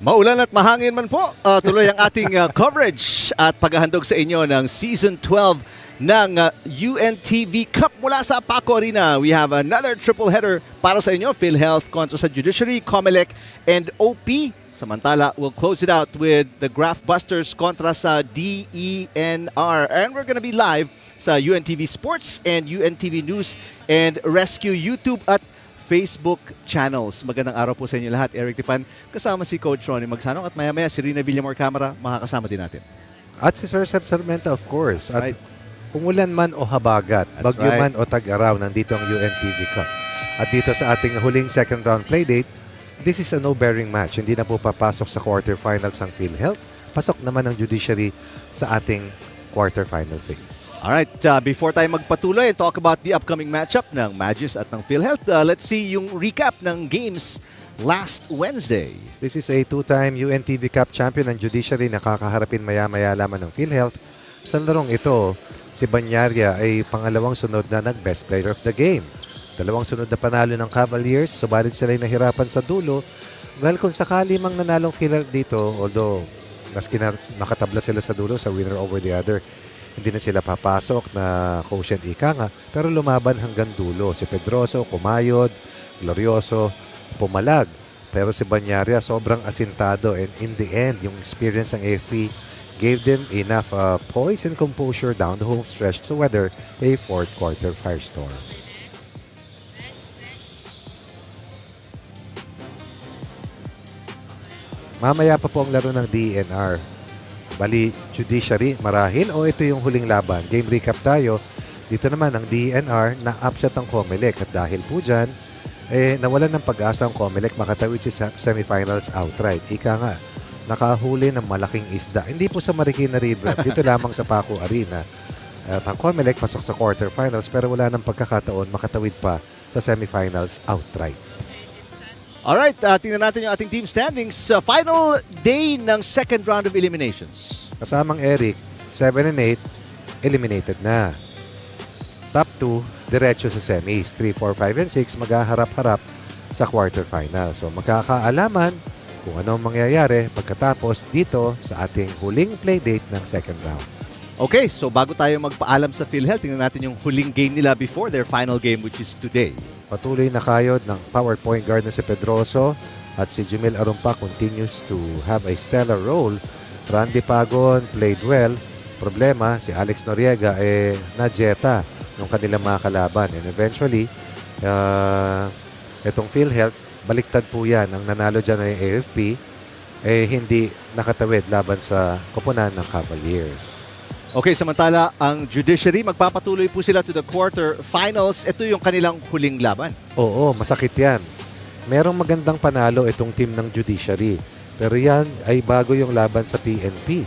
Maulan at mahangin man po, tuloy ang ating coverage at paghahandog sa inyo ng Season 12 ng UNTV Cup mula sa Paco Arena. We have another triple header para sa inyo, PhilHealth kontra sa Judiciary, COMELEC, and OP. Samantala, we'll close it out with the Graph Busters kontra sa DENR. And we're gonna be live sa UNTV Sports and UNTV News and Rescue YouTube at Facebook channels. Magandang araw po sa inyo lahat. Eric Tipan, kasama si Coach Ronnie Magsanong at maya-maya si Rina Villamor Camara, makakasama din natin. At si Sir Seb Sarmenta, of course. At right. umulan man o habagat, bagyo man o tag-araw, nandito ang UNTV Cup. At dito sa ating huling second round playdate, this is a no-bearing match. Hindi na po papasok sa quarterfinals ang PhilHealth. Pasok naman ang Judiciary sa ating quarterfinal phase. Alright, before tayo magpatuloy, talk about the upcoming matchup ng Magis at ng PhilHealth. Let's see yung recap ng games last Wednesday. This is a two-time UNTV Cup champion ng Judiciary na kakaharapin maya-maya lamang ng PhilHealth. Sa larong ito, si Banyaria ay pangalawang sunod na nag-best player of the game. Dalawang sunod na panalo ng Cavaliers, subalit sila'y nahirapan sa dulo. Dahil kung sakali mang nanalong PhilHealth dito, although maski na nakatabla sila sa dulo sa winner over the other, hindi na sila papasok na quotient ika nga, pero lumaban hanggang dulo. Si Pedroso, kumayod, Glorioso, pumalag. Pero si Banyaria sobrang asintado, and in the end, yung experience ng AFP gave them enough poise and composure down the home stretch to weather a fourth quarter firestorm. Mamaya pa po ang laro ng DENR. Bali, Judiciary, marahil o ito yung huling laban? Game recap tayo. Dito naman ang DENR na upset ang COMELEC. At dahil po dyan, nawalan ng pag-asa ang COMELEC makatawid sa semifinals outright. Ika nga, nakahuli ng malaking isda. Hindi po sa Marikina River, dito lamang sa Paco Arena. At ang COMELEC pasok sa quarterfinals pero wala ng pagkakataon makatawid pa sa semifinals outright. Alright, tingnan natin yung ating team standings sa final day ng second round of eliminations. Kasamang Eric, 7 and 8, eliminated na. Top 2, diretso sa semis. 3, 4, 5, and 6, maghaharap-harap sa quarterfinal. So magkakaalaman kung ano mangyayari pagkatapos dito sa ating huling playdate ng second round. Okay, so bago tayo magpaalam sa PhilHealth, tingnan natin yung huling game nila before their final game, which is today. Patuloy na kayod ng power point guard na si Pedroso at si Jumil Arumpa continues to have a stellar role. Randy Pagon played well. Problema, si Alex Noriega na-jeta ng kanilang mga kalaban. And eventually, itong PhilHealth, baliktad po yan. Ang nanalo dyan ay AFP, hindi nakatawid laban sa koponan ng Cavaliers. Okay, samantala, ang Judiciary, magpapatuloy po sila to the quarterfinals. Ito yung kanilang huling laban. Oo, masakit yan. Merong magandang panalo itong team ng Judiciary. Pero yan ay bago yung laban sa PNP.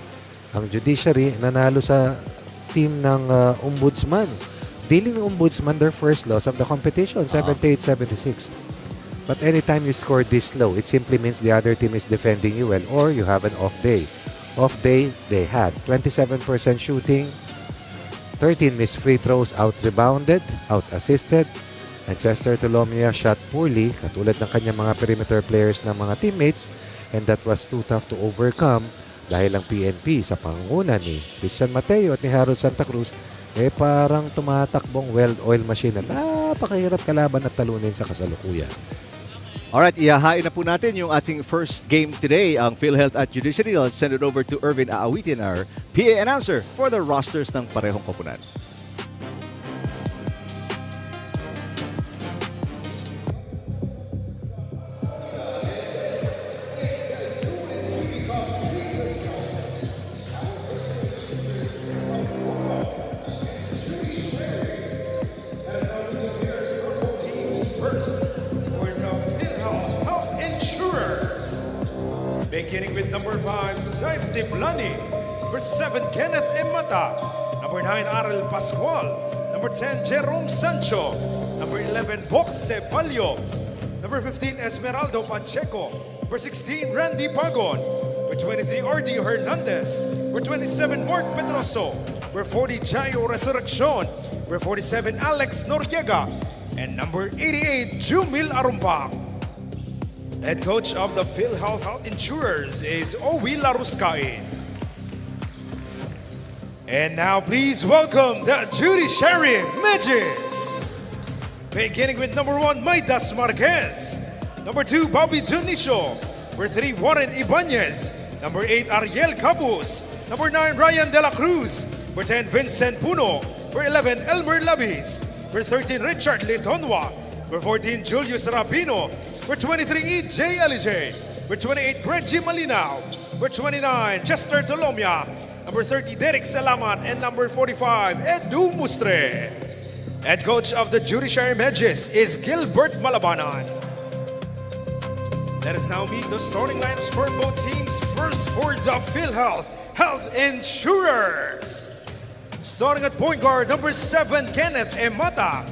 Ang Judiciary nanalo sa team ng Ombudsman. Dealing ng Ombudsman their first loss of the competition, 78-76. But anytime you score this low, it simply means the other team is defending you well or you have an off day. Off day, they had 27% shooting, 13 missed free throws, out-rebounded, out-assisted, and Chester Tolomia shot poorly, katulad ng kanyang mga perimeter players ng mga teammates, and that was too tough to overcome dahil ang PNP sa pangunguna ni Christian Mateo at ni Harold Santa Cruz parang tumatakbong well-oiled machine na napakahirap kalaban at talunin sa kasalukuyan. Alright, ihahain na po natin yung ating first game today, ang PhilHealth at Judiciary. Let's send it over to Irvin Aawitin, our PA announcer for the rosters ng parehong koponan. Beginning with number 5, Saif Diplani. Number 7, Kenneth Emata. Number 9, Arel Pascual. Number 10, Jerome Sancho. Number 11, Boxe Palio. Number 15, Esmeraldo Pacheco. Number 16, Randy Pagon. Number 23, Ordy Hernandez. Number 27, Mark Pedroso. Number 40, Jayo Resurreccion. Number 47, Alex Noriega. And number 88, Jumil Arumpa. Head coach of the PhilHealth Health Insurers is Owi Laruscain. And now please welcome the Judiciary Magis. Beginning with number 1, Maidas Marquez. Number 2, Bobby Junicio. Number 3, Warren Ibanez. Number 8, Ariel Cabus. Number 9, Ryan De La Cruz. Number 10, Vincent Puno. Number 11, Elmer Labis. Number 13, Richard Litonwa. Number 14, Julius Rapino. Number 23, EJ Elijay. Number 28, Reggie Malinaw. Number 29, Chester Dolomia. Number 30, Derek Salamat. And number 45, Edu Mustre. Head coach of the Judiciary Magis is Gilbert Malabanan. Let us now meet the starting lineups for both teams. First for the PhilHealth Health Insurers. Starting at point guard, number 7, Kenneth Emata.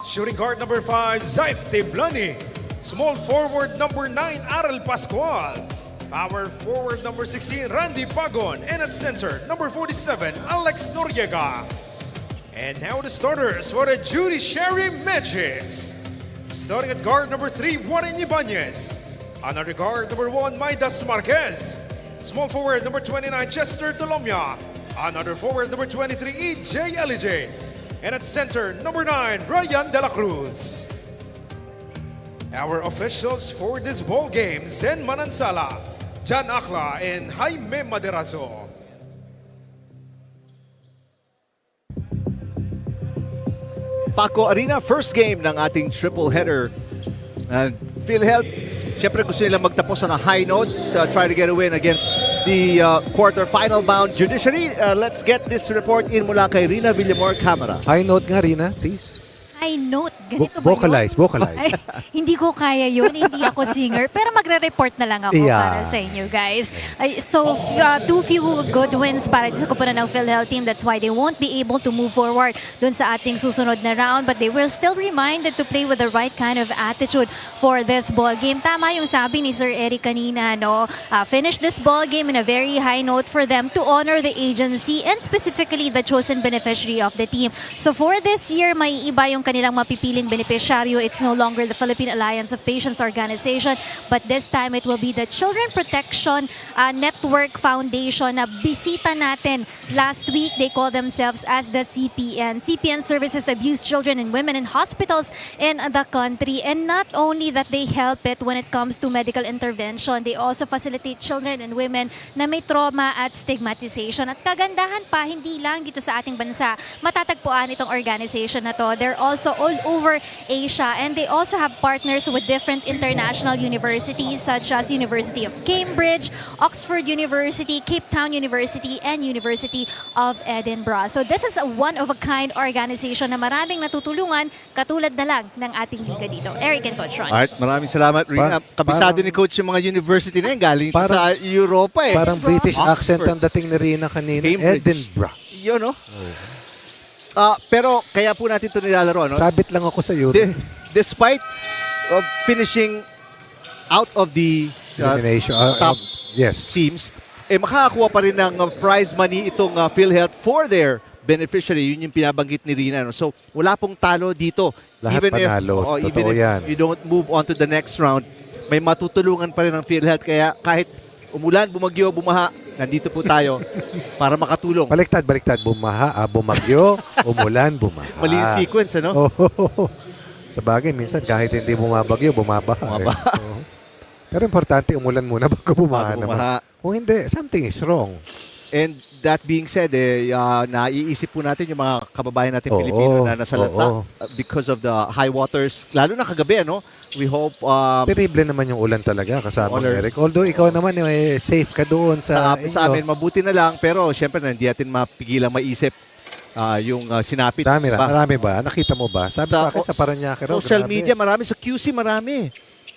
Shooting guard, number 5, Zaif Teblani. Small forward, number 9, Arel Pascual. Power forward, number 16, Randy Pagon. And at center, number 47, Alex Noriega. And now the starters for the Judiciary Magis. Starting at guard, number 3, Warren Ibanez. Another guard, number 1, Maidas Marquez. Small forward, number 29, Chester Dolomia. Another forward, number 23, EJ Elijay. And at center, number 9, Ryan De La Cruz. Our officials for this ball game, Zen Manansala, Jan Akla, and Jaime Maderazo. Paco Arena, first game ng ating triple header. And PhilHealth, syempre gusto nila magtapos on a high note, try to get a win against the quarter-final bound Judiciary. Let's get this report in mula kay Rina Villamor Camera. High note nga, Rina, please. High note, ganito ba Vocalize, yun? vocalize. Ay, hindi ko kaya yun, hindi ako singer. Pero magre-report na lang ako para sa inyo, guys. So, too few good wins para sa kupunan ng PhilHealth team. That's why they won't be able to move forward dun sa ating susunod na round. But they will still reminded to play with the right kind of attitude for this ball game. Tama yung sabi ni Sir Eric kanina, no? Finish this ball game in a very high note for them to honor the agency and specifically the chosen beneficiary of the team. So, for this year, may iba yung kanilang mapipiling beneficiaryo. It's no longer the Philippine Alliance of Patients Organization, but this time it will be the Children Protection Network Foundation na bisita natin last week. They call themselves as the CPN. CPN services abused children and women in hospitals in the country. And not only that they help it when it comes to medical intervention, they also facilitate children and women na may trauma at stigmatization. At kagandahan pa, hindi lang dito sa ating bansa matatagpuan itong organization na to. They're also all over Asia, and they also have partners with different international universities such as University of Cambridge, Oxford University, Cape Town University, and University of Edinburgh. So this is a one-of-a-kind organization na maraming natutulungan katulad na lang ng ating liga dito. Eric and Coach Ron. Alright, maraming salamat, Rina. Kabisado ni Coach yung mga university na yan, galing sa Europa eh. Parang British accent Oxford. ang dating ni Rina kanina. Cambridge. Edinburgh. Yun, no? Pero kaya po natin ito nilalaro, no? Sabit lang ako sa Euro. Despite finishing out of the Elimination. top Yes. teams, makakakuha pa rin ng prize money itong PhilHealth for their beneficiary. Yun yung pinabanggit ni Rina. No? So, wala pong talo dito. Lahat panalo. Even Totoo if yan. you don't move on to the next round, may matutulungan pa rin ng PhilHealth. Kaya kahit umulan, bumagyo, bumaha, nandito po tayo para makatulong. Baliktad. Bumaha, bumagyo, umulan, bumaha. Mali yung sequence, ano? Oh. Sa bagay, minsan kahit hindi bumabagyo, bumabaha. Oo. Pero importante, umulan muna bago bumaha naman. Kung hindi, something is wrong. And that being said, naiisip po natin yung mga kababayan natin Pilipino na nasalanta because of the high waters, lalo na kagabi, no? We hope... Terrible naman yung ulan talaga kasama ni Eric. Although ikaw naman, safe ka doon sa sa amin, mabuti na lang. Pero syempre, hindi natin mapigilang maisip yung sinapit. Marami ba? Nakita mo ba? Sabi sa akin sa Paranaque raw. Social media, marami. Sa QC, marami.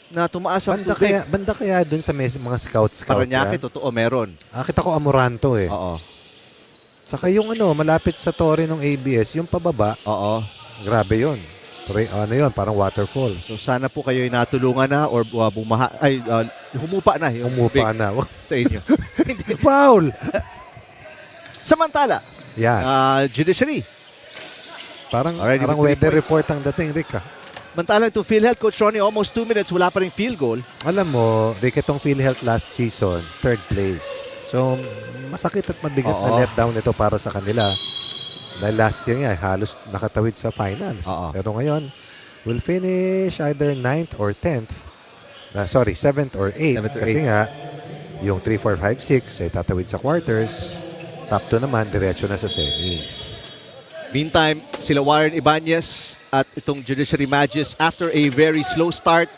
Na tumaas ang tubig. Banda kaya doon sa mga scouts. Paranaque, totoo, meron. Kita ko Amoranto eh. Oo. Saka yung malapit sa torre ng ABS, yung pababa. Oo. Grabe yun. Parang waterfalls. So sana po kayo natulungan na or bumaha, humupa na yung humupa na sa inyo. Foul! Samantala, Judiciary. Parang weather report ang dating, Rick. Mantalang to PhilHealth, Coach Ronnie, almost 2 minutes, wala pa rin field goal. Alam mo, itong PhilHealth last season, 3rd place. So, masakit at mabigat na letdown ito para sa kanila. Dahil last year nga, halos nakatawid sa finals. Pero ngayon, will finish either 9th or 10th. 7th or 8th. Kasi nga, yung 3, 4, 5, 6 ay tatawid sa quarters. Top 2 naman, diretso na sa semis. Meantime, sila Warren Ibanez at itong Judiciary Magis, after a very slow start,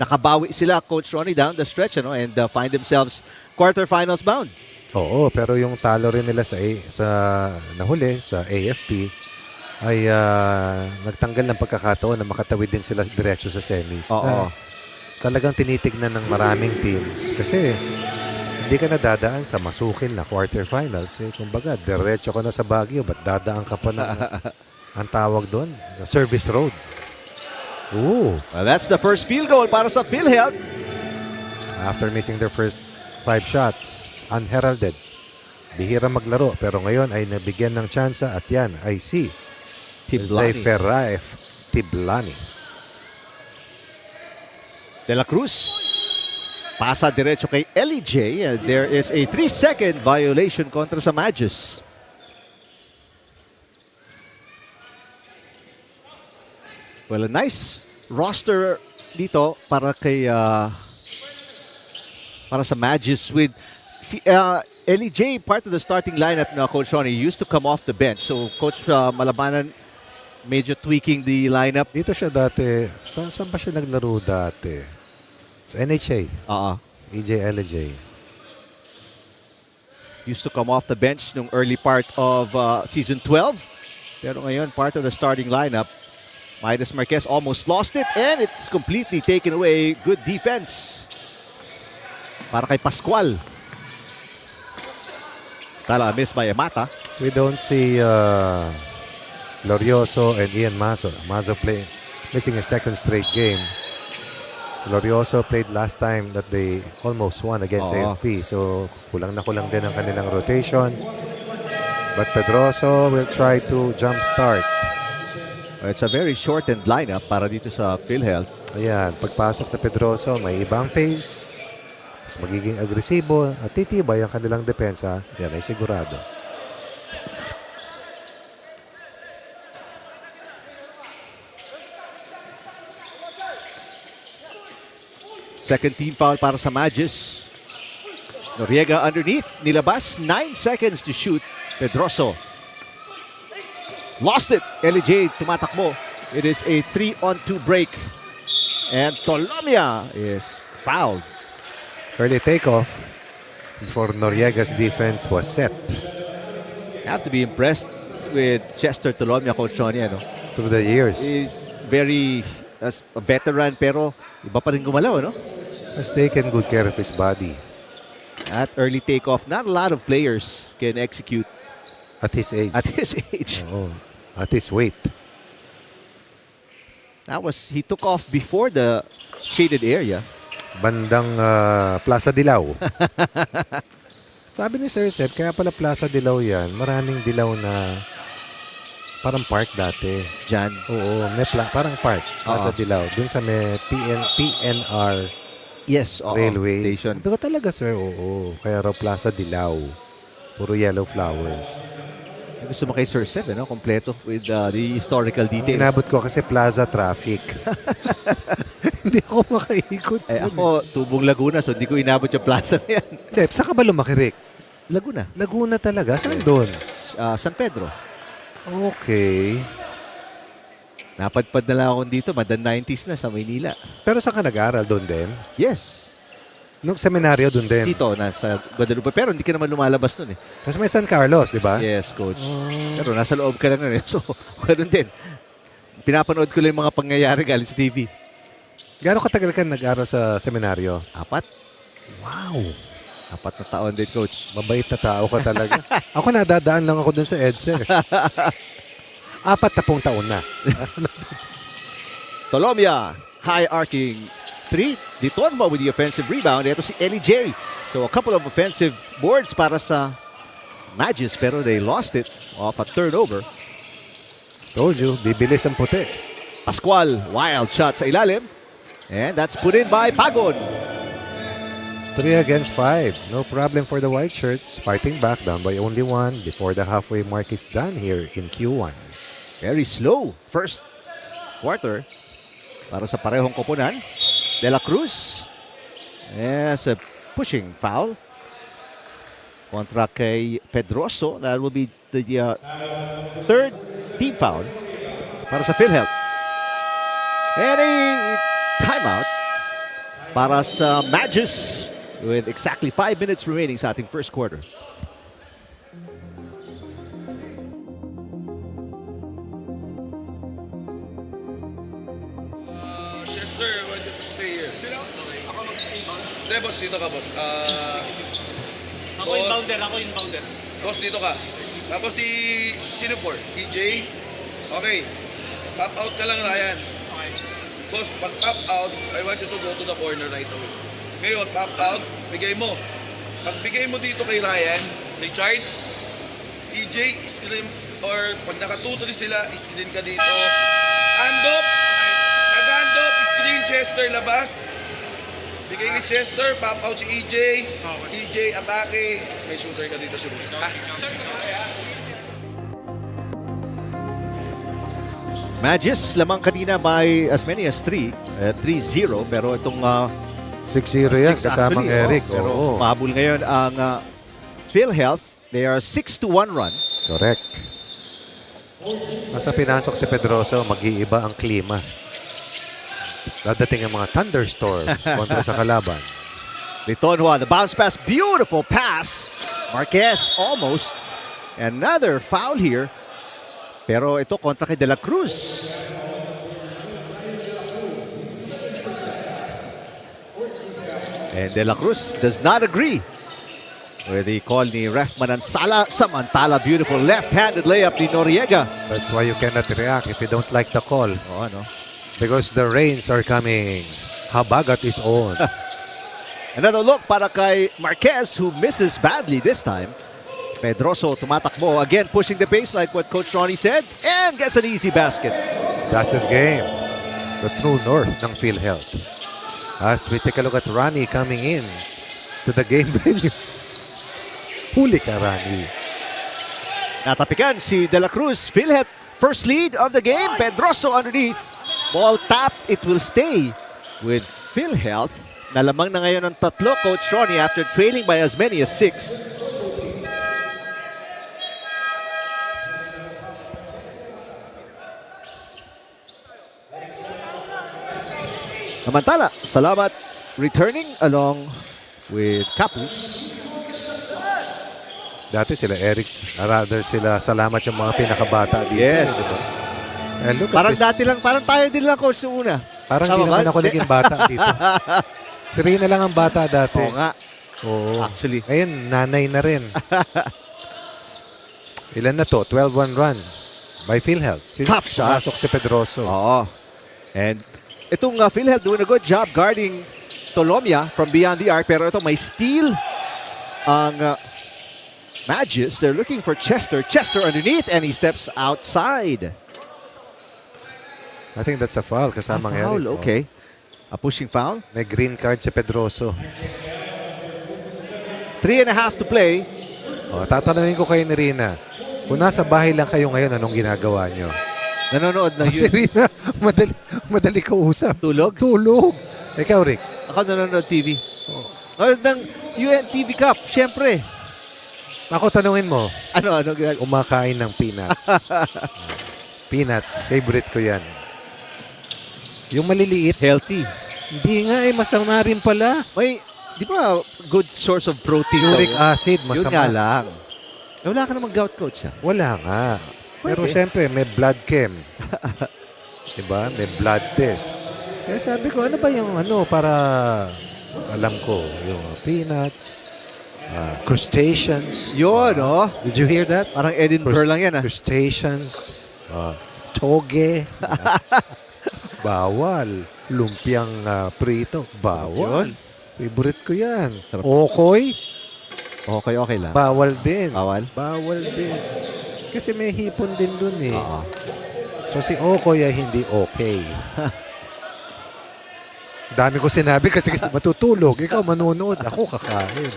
nakabawi sila, Coach Ronnie, down the stretch and find themselves quarterfinals bound. Oo, pero yung talo rin nila sa nahuli sa AFP ay nagtanggal ng pagkakataon na makatawid din sila diretso sa semis. Talagang tinitignan ng maraming teams kasi hindi ka nadadaan sa masukil na quarterfinals. Kumbaga, diretso ka na sa Baguio, ba't dadaan ka pa ng ang tawag doon? The service road. Ooh. Well, that's the first field goal para sa PhilHealth. After missing their first 5 shots, unheralded. Bihira maglaro, pero ngayon ay nabigyan ng tsansa at yan, I see. Tiblani. Ferraef Tiblani. De La Cruz. Pasa diretso kay LJ. There is a 3-second violation kontra sa Magis. Well, a nice roster dito para kay para sa Magis with LJ, part of the starting lineup na Coach Ronnie, used to come off the bench. So Coach Malabanan medyo tweaking the lineup. Dito siya dati. Saan ba siya naglaro dati? Sa NHA. EJ LJ. Used to come off the bench nung early part of season 12. Pero ngayon, part of the starting lineup. Midas Marquez almost lost it and it's completely taken away. Good defense para kay Pascual. Tala miss by Amata. We don't see Glorioso and Ian Mazo. Mazo missing a second straight game. Glorioso played last time that they almost won against AFP. So, kulang na kulang din ang kanilang rotation. But Pedroso will try to jumpstart. It's a very shortened lineup para dito sa PhilHealth. Ayan, pagpasok na Pedroso, may ibang pace. Mas magiging agresibo at titibay ang kanilang depensa. Yan ay sigurado. Second team foul para sa Magis. Noriega underneath, nilabas, 9 seconds to shoot. Pedroso. Lost it. LJ tumatakbo. It is a 3-on-2 break. And Tolomia is fouled. Early takeoff before Noriega's defense was set. You have to be impressed with Chester Tolomia, Coach Ronnie. Through the years. He's very as a veteran pero iba pa rin gumalaw, no? Has taken good care of his body. At early takeoff, not a lot of players can execute at his age. At his age. At his weight. He took off before the shaded area. Bandang Plaza Dilaw. Sabi ni Sir Seth, kaya pala Plaza Dilaw yan. Maraming dilaw na parang park dati. Diyan. Oo, may parang park. Plaza Dilaw. Doon sa may PNR Railway Station. Sabi ko talaga, sir, oo. Kaya raw Plaza Dilaw. Puro yellow flowers. Gusto mo kay Sir Seth, kompleto with the historical details. Inabot ko kasi plaza traffic. Hindi ako makaikot. Ako, Tubong Laguna, so hindi ko inabot yung plaza na yan. Hindi, saan ka ba lumaki, Rick? Laguna. Laguna talaga? Saan doon? San Pedro. Okay. Napadpad na lang ako dito, madan 90s na sa Maynila. Pero saan ka nag-aral? Doon din? Yes. Nung seminaryo doon din? Dito, nasa Guadalupe. Pero hindi ka naman lumalabas doon eh. Kasi may San Carlos, di ba? Yes, Coach. Pero nasa loob ka lang nun eh. So, ganoon din. Pinapanood ko lang yung mga pangyayari galing sa TV. Gaano katagal ka nag-aral sa seminaryo? 4. Wow! 4 na taon din, Coach. Mabait na tao ka talaga. Ako nadadaan lang ako dun sa EDSA. 40 taon na. Tolomia, high arcing 3. Ditormo with the offensive rebound. Ito si LJ. So a couple of offensive boards para sa Magis, pero they lost it off a turnover. Told you, bibilis ang puti. Pascual, wild shot sa ilalim. And that's put in by Pagon. 3 against 5. No problem for the white shirts. Fighting back, down by only 1 before the halfway mark is done here in Q1. Very slow first quarter para sa parehong koponan. De La Cruz. Yes, a pushing foul. Kontra kay Pedroso. That will be the third team foul para sa PhilHealth. And a timeout para sa Magis with exactly 5 minutes remaining sa ating first quarter. Chester wanted to stay here. Ako mag-inbound. Hindi, boss, dito ka, boss. Ako inbounder. Boss, dito ka. Tapos sino for? EJ? Okay. Pop out ka lang, Ryan. Okay. Boss, pag pop out, I want you to go to the corner right away. Ngayon, pop out, bigay mo. Pag bigay mo dito kay Ryan, Richard, EJ, screen, or pag nakatutuli sila, screen ka dito. Hand up! Pag-hand up, screen, Chester, labas. Bigay kay Chester, pop out si EJ. EJ, atake. May shooter ka dito si Boss. Magis lamang kanina by as many as 3. 3-0. Pero itong 6-0 yan, six kasamang actually, Eric. Pero Oo. mahabol ngayon ang PhilHealth. They are 6-1 run. Correct. Masa pinasok si Pedroso, mag-iiba ang klima. Dadating ang mga thunderstorms kontra sa kalaban. Litonhua, the bounce pass. Beautiful pass. Marquez almost. Another foul here. Pero ito kontra kay De La Cruz. And De La Cruz does not agree with the call ni Ref Manansala. Samantala, beautiful left-handed layup ni Noriega. That's why you cannot react if you don't like the call. Oh, ano? Because the rains are coming. Habagat is on. Another look para kay Marquez, who misses badly this time. Pedroso tumatakbo, again pushing the pace like what Coach Ronnie said, and gets an easy basket. That's his game. The true north ng PhilHealth. As we take a look at Ronnie coming in to the game venue. Huli ka, Ronnie. Natapikan si De La Cruz. PhilHealth, first lead of the game. Pedroso underneath. Ball tap, it will stay with PhilHealth. Nalamang na ngayon ng 3, Coach Ronnie, after trailing by as many as 6. Samantala, salamat returning along with Capus. Dati sila Eric, rather sila salamat yung mga pinakabata dito. Yes. Diba? Eh, look at Parang this. dati lang, parang tayo din lang, Coach, yung una. Parang Tama di naman ba? ako naging bata dito. Si Rina lang ang bata dati. Oo nga. Oo. Actually. Ayun, nanay na rin. Ilan na to? 12-1 run by PhilHealth. Tough shot. Pumasok si Pedroso. Oo. And itong PhilHealth doing a good job guarding Tolomia from beyond the arc. Pero ito may steal ang Magis. They're looking for Chester. Chester underneath and he steps outside. I think that's a foul kasamang A foul, Eric. okay. A pushing foul. May green card si Pedroso. 3.5 to play. Tatanungin ko kayo ni Rina. Kung nasa bahay lang kayo ngayon, anong ginagawa nyo? Nanonood na Si Rina, madali ka usap. Tulog? Tulog. Ikaw, Rick. Ako nanonood TV. Ng UNTV Cup, syempre. Ako, tanungin mo. Ano ginagawa? Kumakain ng peanuts. Peanuts, favorite ko yan. Yung maliliit. Healthy. Hindi nga masama rin pala. May, di ba, good source of protein. Uric daw? acid, Yun masama. nga lang. Wala ka namang gout, Coach. Ha? Wala nga. Pero Pwede. siyempre, may blood chem. Diba? May blood test. Kaya sabi ko, ano ba yung para alam ko, yung peanuts, crustaceans. Yun, oh. Did you hear that? Parang Edinburgh lang yan, ah. Crustaceans, toge. Bawal. Lumpiang prito. Bawal. Favorite ko yan. Sarap. Okoy. Okay lang. Bawal din. Bawal? Bawal din. Kasi may hipon din dun eh. So si Okoy ay hindi okay. Dami ko sinabi kasi matutulog. Ikaw manunood. Ako kakain.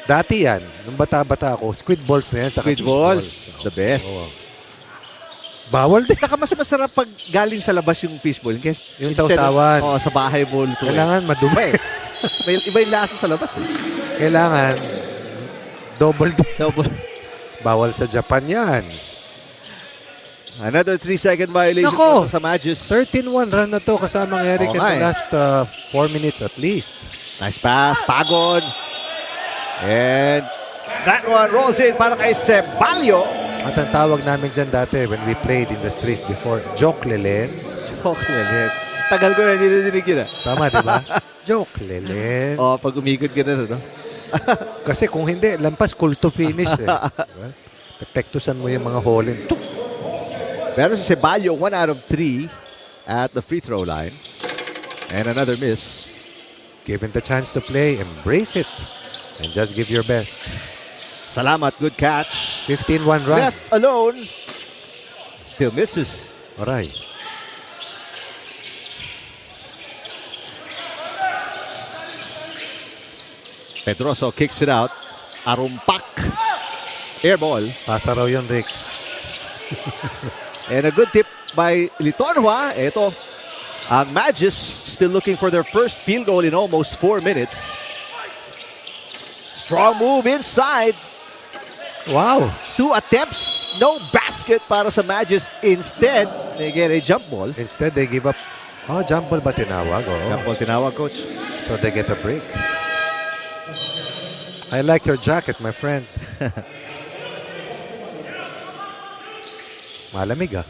Dati yan, nung bata-bata ako, squid balls na yan. Squid balls, the best. Oo. Bawal din. Saka mas masarap pag galing sa labas yung fishball. Yung sausawan. Oo, sa bahay mo. Kailangan madumi. May iba yung lasa sa labas. Kailangan double din. Double. Bawal sa Japan yan. Another 3-second violation Nako! sa Magis. 13-1 run na to kasamang Eric in the last 4 minutes at least. Nice pass. Bagong. And that one rolls in para kay Ceballo. At ang tawag namin dyan dati when we played in the streets before, joke lelen. Joke lelen. Tagal ko na nililinig yun. Tama, di ba? Joke lelen. Oh, pag umikot ka na, no? Kasi kung hindi, lampas cool to finish. Diba? Pepektusan mo yung mga hole-in. Pero si Ceballo, 1 out of 3 at the free throw line. And another miss. Given the chance to play, embrace it. And just give your best. Salamat, good catch. 15-1 run. Left alone. Still misses. Alright. Pedroso kicks it out. Arumpak. Air ball. Pasa raw yun, Rick. And a good tip by Litonhua. Ito, ang Magis still looking for their first field goal in almost 4 minutes. Strong move inside. Wow. 2 attempts, no basket para sa Magis. Instead, they get a jump ball. Instead, they give up. Oh, jump ball ba tinawag? Oh. Jump ball tinawag, coach. So they get a break. I like your jacket, my friend. Malamig ah.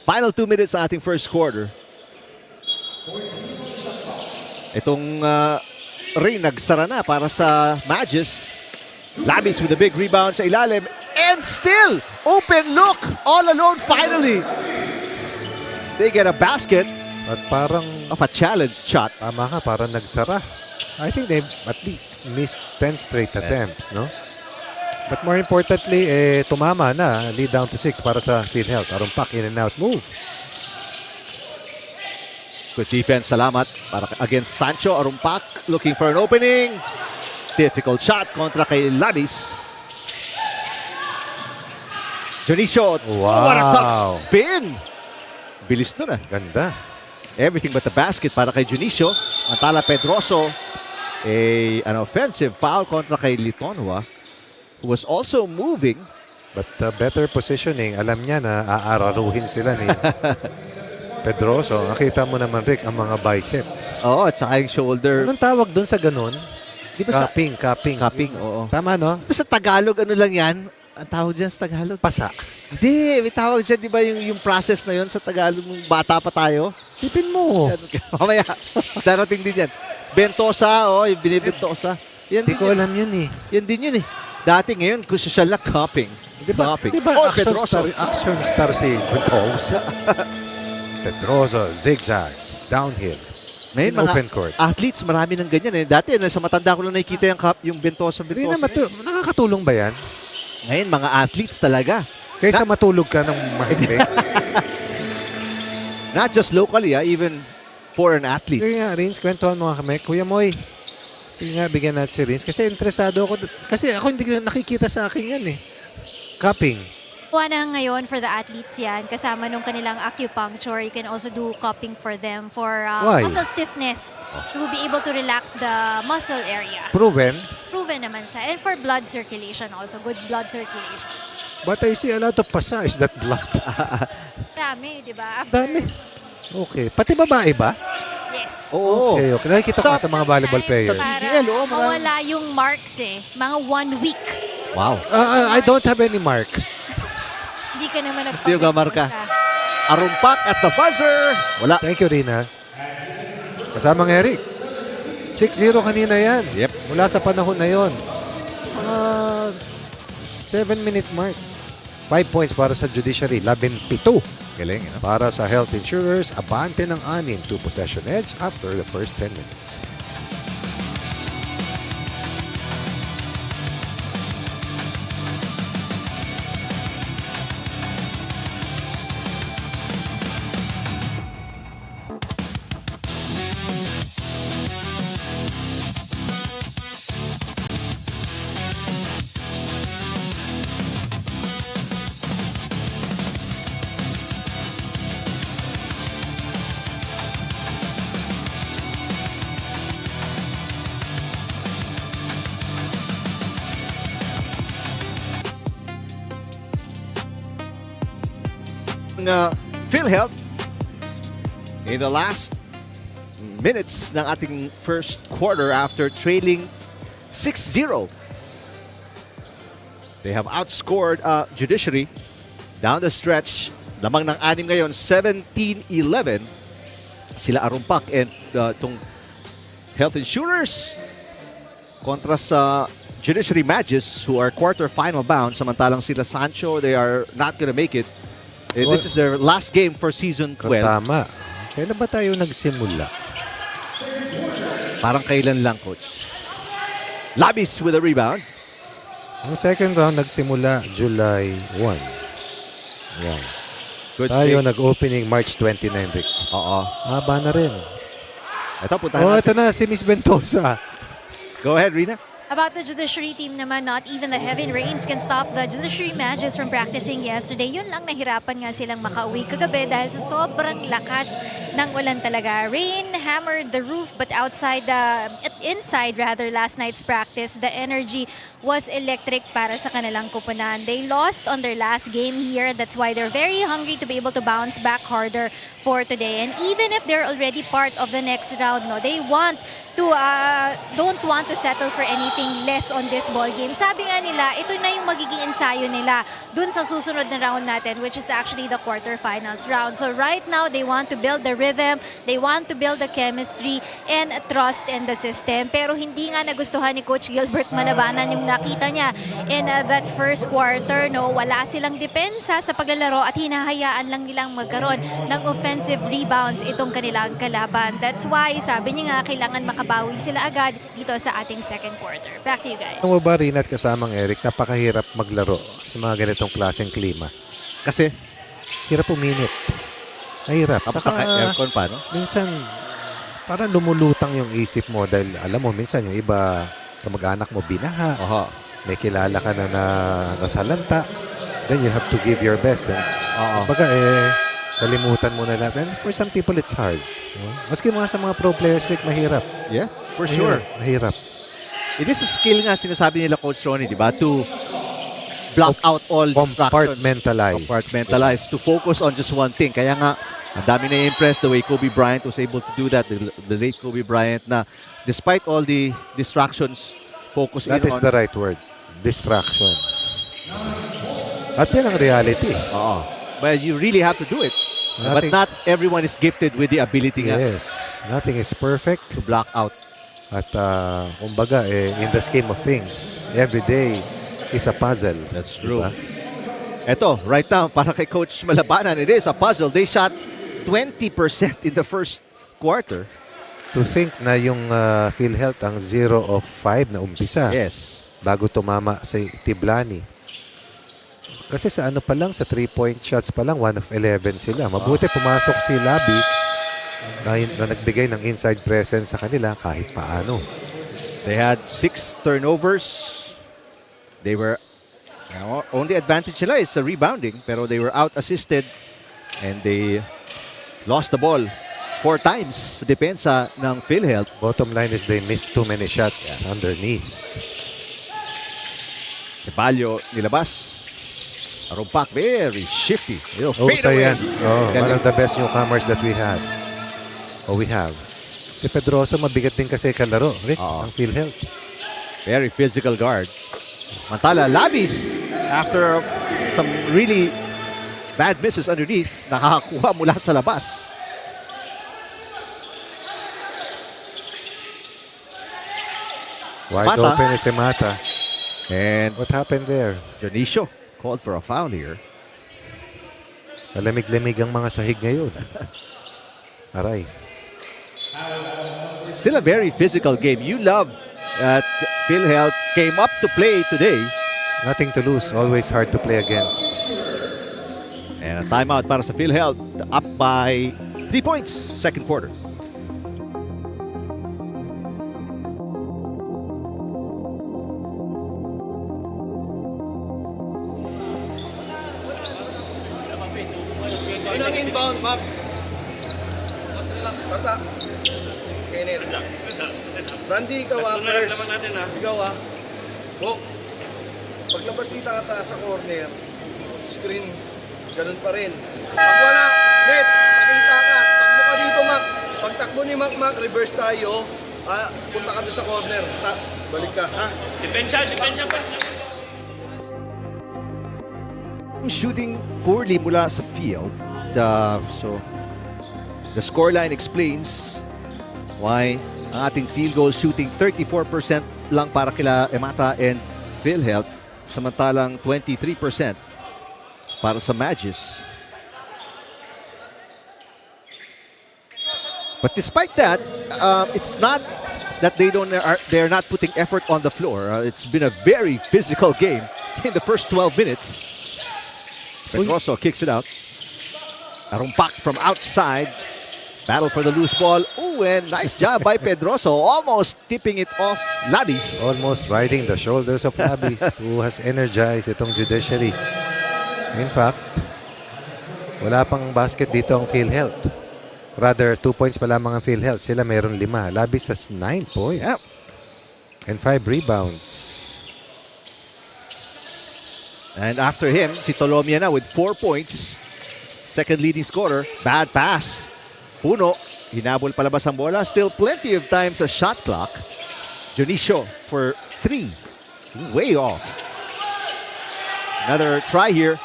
Final 2 minutes sa ating first quarter. Itong ring nagsara na para sa Magis. Labis with a big rebound sa ilalim. And still, open look. All alone finally. They get a basket At parang, of a challenge shot. tama ka, parang nagsara. I think they've at least missed 10 straight attempts, no? But more importantly, tumama na. Lead down to 6 para sa PhilHealth. Arumpak, in and out move. Good defense, salamat. Para against Sancho, Arumpak looking for an opening. Difficult shot kontra kay Labis. Junicio, Wow. what a tough spin. Bilis nun ah. Ganda. Everything but the basket para kay Junicio. Antala Pedroso, an offensive foul kontra kay Litonhua, who was also moving. But better positioning. Alam niya na aararuhin sila ni Pedroso. Nakita mo naman, Rick, ang mga biceps. Oo, at saka yung shoulder. Anong tawag doon sa ganun? Di ba sa Cupping. cupping? Oo. Tama, no? Di ba sa Tagalog, ano lang yan? Ang tawag dyan sa Tagalog? Pasa. Hindi, may tawag dyan, di ba yung process na yun sa Tagalog nung bata pa tayo? Sipin mo. Mamaya, darating din yan. Bentosa, yung binibentosa. Yan Hindi din ko yun. alam yun eh. Yan din yun eh. Dati ngayon, kung social na cupping. Diba action star si Pedroso? Pedroso, zigzag, downhill. Ngayon, in open court. athletes, marami ng ganyan eh. Dati, sa matanda ko lang nakikita yung Bentosa. Hindi na nakakatulong ba yan? Ngayon, mga athletes talaga. Kaysa matulog ka ng mahigpit. Not just locally, even foreign athletes. Kaya nga, Rins, kwentuhan mo kami. Kuya Moy, sige nga, bigyan natin si Rins. Kasi interesado ako. Kasi ako hindi ko nakikita sa akin yan eh. Cupping. Na ngayon for the athletes yan, kasama nung kanilang acupuncture. You can also do cupping for them for Why? muscle stiffness, to be able to relax the muscle area. Proven. Proven naman siya. And for blood circulation also, good blood circulation. But I see a lot of pasa. Is that blood? Dami, di ba? Dami. Okay. Pati babae ba? Yes. Oo. Okay, okay. Nakikita ko nga sa mga volleyball players. Para PCL, oo, marami. mawala yung marks eh. Mga 1 week. Wow. I don't have any mark. Hindi ka naman Hindi yung gamarka. nagpapit. Arumpak at the buzzer. Wala. Thank you, Rina. Kasamang Eric. 6-0 kanina yan. Yep. Mula sa panahon na yon. 7-minute mark. 5 points para sa Judiciary. 17. Galing, Para sa health insurers, abante ng 6, 2 possession edge after the first 10 minutes. PhilHealth in the last minutes ng ating first quarter after trailing 6-0. They have outscored Judiciary down the stretch. Lamang ng 6 ngayon, 17-11. Sila Arumpak and itong Health Insurers kontra sa Judiciary Magis who are quarter-final bound. Samantalang sila Sancho, they are not gonna make it. This is their last game for season 12. Tama. Kailan ba tayo nagsimula? Parang kailan lang, Coach. Labis with a rebound. Ang second round nagsimula July 1. Yan. Good Tayo take. nag-opening March 29, Rick. Oo. Haba na rin. Ito, puntahan Oh, natin. ito na si Miss Ventosa. Go ahead, Rina. About the Judiciary team naman, not even the heavy rains can stop the Judiciary Magis from practicing yesterday. Yun lang, nahirapan nga silang makauwi kagabi dahil sa sobrang lakas ng ulan talaga. Rain hammered the roof but inside last night's practice, the energy was electric para sa kanilang kupunan. They lost on their last game here. That's why they're very hungry to be able to bounce back harder for today. And even if they're already part of the next round, no, they don't want to settle for anything less on this ball game. Sabi nga nila, ito na yung magiging ensayo nila dun sa susunod na round natin, which is actually the quarterfinals round. So right now, they want to build the rhythm, they want to build the chemistry, and trust in the system. Pero hindi nga nagustuhan ni Coach Gilbert Malabanan yung nakita niya in that first quarter. No, wala silang depensa sa paglalaro at hinahayaan lang nilang magkaroon ng offensive rebounds itong kanilang kalaban. That's why, sabi niya nga, kailangan makabawi sila agad dito sa ating second quarter. Back to you guys. Ano mo ba, Rina at kasamang Eric, napakahirap maglaro sa mga ganitong klaseng klima. Kasi, Hirap uminit. Mahirap. tapos Saka, naka-aircon pa, no? minsan, parang lumulutang yung isip mo dahil alam mo, minsan yung iba, kamag-anak mo, binaha. Oho. May kilala ka na nasalanta. Then you have to give your best. And, Oo. baga, kalimutan mo na lahat. And for some people, it's hard. Maski mga sa mga pro players, like, mahirap. Yes, for sure. Mahirap. It is a skill nga sinasabi nila, Coach Ronnie, di ba? To block out all distractions. Compartmentalize. To focus on just one thing. Kaya nga, ang dami na-impressed the way Kobe Bryant was able to do that. The late Kobe Bryant na despite all the distractions, focus That is on... the right word. Distractions. At yan ang reality. Oo. Well, you really have to do it. But Nothing- not everyone is gifted with the ability nga Yes. Nothing is perfect. to block out. At kumbaga, in the scheme of things, every day is a puzzle. That's true. Diba? Eto, right now, para kay Coach Malabanan, it is a puzzle. They shot 20% in the first quarter. To think na yung PhilHealth ang 0 of 5 na umpisa Yes. bago tumama sa Tiblani. Kasi sa ano pa lang, sa 3-point shots pa lang, 1 of 11 sila. Mabuti pumasok si Labis na nagbigay ng inside presence sa kanila kahit paano. They had 6 turnovers. They were only advantage nila is sa rebounding, pero they were out-assisted and they lost the ball 4 times. Depensa ng PhilHealth. Bottom line is they missed too many shots underneath. Si Palio nilabas. Arumpak, very shifty. Sa yan. One of the best newcomers that we had. We have. Si Pedroso, mabigat din kasi kalaro. Rick, ang PhilHealth. Very physical guard. Mantala, Labis, after some really bad misses underneath, nakakakuha mula sa labas. Wide Mata. open is si Mata. And What happened there? Dionisio called for a foul here. Nalamig-lamig ang mga sahig ngayon. Aray. Still a very physical game. You love that PhilHealth came up to play today. Nothing to lose. Always hard to play against. And a timeout para sa PhilHealth. Up by 3 points, second quarter. Unang inbound, Mac. Tata. Kenneth. Randy, ikaw first. Ikaw Bok. Paglabas kita sa corner, screen, ganun pa rin. Pag wala, net, pakita ka. Takbo ka dito, Mac. Pag takbo ni Mac, reverse tayo. Punta ka doon sa corner. Balik ka, ha? Depensa, pass. Shooting poorly mula sa field. So, the scoreline explains why ang ating field goal shooting 34% lang para kila Emata and PhilHealth, samantalang 23% para sa Magis. But despite that, it's not that they're not putting effort on the floor. It's been a very physical game in the first 12 minutes. Pedroso kicks it out. Arumpak from outside. Battle for the loose ball. Oh, and nice job by Pedroso. Almost tipping it off Labis. Almost riding the shoulders of Labis who has energized itong Judiciary. In fact, wala pang basket dito ang PhilHealth. Rather, 2 points pa lamang ang PhilHealth. Sila mayroon 5. Labis has 9 points. Yep. And 5 rebounds. And after him, si Tolomia na with 4 points. Second leading scorer. Bad pass. Puno. Hinabol palabas ang bola. Still plenty of time sa shot clock. Dionisio for 3. Way off. Another try here.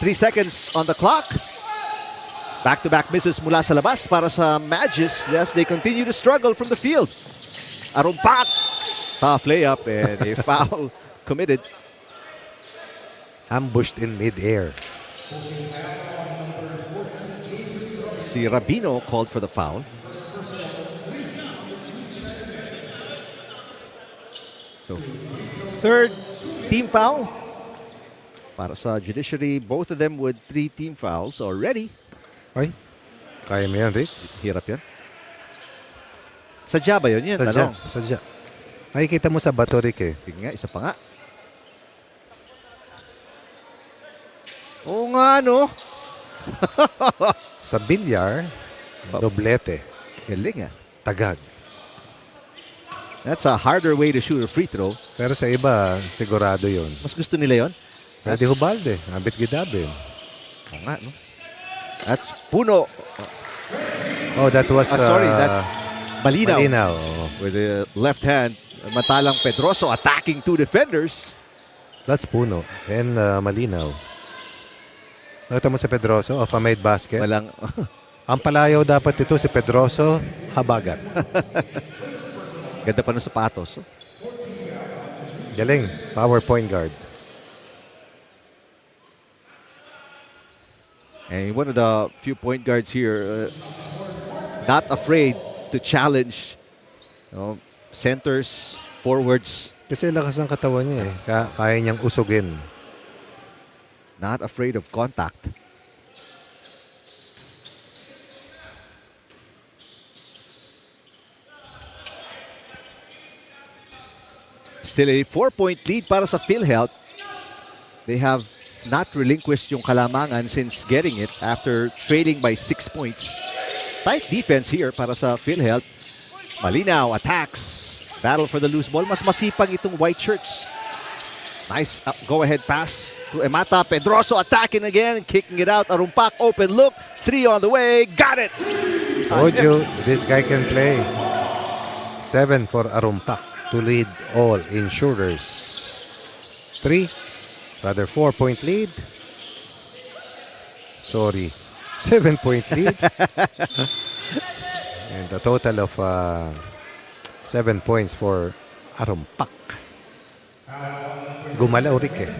3 seconds on the clock. Back-to-back misses mula sa labas para sa Magis. Yes, they continue to struggle from the field. Arumpak. Tough layup and a foul committed. Ambushed in mid-air. Si Rabino called for the foul. So, third team foul para sa Judiciary. Both of them with 3 team fouls already. Ay, kaya mo yan, Rick? Hirap yan. Sadya ba yun? Yan, Sadya, tanong. sadya. Nakikita mo sa bato, Rick eh. Sige nga, isa pa nga. Oo nga, no? Sa bilyar, doblete. Galing ah. Tagag. That's a harder way to shoot a free throw. Pero sa iba, sigurado yun. Mas gusto nila yon. Pwede hubalde. Abit gidabin. Oo nga, no? That's Puno. Oh, that was... Sorry, that's Malinaw. Malinaw. Oh. With the left hand. Matalang Pedroso attacking 2 defenders. That's Puno. And Malinaw. Nakita mo si Pedroso of a made basket. Walang... Ang palayaw dapat ito si Pedroso, habagat. Ganda pa ng sapatos. Galing. Power point guard. And one of the few point guards here, not afraid to challenge centers, forwards. Kasi lakas ang katawan niya eh. Kaya niyang usugin. Not afraid of contact. Still a 4-point lead para sa PhilHealth. They have not relinquished yung kalamangan since getting it after trailing by 6 points. Tight defense here para sa PhilHealth. Malinaw attacks. Battle for the loose ball. Mas masipag itong white shirts. Nice go-ahead pass to Emata. Pedroso attacking again, kicking it out. Arumpak, open look. 3 on the way. Got it! Told you, this guy can play. 7 for Arumpak to lead all in shooters. 4-point lead. Sorry, 7-point lead. And a total of 7 points for Arumpak. Gumalaw, Rick eh.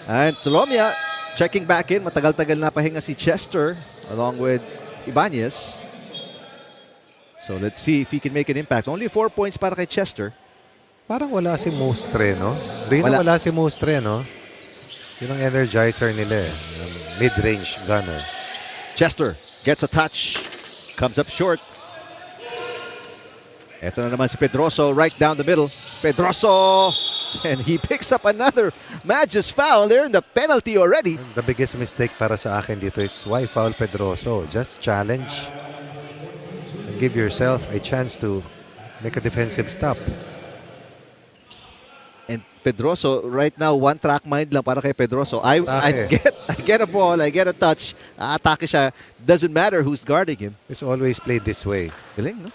And Tolomia checking back in. Matagal-tagal na pahinga si Chester along with Ibanez. So let's see if he can make an impact. Only 4 points para kay Chester. Parang wala si Mustre, no? Rino, wala si Mustre, no? Yun ang energizer nila eh. Mid-range gunner. Chester gets a touch. Comes up short. Ito na naman si Pedroso right down the middle. Pedroso! And he picks up another Magis foul. They're in the penalty already. The biggest mistake para sa akin dito is why foul Pedroso? Just challenge. And give yourself a chance to make a defensive stop. And Pedroso, right now, one track mind lang para kay Pedroso. I get a ball, I get a touch, atake siya. Doesn't matter who's guarding him. It's always played this way. Galing, no?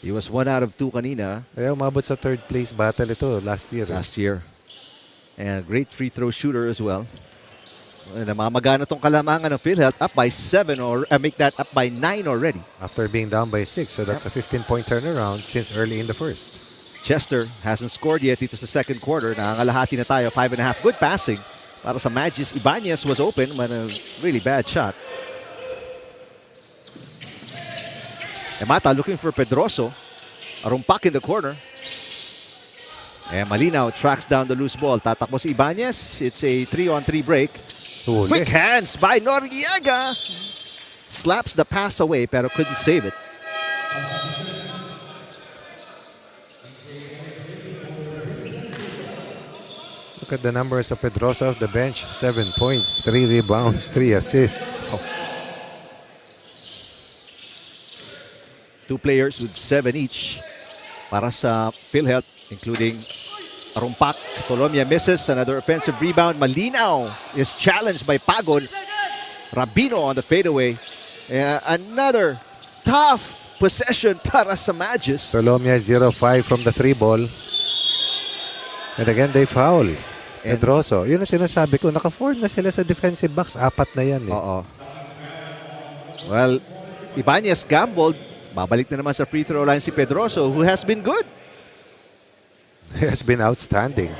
He was 1 out of 2 kanina Kaya umabot sa third place battle ito last year. last year. And a great free throw shooter as well. Namamagana tong kalamangan ng PhilHealth, up by 7 or make that up by 9 already. After being down by 6. So that's a 15-point turnaround since early in the first. Chester hasn't scored yet dito sa second quarter. Nangangalahati na tayo, 5.5. Good passing para sa Magis. Ibanez was open, but a really bad shot. Emata looking for Pedroso. Arumpak in the corner. And Malinaw tracks down the loose ball. Tatakbo si Ibanez. It's a 3-on-3 break. Huli. Quick hands by Noriega. Slaps the pass away pero couldn't save it. Look at the numbers of Pedrosa off the bench. 7 points, 3 rebounds, 3 assists. Two players with 7 each para sa PhilHealth, including Arumpak. Tolomia misses. Another offensive rebound. Malinaw is challenged by Paco. Rabino on the fadeaway. Another tough possession para sa Magis. Tolomia 0-5 from the 3 ball. And again, they foul. Pedroso. Yun ang sinasabi ko. Naka-form na sila sa defensive box. 4 na yan eh. Oo. Well, Ibanez gambled. Babalik na naman sa free throw line si Pedroso, who has been good. He has been outstanding.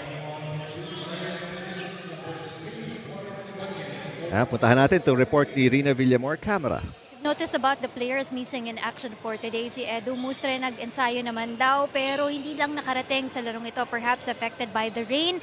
Puntahan natin itong report ni Rina Villamor, camera. Notice about the players missing in action for today. Si Edu Musre nag-ensayo naman daw pero hindi lang nakarating sa larong ito, perhaps affected by the rain.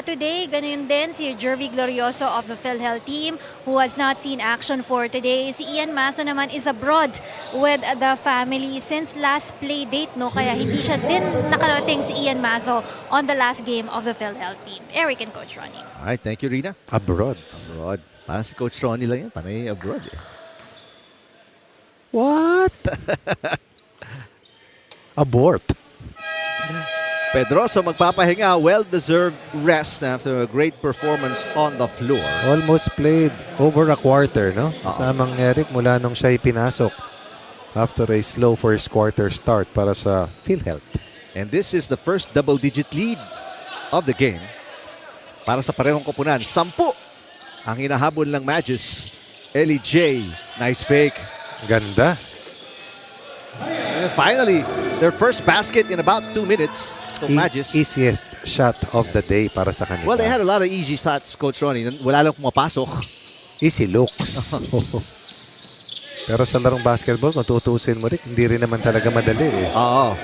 Today, ganun din si Jervy Glorioso of the PhilHealth team who has not seen action for today. Si Ian Maso naman is abroad with the family since last play date, no? Kaya hindi siya din nakarating si Ian Maso on the last game of the PhilHealth team. Eric and Coach Ronnie. Alright, thank you, Rina. Abroad. Abroad. Parang si Coach Ronnie lang yan. Panay abroad eh. What? Abort. Pedroso magpapahinga. Well-deserved rest after a great performance on the floor. Almost played over a quarter, no? Kasamang Eric mula nung siya'y pinasok after a slow first quarter start para sa PhilHealth. And this is the first double-digit lead of the game para sa parehong koponan. 10 ang hinahabol ng Magis. Ellie J. Nice fake. Ganda. And finally, their first basket in about 2 minutes. So Magis. Easiest shot of the day para sa kanila. Well, they had a lot of easy shots, Coach Ronnie. Wala lang pumapasok. Easy looks. Pero sa larong basketball, kung tutusin mo rin, hindi rin naman talaga madali eh. Oo.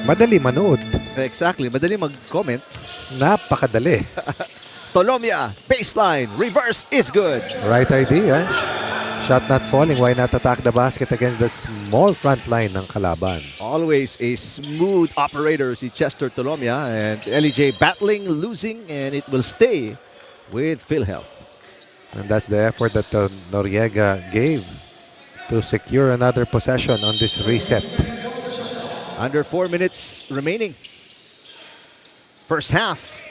Madali manood. Exactly. Madali mag-comment. Napakadali. Tolomia, baseline, reverse is good. Right idea. Shot not falling. Why not attack the basket against the small front line ng kalaban? Always a smooth operator si Chester Tolomia, and LEJ battling, losing, and it will stay with PhilHealth. And that's the effort that Noriega gave to secure another possession on this reset. Under 4 minutes remaining. First half.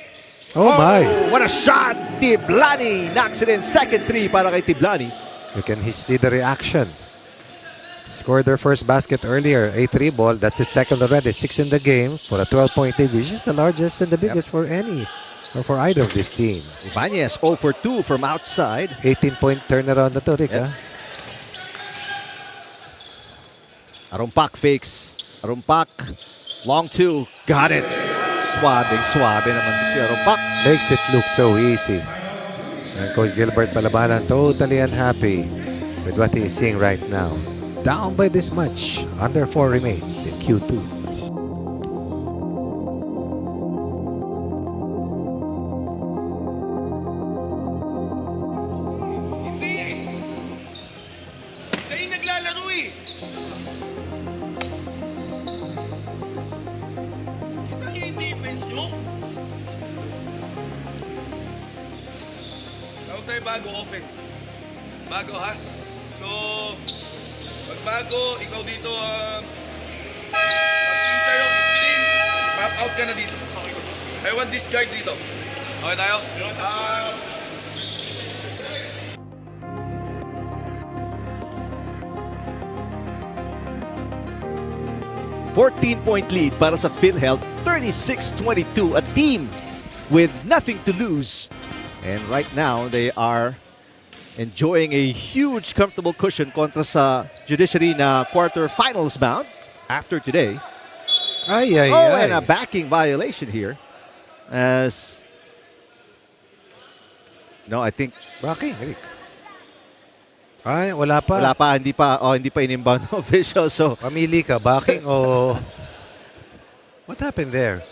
Oh my! What a shot! Tiblani knocks it in. Second 3 para kay Tiblani. You can see the reaction. Scored their first basket earlier. A 3 ball. That's his second already. 6 in the game for a 12-point lead, which is the largest and the biggest for any or for either of these teams. Ibanez 0 for 2 from outside. 18-point turnaround na to, Rick. Yep. Arumpak fakes. Arumpak. Long 2. Got it. Suabe naman si Arumpak. Makes it look so easy. And Coach Gilbert Palabanan totally unhappy with what he is seeing right now. Down by this much. Under 4 remains in Q2. Hindi eh. Kayo naglalaro eh. Kita niyo yung defense nyo? Tawag tayo bago offense. Bago ha? So, pag bago, ikaw dito, pag swing sa'yo, screen, pop out ka na dito. I want this card dito. Okay tayo? 14-point lead para sa PhilHealth, 36-22. A team with nothing to lose. And right now, they are enjoying a huge comfortable cushion kontra sa Judiciary na quarterfinals bound after today. And a backing violation here. As no, I think Backing, Rick. Ay, wala pa. wala pa, hindi pa in-inbound ng official. So Pamili ka, backing o... What happened there?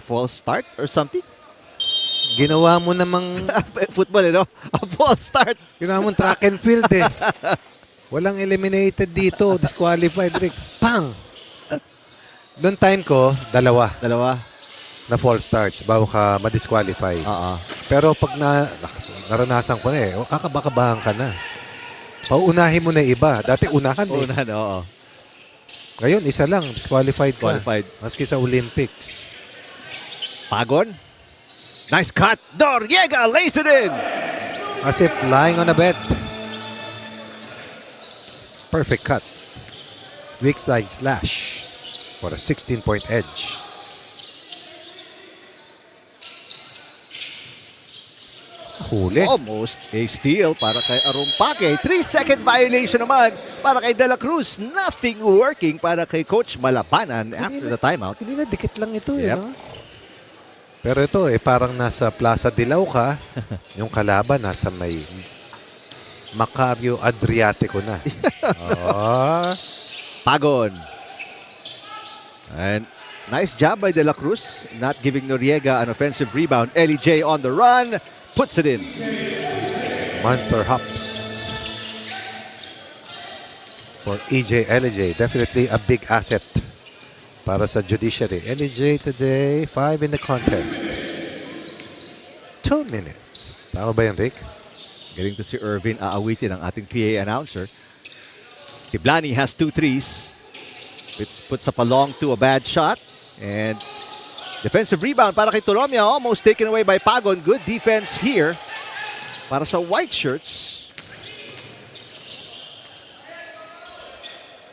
a false start or something. Ginawa mo namang... Football, a false start. Ginawa mong track and field eh. Walang eliminated dito. Disqualified, Rick. Pang! Doon time ko, dalawa na false starts bago ka ma-disqualify. Pero pag naranasan ko na kakabakabahan ka na. Pauunahin mo na iba. Dati unahan eh. Unahan, oo. Ngayon, isa lang. Disqualified ka. Qualified. Maski sa Olympics. Pagon. Nice cut. Noriega lays it in. As if lying on a bed. Perfect cut. Weak slide slash for a 16-point edge. Huli. Almost a steal para kay Arumpake. 3-second violation naman para kay De La Cruz. Nothing working para kay Coach Malapanan after the timeout. Hindi na, dikit lang ito Yep. no? Pero ito parang nasa Plaza Dilaw ka. Yung kalaban nasa may Macario Adriatico na. Pagon. And nice job by De La Cruz, not giving Noriega an offensive rebound. Ellie J on the run, puts it in. Monster hops for EJ LJ. Definitely a big asset para sa Judiciary. LJ today, 5 in the contest. 2 minutes. Tama ba yan, Rick? Getting to si Irvin aawitin ang ating PA announcer. Tiblani has 2 threes. Which puts up a long to a bad shot. And defensive rebound para kay Tolomia. Almost taken away by Pagon. Good defense here para sa white shirts.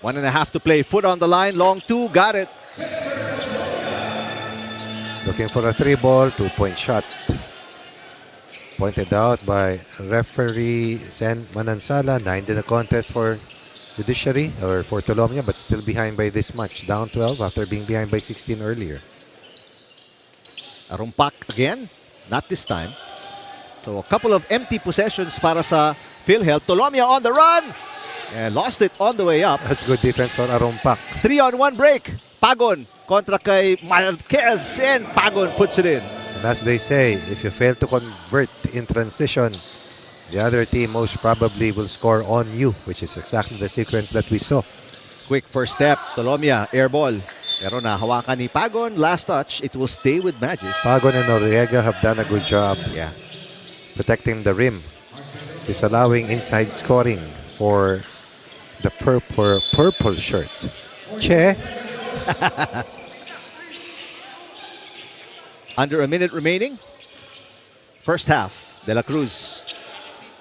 1.5 to play. Foot on the line. Long 2. Got it. Looking for a 3-ball, 2-point shot. Pointed out by referee Sen Manansala. 9 in the contest for Judiciary or for Tolomia, but still behind by this much. Down 12 after being behind by 16 earlier. Arumpak again. Not this time. So a couple of empty possessions para sa PhilHealth. Tolomia on the run. And lost it on the way up. That's good defense for Arumpak. 3-on-1 break. Pagon kontra kay Marquez. And Pagon puts it in. And as they say, if you fail to convert in transition, the other team most probably will score on you, which is exactly the sequence that we saw. Quick first step. Tolomia, air ball. Pero nahawakan ni Pagon. Last touch. It will stay with Magis. Pagon and Noriega have done a good job Yeah. protecting the rim, disallowing inside scoring for the purple shirts. Che. Under a minute remaining. First half. De La Cruz.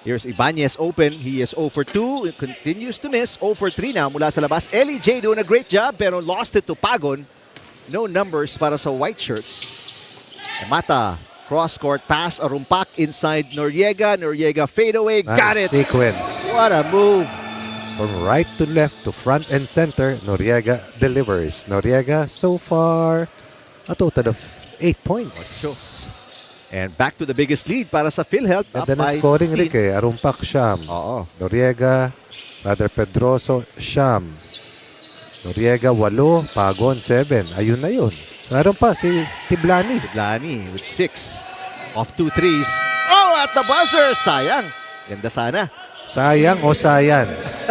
Here's Ibanez open. He is 0 for 2. It continues to miss. 0 for 3 now mula sa labas. Ellie J doing a great job pero lost it to Pagon. No numbers para sa white shirts. Mata. Cross-court pass. Arumpak inside Noriega. Noriega fadeaway. Got it. Sequence. What a move. From right to left to front and center, Noriega delivers. Noriega so far a total of 8 points. And back to the biggest lead para sa PhilHealth. Up Ganda na by scoring 16. Rick Arumpak Siyam. Oo. Noriega, Brother Pedroso Siyam. Noriega 8, Pagon 7. Ayun na yun. Meron pa si Tiblani. Lani with 6 off 2 threes. Oh, at the buzzer. Sayang. Ganda sana. Sayang o science?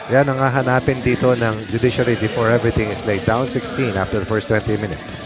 Yan ang hahanapin dito ng Judiciary before everything is laid down. 16 after the first 20 minutes.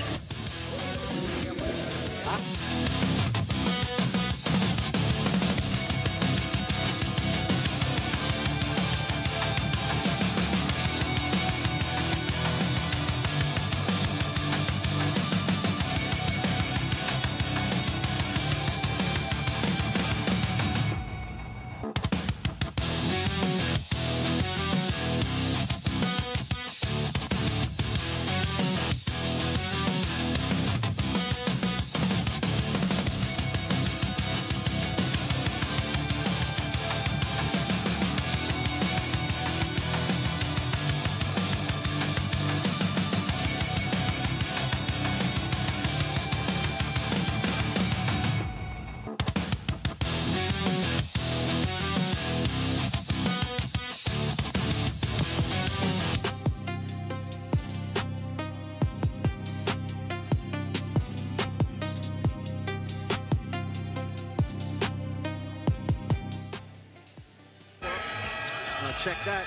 check that.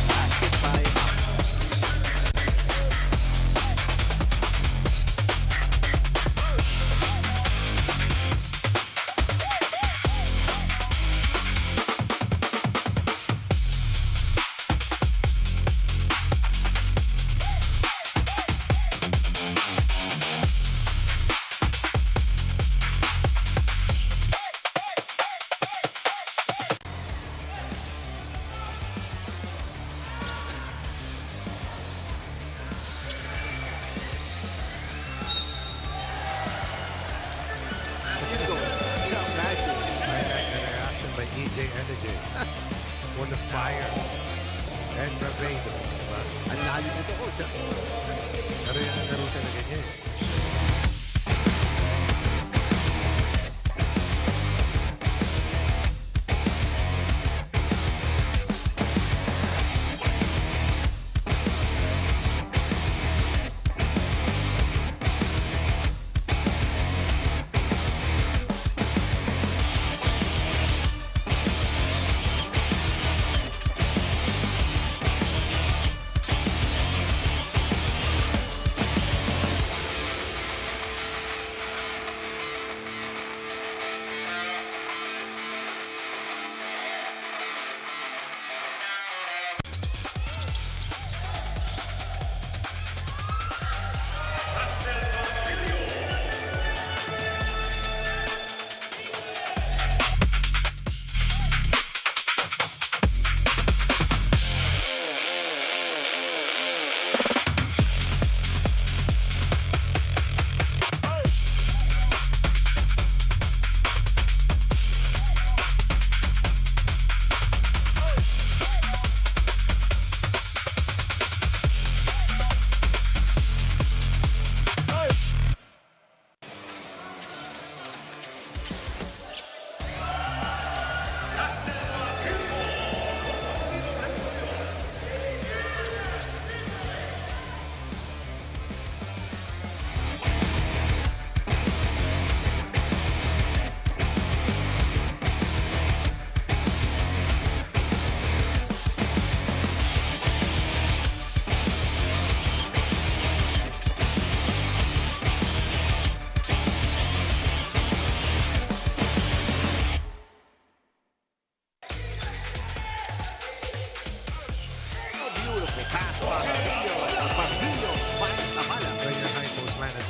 Basket by Reaction by EJ Energy. On the fire. And Bravado. Diba? ang lalim nito, coach. Pero yan ang laro talaga niya eh.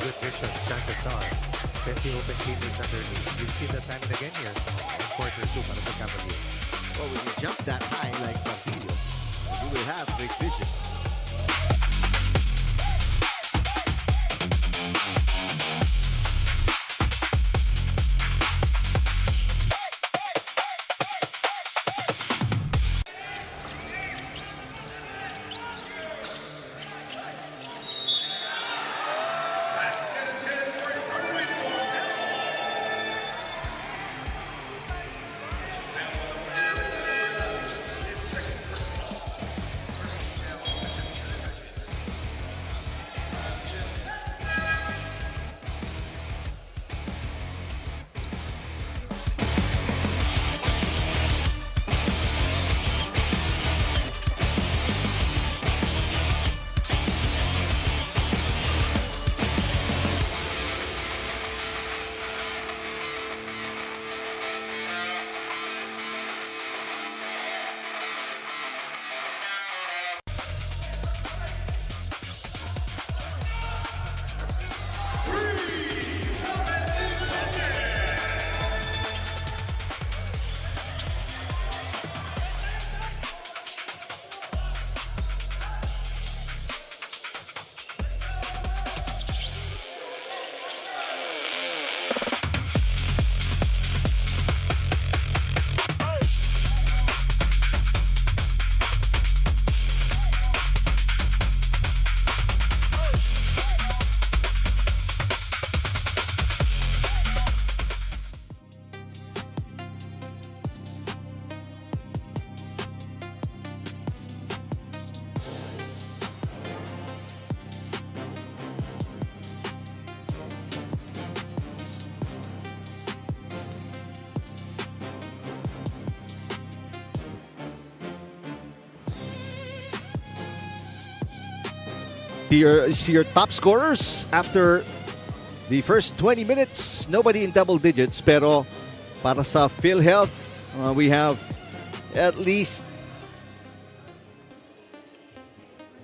Good vision, chances are. Fancy open teammates underneath. You've seen that time and again here in quarter 2 para sa Cavaliers. Well, when you jump that high like Martillo, you will have great vision. See your top scorers after the first 20 minutes. Nobody in double digits. Pero para sa PhilHealth, we have at least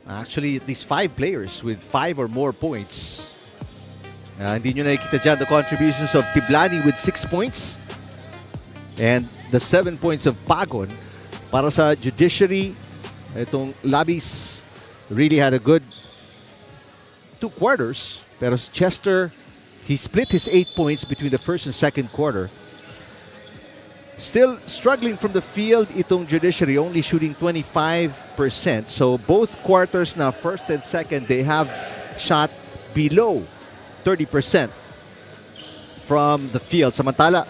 5 players with 5 or more points. Hindi nyo nakikita dyan the contributions of Tiblani with 6 points and the 7 points of Pagon. Para sa Judiciary, itong Labis really had a good 2 quarters. Pero si Chester, he split his 8 points between the first and second quarter. Still struggling from the field itong Judiciary, only shooting 25%. So both quarters na first and second, they have shot below 30% from the field. Samantala,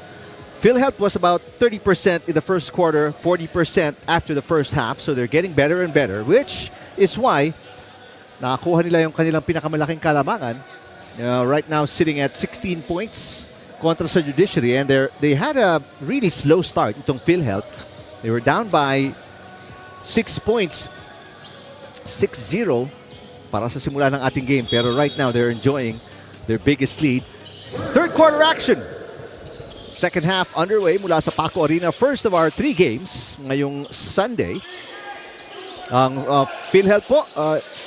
PhilHealth was about 30% in the first quarter, 40% after the first half. So they're getting better and better, which is why nakakuha nila yung kanilang pinakamalaking kalamangan. Right now sitting at 16 points kontra sa Judiciary, and they had a really slow start itong PhilHealth. They were down by 6 points, 6-0 para sa simula ng ating game. Pero right now they're enjoying their biggest lead. Third quarter action. Second half underway mula sa Paco Arena. First of our 3 games ngayong Sunday. Ang PhilHealth po,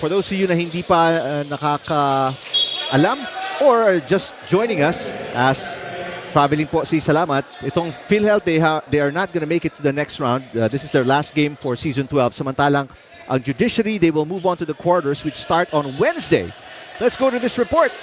for those of you na hindi pa nakakaalam or just joining us as traveling po si Salamat, itong PhilHealth, they are not going to make it to the next round. This is their last game for Season 12. Samantalang ang Judiciary, they will move on to the quarters which start on Wednesday. Let's go to this report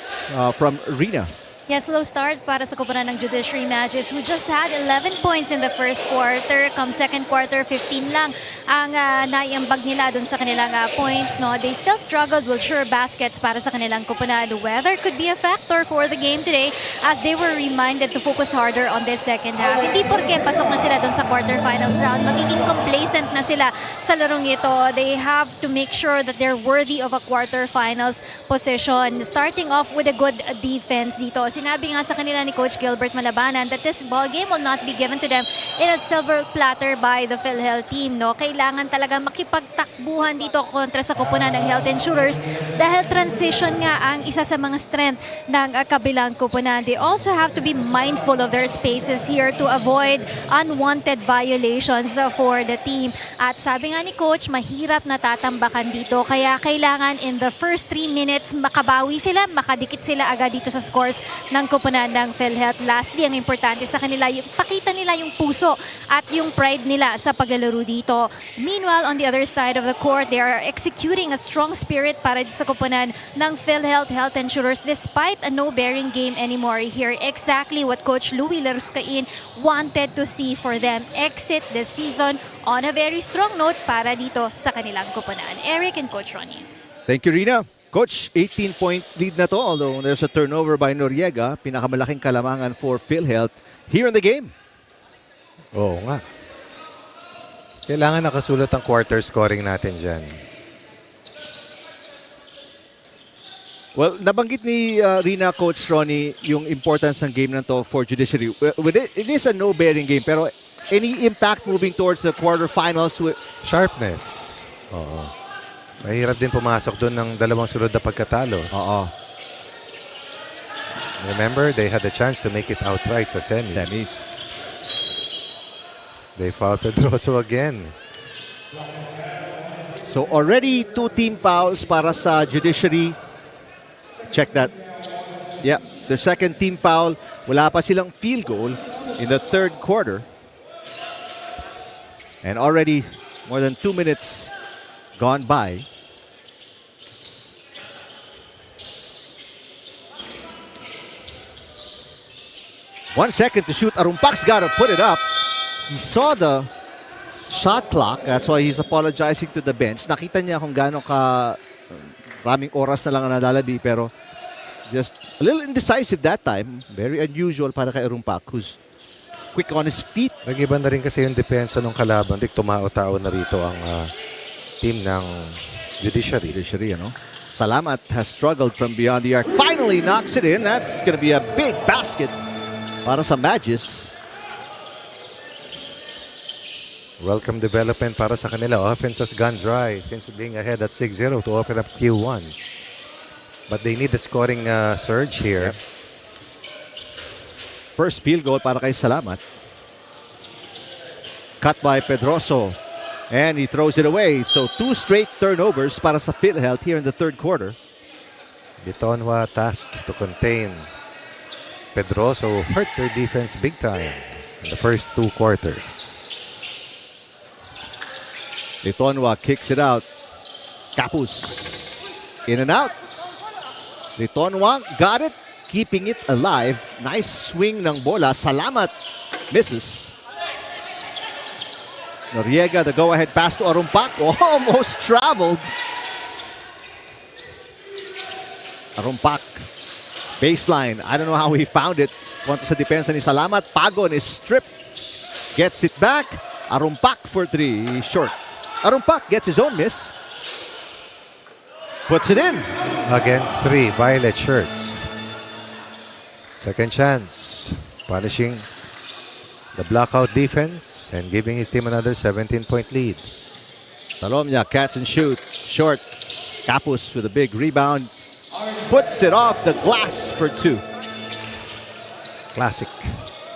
from Rina. Yes, slow start para sa koponan ng Judiciary Magis, who just had 11 points in the first quarter. Come second quarter, 15 lang ang naiambag nila dun sa kanilang points. No? They still struggled with sure baskets para sa kanilang koponan. Weather could be a factor for the game today as they were reminded to focus harder on this second half. Hindi porke pasok na sila dun sa quarterfinals round, magiging complacent na sila sa larong ito. They have to make sure that they're worthy of a quarterfinals position. Starting off with a good defense dito. Sinabi nga sa kanila ni Coach Gilbert Malabanan that this ball game will not be given to them in a silver platter by the PhilHealth team. No? Kailangan talaga makipagtakbuhan dito kontra sa koponan ng Health Insurers dahil transition nga ang isa sa mga strength ng kabilang koponan. They also have to be mindful of their spaces here to avoid unwanted violations for the team. At sabi nga ni Coach, mahirap na tatambakan dito. Kaya kailangan in the first 3 minutes makabawi sila, makadikit sila agad dito sa scores ng koponan ng PhilHealth. Lastly, ang importante sa kanila, yung pakita nila yung puso at yung pride nila sa paglalaro dito. Meanwhile, on the other side of the court, they are executing a strong spirit para sa koponan ng PhilHealth Health Insurers despite a no-bearing game anymore here. Exactly what Coach Louie Laruscain wanted to see for them. Exit the season on a very strong note para dito sa kanilang koponan. Eric and Coach Ronnie. Thank you, Rina. Coach, 18-point lead na to, although there's a turnover by Noriega. Pinakamalaking kalamangan for PhilHealth here in the game. Oo nga. Kailangan nakasulat ang quarter scoring natin dyan. Well, nabanggit ni Rina, Coach Ronnie, yung importance ng game na to for Judiciary. It is a no-bearing game, pero any impact moving towards the quarterfinals? Sharpness. Oo. Mahirap din pumasok doon ng dalawang sunod na pagkatalo. Oo. Remember, they had a chance to make it outright sa semis. They fouled Pedroso again. So already 2 team fouls para sa Judiciary. Check that. Yeah, the second team foul. Wala pa silang field goal in the third quarter. And already more than 2 minutes gone by. One second to shoot. Arumpak's got to put it up. He saw the shot clock. That's why he's apologizing to the bench. Nakita niya kung gaano ka raming oras na lang ang nadalabi, pero just a little indecisive that time. Very unusual para kay Arumpak, who's quick on his feet. Nag-iba na rin kasi yung depensa ng kalaban. Dik tumao-tao na rito ang team ng Judiciary. Ano? Salamat has struggled from beyond the arc. Finally knocks it in. That's going to be a big basket para sa Magis. Welcome development para sa kanila. Offense has gone dry since being ahead at 6-0 to open up Q1. But they need the scoring surge here. First field goal para kay Salamat. Cut by Pedroso. And he throws it away. So 2 straight turnovers para sa PhilHealth here in the third quarter. Litonhua tasked to contain Pedroso, hurt their defense big time in the first 2 quarters. Litonhua kicks it out. Capus. In and out. Litonhua got it. Keeping it alive. Nice swing ng bola. Salamat misses. Noriega, the go-ahead pass to Arumpak. Almost traveled. Arumpak. Baseline. I don't know how he found it. Once sa depensa ni Salamat. Pagon is stripped. Gets it back. Arumpak for 3. Short. Arumpak gets his own miss. Puts it in. Against 3 violet shirts. Second chance. Punishing the blockout defense and giving his team another 17-point lead. Talomia catch and shoot. Short. Capus with a big rebound. Puts it off the glass for 2. Classic.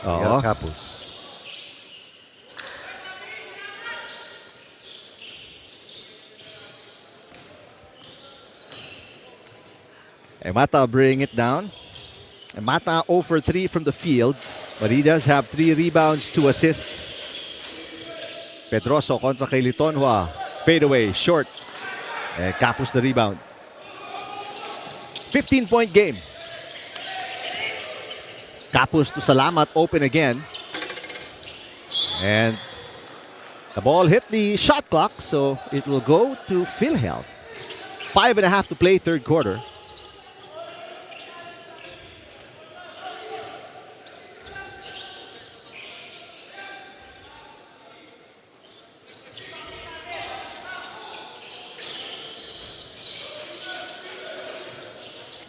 Oo. Capus. Emata bring it down. Emata 0 for 3 from the field, but he does have 3 rebounds, 2 assists. Pedroso kontra kay Litonhua. Fade away, short. Capus the rebound. 15-point game. Capus to Salamat, open again. And the ball hit the shot clock, so it will go to PhilHealth. 5.5 to play, third quarter.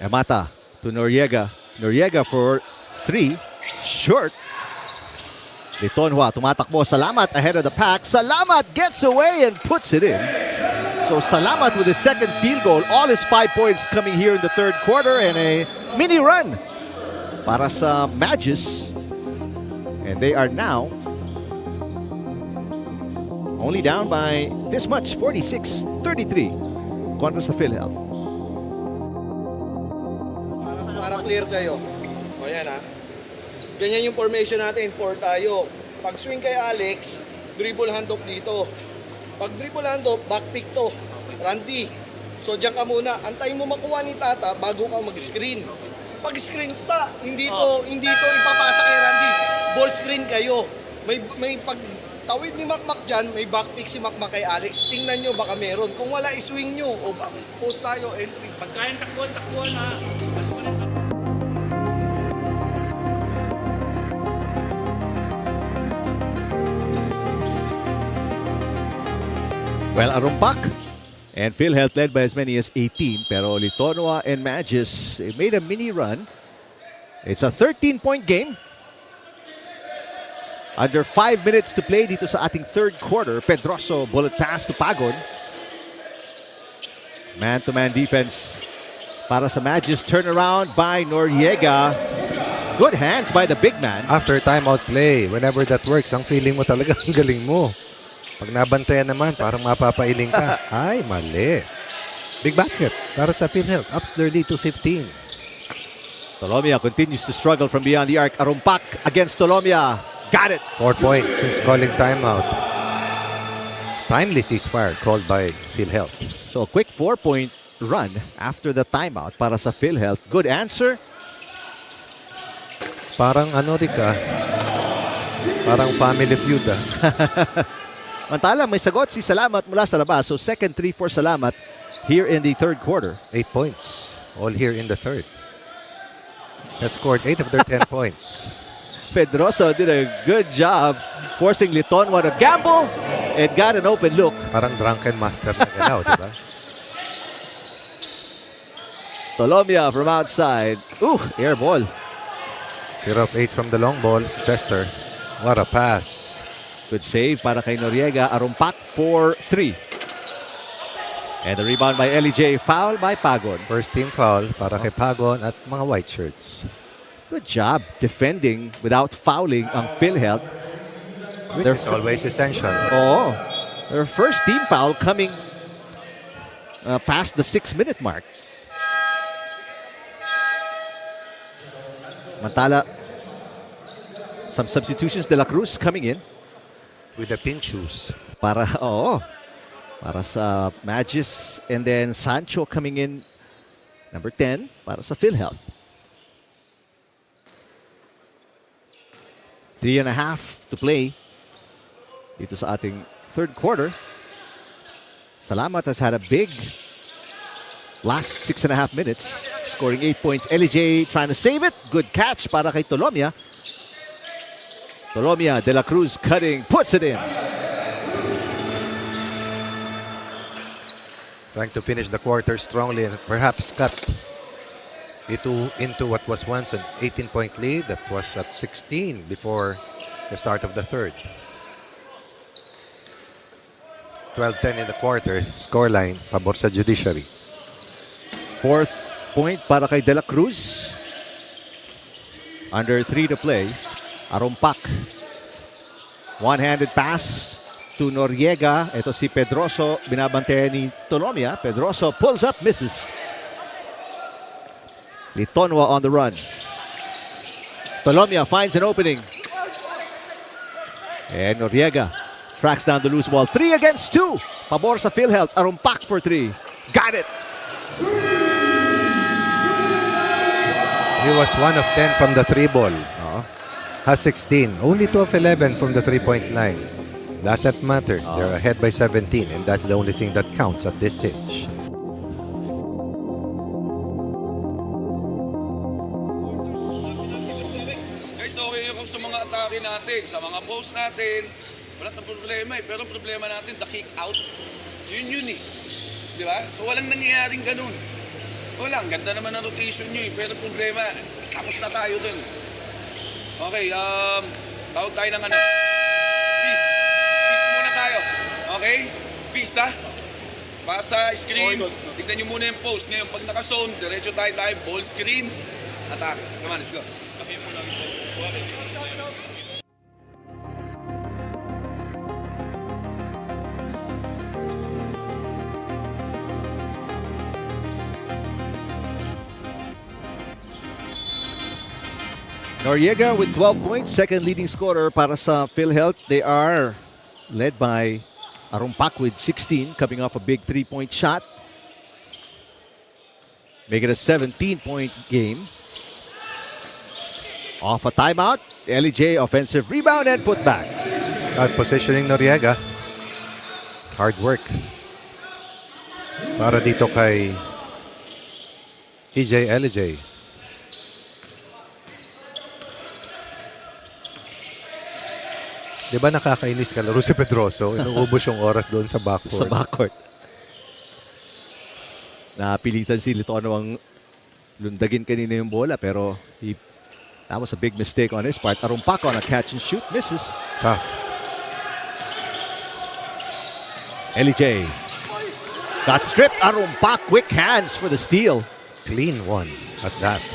Emata to Noriega. Noriega for 3. Short. Litonhua tumatakbo. Salamat ahead of the pack. Salamat gets away and puts it in. So Salamat with his second field goal. All his 5 points coming here in the third quarter and a mini run para sa Magis. And they are now only down by this much, 46-33 kontra sa PhilHealth. Para clear kayo. O yan ha. Ganyan yung formation natin. 4 tayo. Pag swing kay Alex, dribble handoff dito. Pag dribble handoff, backpick to. Randy. So diyan ka muna. Antayin mo makuha ni Tata bago ka mag-screen. Pag screen ta, hindi to ipapasa kay Randy. Ball screen kayo. May pag tawid ni Makmak dyan, may backpick si Makmak kay Alex. Tingnan nyo, baka meron. Kung wala, iswing nyo. O post tayo, entry. Pagkain takbuhan ha. Well, Arumpak and PhilHealth led by as many as 18. Pero Litonhua and Magis made a mini run. It's a 13-point game. Under 5 minutes to play dito sa ating third quarter. Pedroso, bullet pass to Pagon. Man-to-man defense para sa Magis. Turnaround by Noriega. Good hands by the big man. After timeout play, whenever that works, ang feeling mo talaga ang galing mo. Pag nabantayan naman, parang mapapailing ka. Ay, mali. Big basket para sa PhilHealth. Ups their lead to 15. Talomia continues to struggle from beyond the arc. Arumpak against Talomia. Got it. 4 points since calling timeout. Timely ceasefire called by PhilHealth. So a quick 4-point run after the timeout para sa PhilHealth. Good answer. Parang ano Rika, parang family feud ah. Mantala, may sagot si Salamat mula sa labas. So second 3 for Salamat here in the third quarter. 8 points. All here in the third. Has scored 8 of their 10 points. Pedroso did a good job forcing Litonhua to gamble and got an open look. Parang drunken master na galaw, di ba? Talomia from outside. Ooh, air ball. 0 of 8 from the long ball. Chester. What a pass. Good save para kay Noriega. Arumpak for 3. And the rebound by Elijah, foul by Pagon. First team foul para kay Pagon at mga white shirts. Good job defending without fouling ang PhilHealth. Which is always essential. Oh, their first team foul coming past the 6-minute mark. Mantala, some substitutions. De La Cruz coming in. With the pink shoes. Para sa Magis, and then Sancho coming in, number 10, para sa PhilHealth. 3.5 to play dito sa ating third quarter. Salamat has had a big last 6.5 minutes, scoring 8 points. Elijah trying to save it. Good catch para kay Tolomia. De La Cruz cutting, puts it in. Trying to finish the quarter strongly and perhaps cut into what was once an 18-point lead that was at 16 before the start of the third. 12-10 in the quarter. Scoreline, pabor sa Judiciary. Fourth point para kay De La Cruz. Under 3 to play. Arumpak. One-handed pass to Noriega. Ito si Pedroso. Binabantayan ni Tolomia. Pedroso pulls up, misses. Litonwa on the run. Tolomia finds an opening. And Noriega tracks down the loose ball. 3 against 2. Pabor sa PhilHealth. Arumpak for 3. Got it. He was 1 of 10 from the 3 ball. Has 16. Only 2 of 11 from the 3-point line. Doesn't matter. They're ahead by 17 and that's the only thing that counts at this stage. Guys, okay yung sa mga atake natin, sa mga post natin. Wala tayong problema eh. Pero problema natin, the kick out. Yun eh. Di ba? So walang nangyayaring ganun. Wala, ang ganda naman ang rotation nyo eh. Pero problema, tapos na tayo dun. Okay, tawag tayo ng ano. Peace. Peace muna tayo. Okay? Peace ha. Basa screen. Tignan nyo muna yung post. Ngayon, pag naka-zone, diretso tayo ball screen. Attack. Come on, let's go. Okay muna. Noriega with 12 points, second leading scorer para sa PhilHealth. They are led by Arumpak with 16, coming off a big 3-point shot. Make it a 17-point game. Off a timeout, Elijah offensive rebound and put back. At positioning Noriega. Hard work. Para dito kay EJ Elijah. Di ba nakakainis ka laro si Pedroso? Inuubos yung oras doon sa backcourt. Sa backcourt. Napilitan si Litono ang lundagin kanina yung bola pero that was a big mistake on his part. Arumpak on a catch and shoot, misses. Tough. Elijah got stripped. Arumpak, quick hands for the steal. Clean one at that.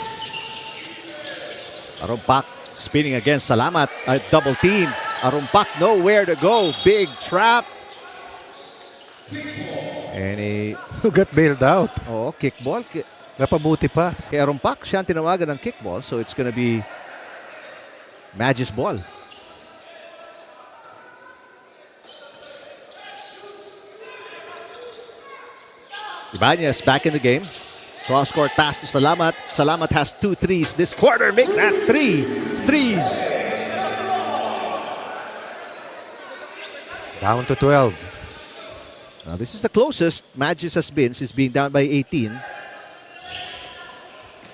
Arumpak spinning against Salamat. A double team. Arumpak nowhere to go. Big trap. And Who got bailed out? kickball. Napabuti pa. Kay Arumpak, siya ang tinawagan ng kickball. So it's gonna be Magis ball. Ibanez back in the game. Cross-court pass to Salamat. Salamat has 2 threes this quarter. Make that 3 threes. Down to 12. Now this is the closest Magis has been since being down by 18.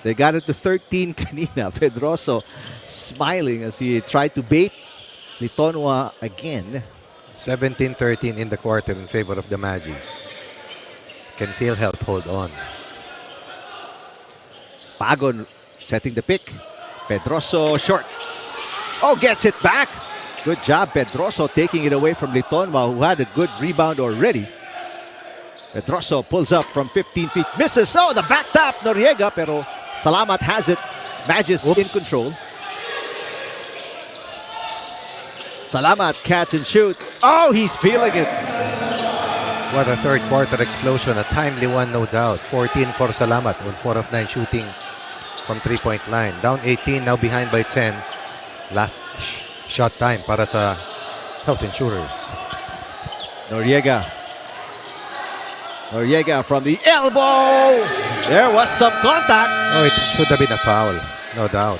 They got it to 13 kanina. Pedroso smiling as he tried to bait Litonwa again. 17-13 in the quarter in favor of the Magis. Can PhilHealth hold on? Pagon setting the pick. Pedroso short. Oh, gets it back. Good job, Pedroso, taking it away from Litonwa, who had a good rebound already. Pedroso pulls up from 15 feet. Misses. Oh, the back tap. Noriega. Pero Salamat has it. Magis in control. Salamat catch and shoot. Oh, he's feeling it. What a third quarter explosion. A timely one, no doubt. 14 for Salamat on 4 of 9 shooting from 3-point line. Down 18, now behind by 10. Last shot time para sa Health Insurers. Noriega from the elbow. There was some contact. Oh, it should have been a foul, no doubt.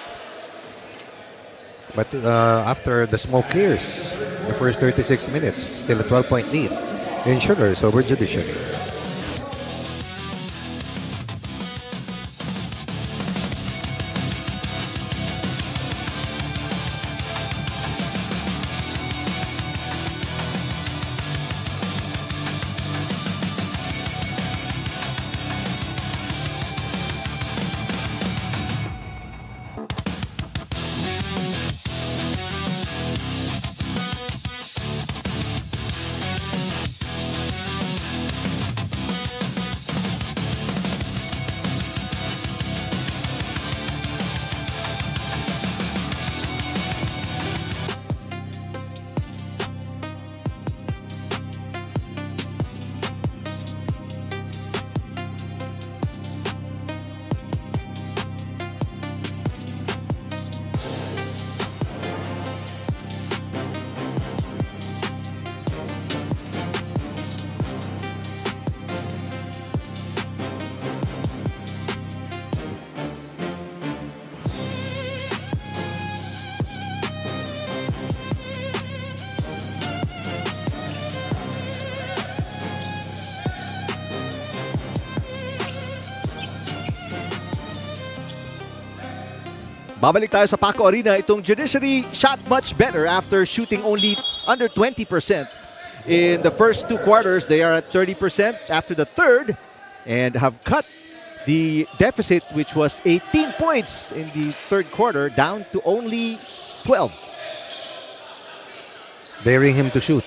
But after the smoke clears, the first 36 minutes, still a 12-point lead. Insurers over Judiciary. Babalik tayo sa Paco Arena. Itong Judiciary shot much better after shooting only under 20%. In the first 2 quarters, they are at 30% after the third and have cut the deficit, which was 18 points in the third quarter, down to only 12. Daring him to shoot.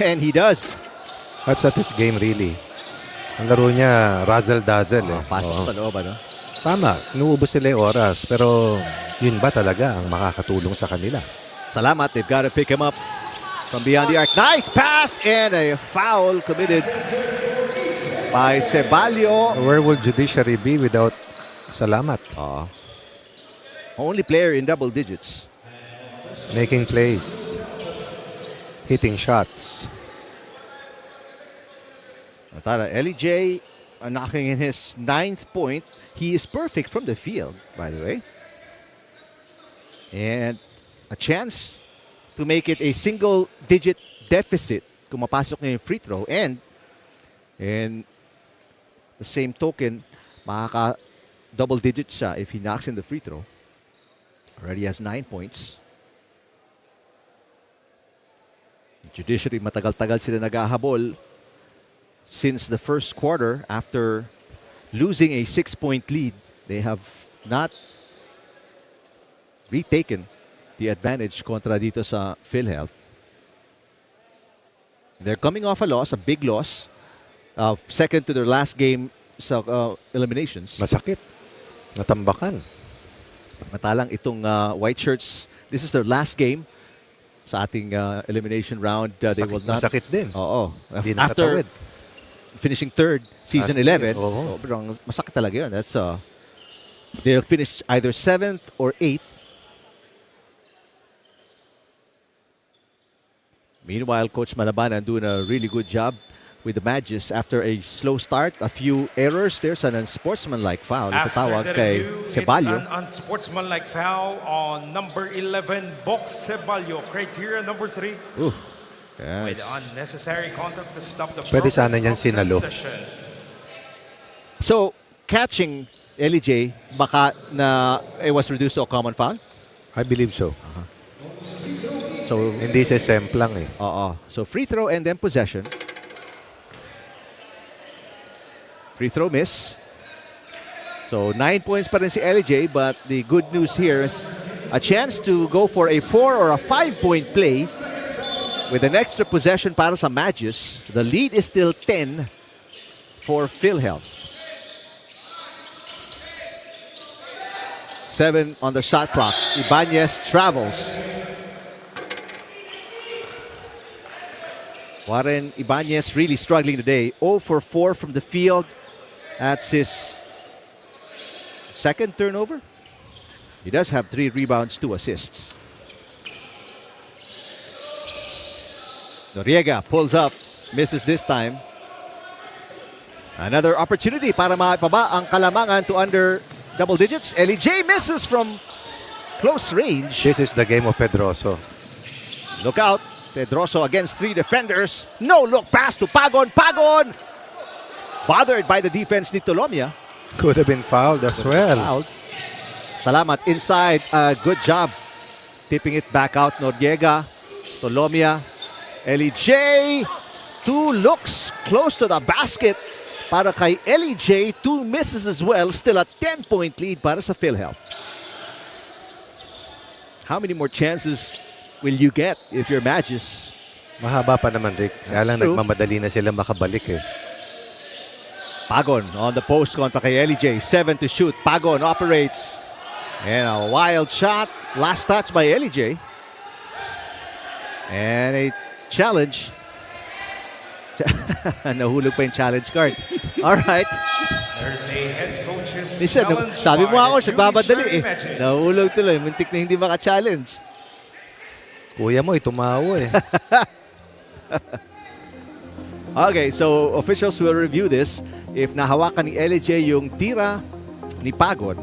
And he does. That's not his game really. Ang laro niya, razzle-dazzle. Pasok Oo. sa loob, ano? Tama, inuubos sila yung oras. Pero yun ba talaga ang makakatulong sa kanila? Salamat, they've got to pick him up from beyond the arc. Nice pass and a foul committed by Ceballo. Where will Judiciary be without Salamat? Only player in double digits. Making plays. Hitting shots. Tara, LJ knocking in his 9th point. He is perfect from the field, by the way. And a chance to make it a single-digit deficit kung mapasok niya yung free throw. And the same token, makaka-double digit siya if he knocks in the free throw. Already has 9 points. Judiciary, matagal-tagal sila naghahabol since the first quarter. After losing a 6-point lead, they have not retaken the advantage kontra dito sa PhilHealth. They're coming off a loss, a big loss, second to their last game sa eliminations. Masakit. Natambakan. Matalang itong white shirts. This is their last game sa ating elimination round. They will not. Masakit din. Oo. Hindi After nakatawid. finishing third, season Last 11, year, oo. sobrang masakit talaga yun. That's, they'll finish either 7th or 8th. Meanwhile, Coach Malabanan doing a really good job with the Magis after a slow start. A few errors. There's an unsportsmanlike foul. After Itatawag the kay review, Ceballo. it's an unsportsmanlike foul on number 11, Box Ceballo. Criteria number 3. Ooh. With Yes. unnecessary contact to stop the Pwede progress sana niyan of sinalo. transition. So, catching LJ, baka na it was reduced to a common foul? I believe so. So, Hindi siya semplang eh. So, free throw and then possession. Free throw miss. So, 9 points pa rin si LJ, but the good news here is a chance to go for a 4 or a 5-point play With an extra possession para sa Magis, the lead is still 10 for PhilHealth. 7 on the shot clock. Ibanez travels. Warren Ibanez really struggling today. 0 for 4 from the field. That's his second turnover. He does have 3 rebounds, 2 assists. Noriega pulls up, misses this time. Another opportunity para maipaba ang Kalamangan to under double digits. J misses from close range. This is the game of Pedroso. Look out. Pedroso against 3 defenders. No look pass to Pagon. Pagon! Bothered by the defense ni Tolomia. Could have been fouled as well. Fouled. Salamat inside. Good job. Tipping it back out. Noriega. Tolomia. J. 2 looks close to the basket. Para kay J. 2 misses as well. Still a 10-point lead para sa PhilHealth. How many more chances will you get if you're Magis? Mahaba pa naman, Rick. Kaya lang True. nagmamadali na sila makabalik eh. Pagon on the post kontra kay J. 7 to shoot. Pagon operates. And a wild shot. Last touch by J. And a challenge. Nahulog pa yung challenge card. All right. There's a head coach's Minsan, challenge sabi mo by ako, nagbabadali Judiciary eh. Magis. Nahulog tuloy. Muntik na hindi maka-challenge. Kuya mo, tumawa eh. Okay, so officials will review this. If nahawakan ni J yung tira ni Pagon,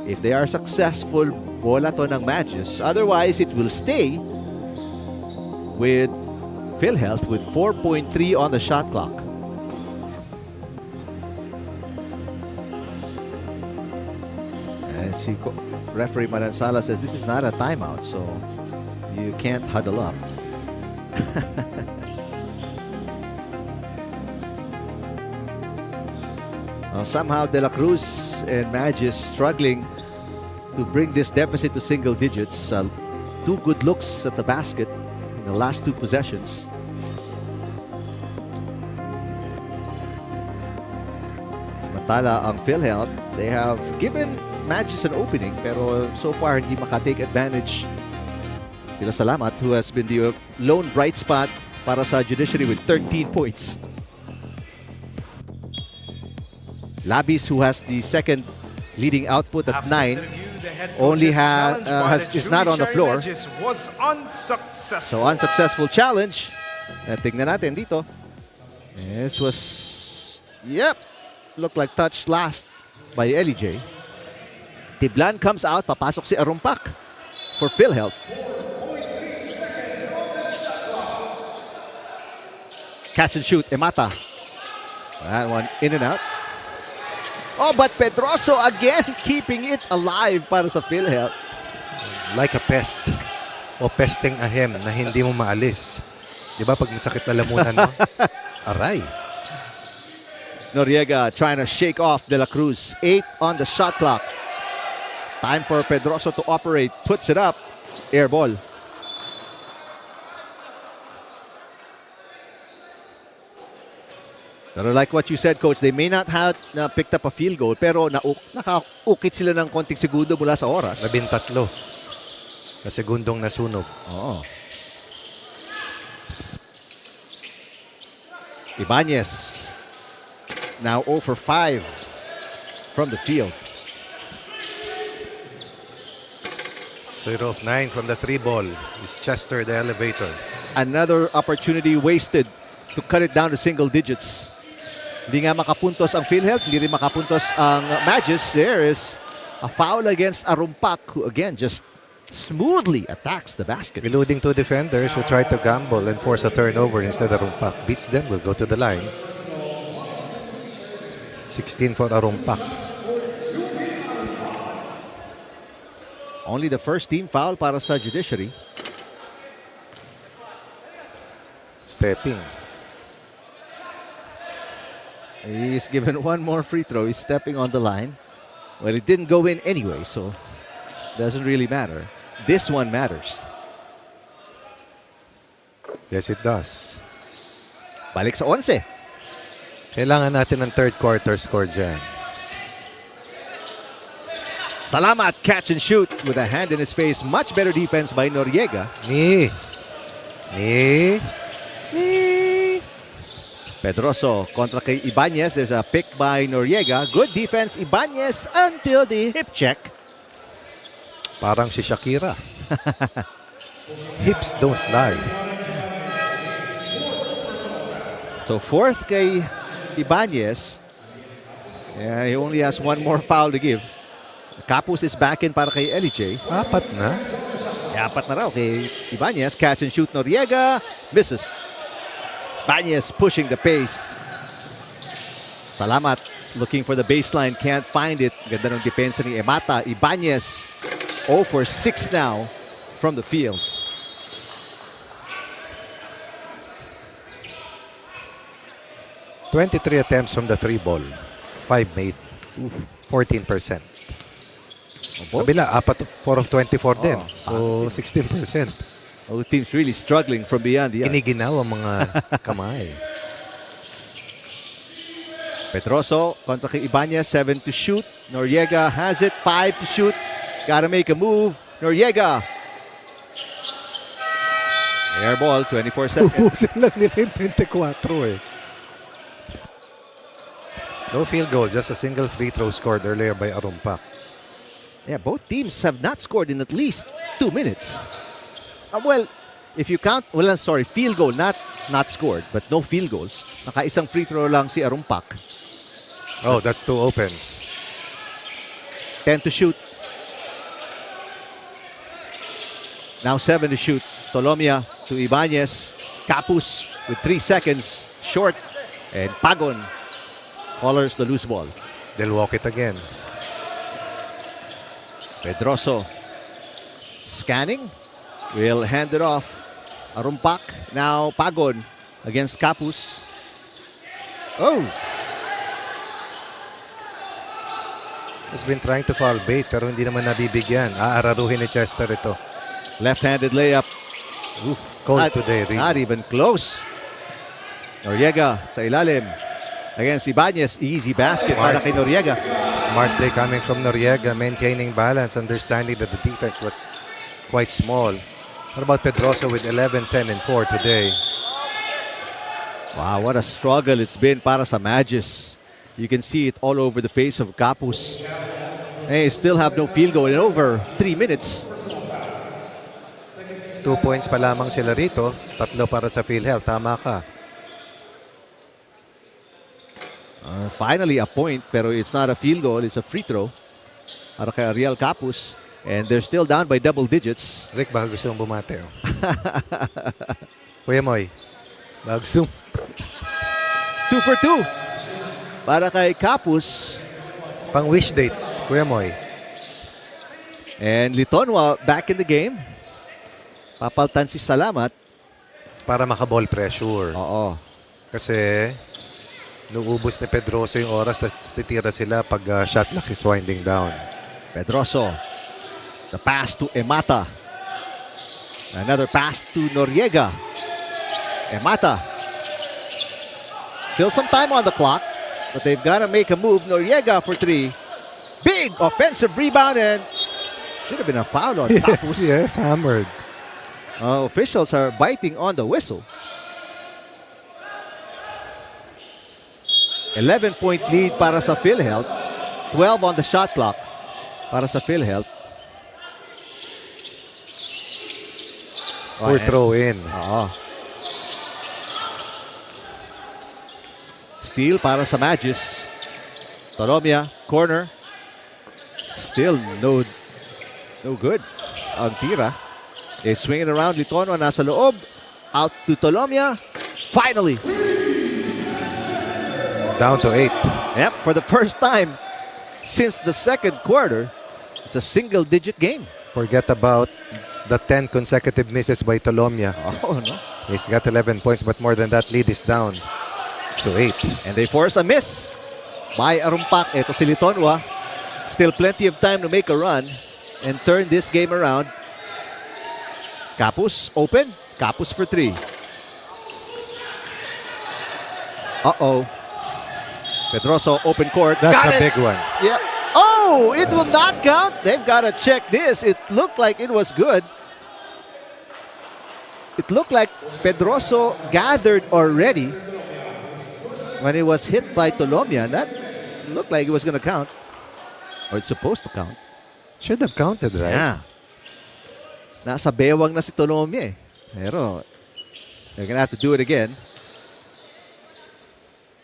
if they are successful, bola to ng Magis. Otherwise, it will stay with PhilHealth with 4.3 on the shot clock. And si referee Manansala says this is not a timeout, so you can't huddle up. Somehow De La Cruz and Magis struggling to bring this deficit to single digits. 2 good looks at the basket in the last 2 possessions. Samantala ang PhilHealth, they have given Magis an opening pero so far hindi makatake advantage. Sila Salamat, who has been the lone bright spot para sa Judiciary with 13 points. Labis, who has the second leading output at 9, only is not on the floor. Was unsuccessful. So unsuccessful challenge. Tingnan natin dito. This was, looked like touched last by J. Tiblan comes out, papasok si Arumpak for PhilHealth. Catch and shoot, Emata. That one in and out. Oh, but Pedroso again keeping it alive para sa PhilHealth. Like a pest. O pesting ahem na hindi mo maalis. Di ba pag masakit na lamunan mo? Aray. Noriega trying to shake off De La Cruz. 8 on the shot clock. Time for Pedroso to operate. Puts it up. Air ball. Pero like what you said, Coach, they may not have picked up a field goal, pero nakaukit sila ng konting segundo mula sa oras. 13 na segundong nasunog. Oo. Ibanez now 0 for 5 from the field. 0 of 9 from the 3 ball. Is Chester the elevator? Another opportunity wasted to cut it down to single digits. Hindi nga makapuntos ang PhilHealth, hindi rin makapuntos ang Magis. There is a foul against Arumpak, who again just smoothly attacks the basket. Eluding 2 defenders who try to gamble and force a turnover instead. Arumpak beats them, will go to the line. 16 for Arumpak. Only the first team foul para sa Judiciary. Stepping. He's given one more free throw. He's stepping on the line. Well, it didn't go in anyway, so doesn't really matter. This one matters. Yes, it does. Balik sa 11. Kailangan natin ng third quarter score dyan. Salamat, catch and shoot with a hand in his face. Much better defense by Noriega. Ni. Pedroso kontra kay Ibanez. There's a pick by Noriega. Good defense, Ibanez until the hip check. Parang si Shakira. Hips don't lie. So fourth kay Ibanez. Yeah, he only has one more foul to give. Capus is back in para kay LJ. Apat na. Apat na raw kay Ibanez. Catch and shoot Noriega. Misses. Ibanez pushing the pace. Salamat looking for the baseline. Can't find it. Ganda ng depensa ni Emata. Ibanez 0 for 6 now from the field. "23 attempts from the 3 ball. 5 made. 14%. Kabila, 4 of 24 din. So, 16%. Both teams really struggling from beyond the arc. Iniginaw ang mga kamay. Pedroso kontra kay Ibanez. 7 to shoot. Noriega has it. 5 to shoot. Gotta make a move. Noriega. Air ball. 24 seconds. Ubusin lang nila yung 24 eh. No field goal, just a single free throw scored earlier by Arumpak. Yeah, both teams have not scored in at least 2 minutes. Well, if you count, field goal, not scored, but no field goals. Naka-isang free throw lang si Arumpak. Oh, that's too open. 10 to shoot. Now 7 to shoot. Tolomia to Ibanez. Capus with 3 seconds short. And Pagon colors the loose ball. They'll walk it again. Pedroso scanning. Will hand it off. Arumpak. Now Pagon against Capus. Oh! He's been trying to foul bait pero hindi naman nabibigyan. Aararuhin ni Chester ito. Left-handed layup. Ooh, Cold today, really. Not even close. Noriega sa ilalim. Against Ibanez, easy basket para kay Noriega. Smart play coming from Noriega, maintaining balance, understanding that the defense was quite small. What about Pedroso with 11, 10, and 4 today? Wow, what a struggle it's been para sa Magis. You can see it all over the face of Capus. They still have no field goal in over 3 minutes. 2 points pa lamang sila rito. 3 para sa PhilHealth. Tama ka. Finally a point, pero it's not a field goal, it's a free throw para kay Ariel Capus. And they're still down by double digits. Rick, baka gusto mong bumate. Oh. Kuya Moy, baka gusto 2 for 2 para kay Capus. pang wish date, Kuya Moy. And Litonwa back in the game. Papaltan si Salamat. Para makaball pressure. Oo. Kasi nuubos ni Pedroso yung oras at titira sila pag shot clock is winding down. Pedroso. The pass to Emata. Another pass to Noriega. Emata. Still some time on the clock, but they've got to make a move. Noriega for 3. Big offensive rebound and should have been a foul on Papus. Yes, hammered. Officials are biting on the whistle. 11-point lead para sa PhilHealth. 12 on the shot clock para sa PhilHealth. Or throw in. Steal para sa Magis. Tolomia, corner. Still no good. Ang tira. They swing it around. Litono nasa loob. Out to Tolomia. Finally. Down to 8. Yep, for the first time since the second quarter, it's a single-digit game. Forget about the 10 consecutive misses by Tolomia. Oh, no. He's got 11 points, but more than that, lead is down to 8. And they force a miss by Arumpak. Ito si Litonwa. Still plenty of time to make a run and turn this game around. Capus open. Capus for 3. Uh-oh. Pedroso, open court. That's Got a it. big one. Yeah. Oh, it will not count. They've got to check this. It looked like it was good. It looked like Pedroso gathered already when it was hit by Tolomia. That looked like it was going to count. Or it's supposed to count. Should have counted, right? Yeah. Nasa bewang na si Tolomia eh. Pero they're going to have to do it again.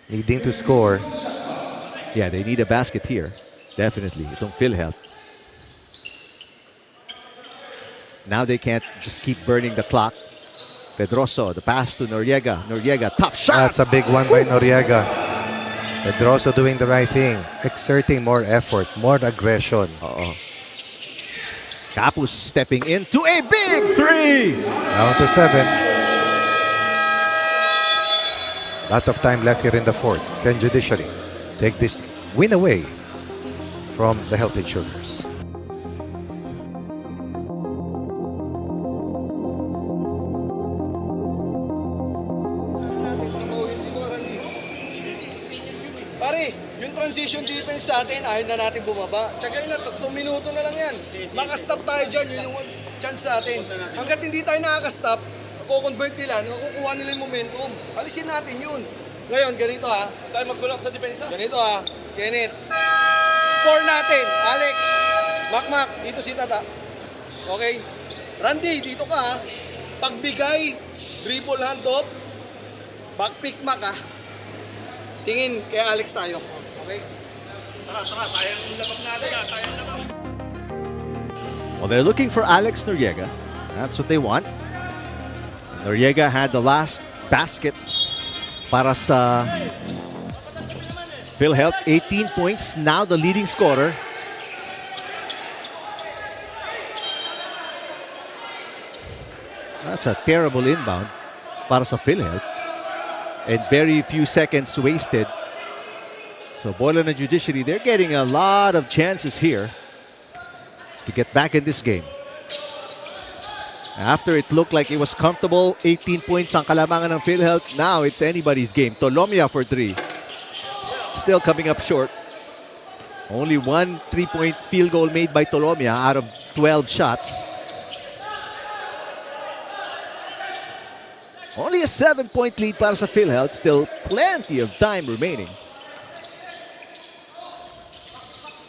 Needing to score. Yeah, they need a basket here. Definitely. Itong PhilHealth. Now they can't just keep burning the clock. Pedroso, the pass to Noriega. Noriega, tough shot. That's a big one by Noriega. Pedroso doing the right thing. Exerting more effort, more aggression. Capus stepping into a big three. Down to 7. Lot of time left here in the fourth. Can Judiciary take this win away from the Health Insurers? Pare, yung transition defense natin, ayaw na natin bumaba. Tsaka yun na, 3 minuto na lang yan. Makastop tayo dyan, yun yung chance natin. Hanggat hindi tayo nakakastop, convert nila, nakukuha nila yung momentum. Alisin natin yun. Ngayon, ganito ha. Tayo magkulang sa depensa. Ganito ha. Kenneth. 4 natin. Alex. Makmak. Dito si Tata. Okay? Randy, dito ka ha. Pagbigay, dribble handoff, backpick Mac ha. Tingin kay Alex tayo. Okay? Tara, sayang yung labang natin ha. Sayang labang. Well, they're looking for Alex Noriega. That's what they want. Noriega had the last basket para sa PhilHealth. 18 points. Now the leading scorer. That's a terrible inbound para sa PhilHealth. And very few seconds wasted. So bola ng Judiciary, they're getting a lot of chances here to get back in this game. After it looked like it was comfortable, 18 points ang kalamangan ng PhilHealth. Now it's anybody's game. Tolomia for 3. Still coming up short. Only 1 3-point field goal made by Tolomia out of 12 shots. Only a 7-point lead para sa PhilHealth. Still plenty of time remaining.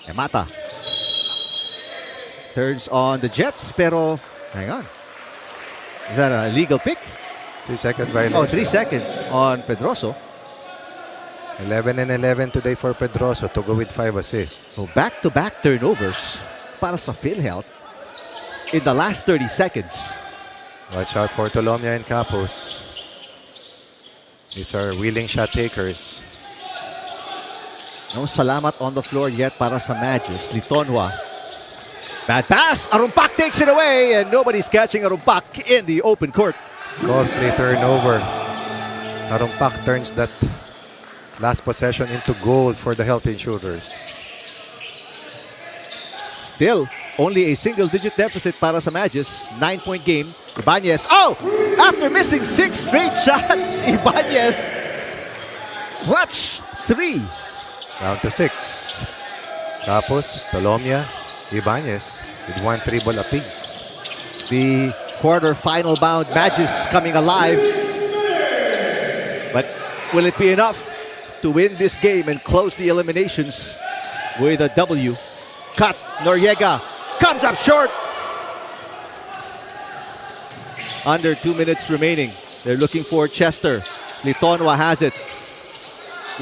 Emata turns on the Jets, pero hang on. Is that a legal pick? 3-second violation. Oh, 3 seconds on Pedroso. 11 and 11 today for Pedroso to go with 5 assists. So back-to-back turnovers para sa PhilHealth in the last 30 seconds. Watch out for Tolomia and Capus. These are willing shot takers. No salamat on the floor yet para sa Magis. Litonwa. Bad pass. Arumpak takes it away and nobody's catching Arumpak in the open court. Costly turnover. Arumpak turns that last possession into gold for the Health Insurers. Still, only a single-digit deficit para sa Magis. 9-point game. Ibanez. Oh! After missing 6 straight shots, Ibanez. Clutch 3. Down to 6. Tapos, Tolomia, Ibanez with 1 3-ball apiece. The quarter-final bound Magis coming alive. But will it be enough to win this game and close the eliminations with a W? Cut. Noriega comes up short. Under 2 minutes remaining. They're looking for Chester. Litonwa has it.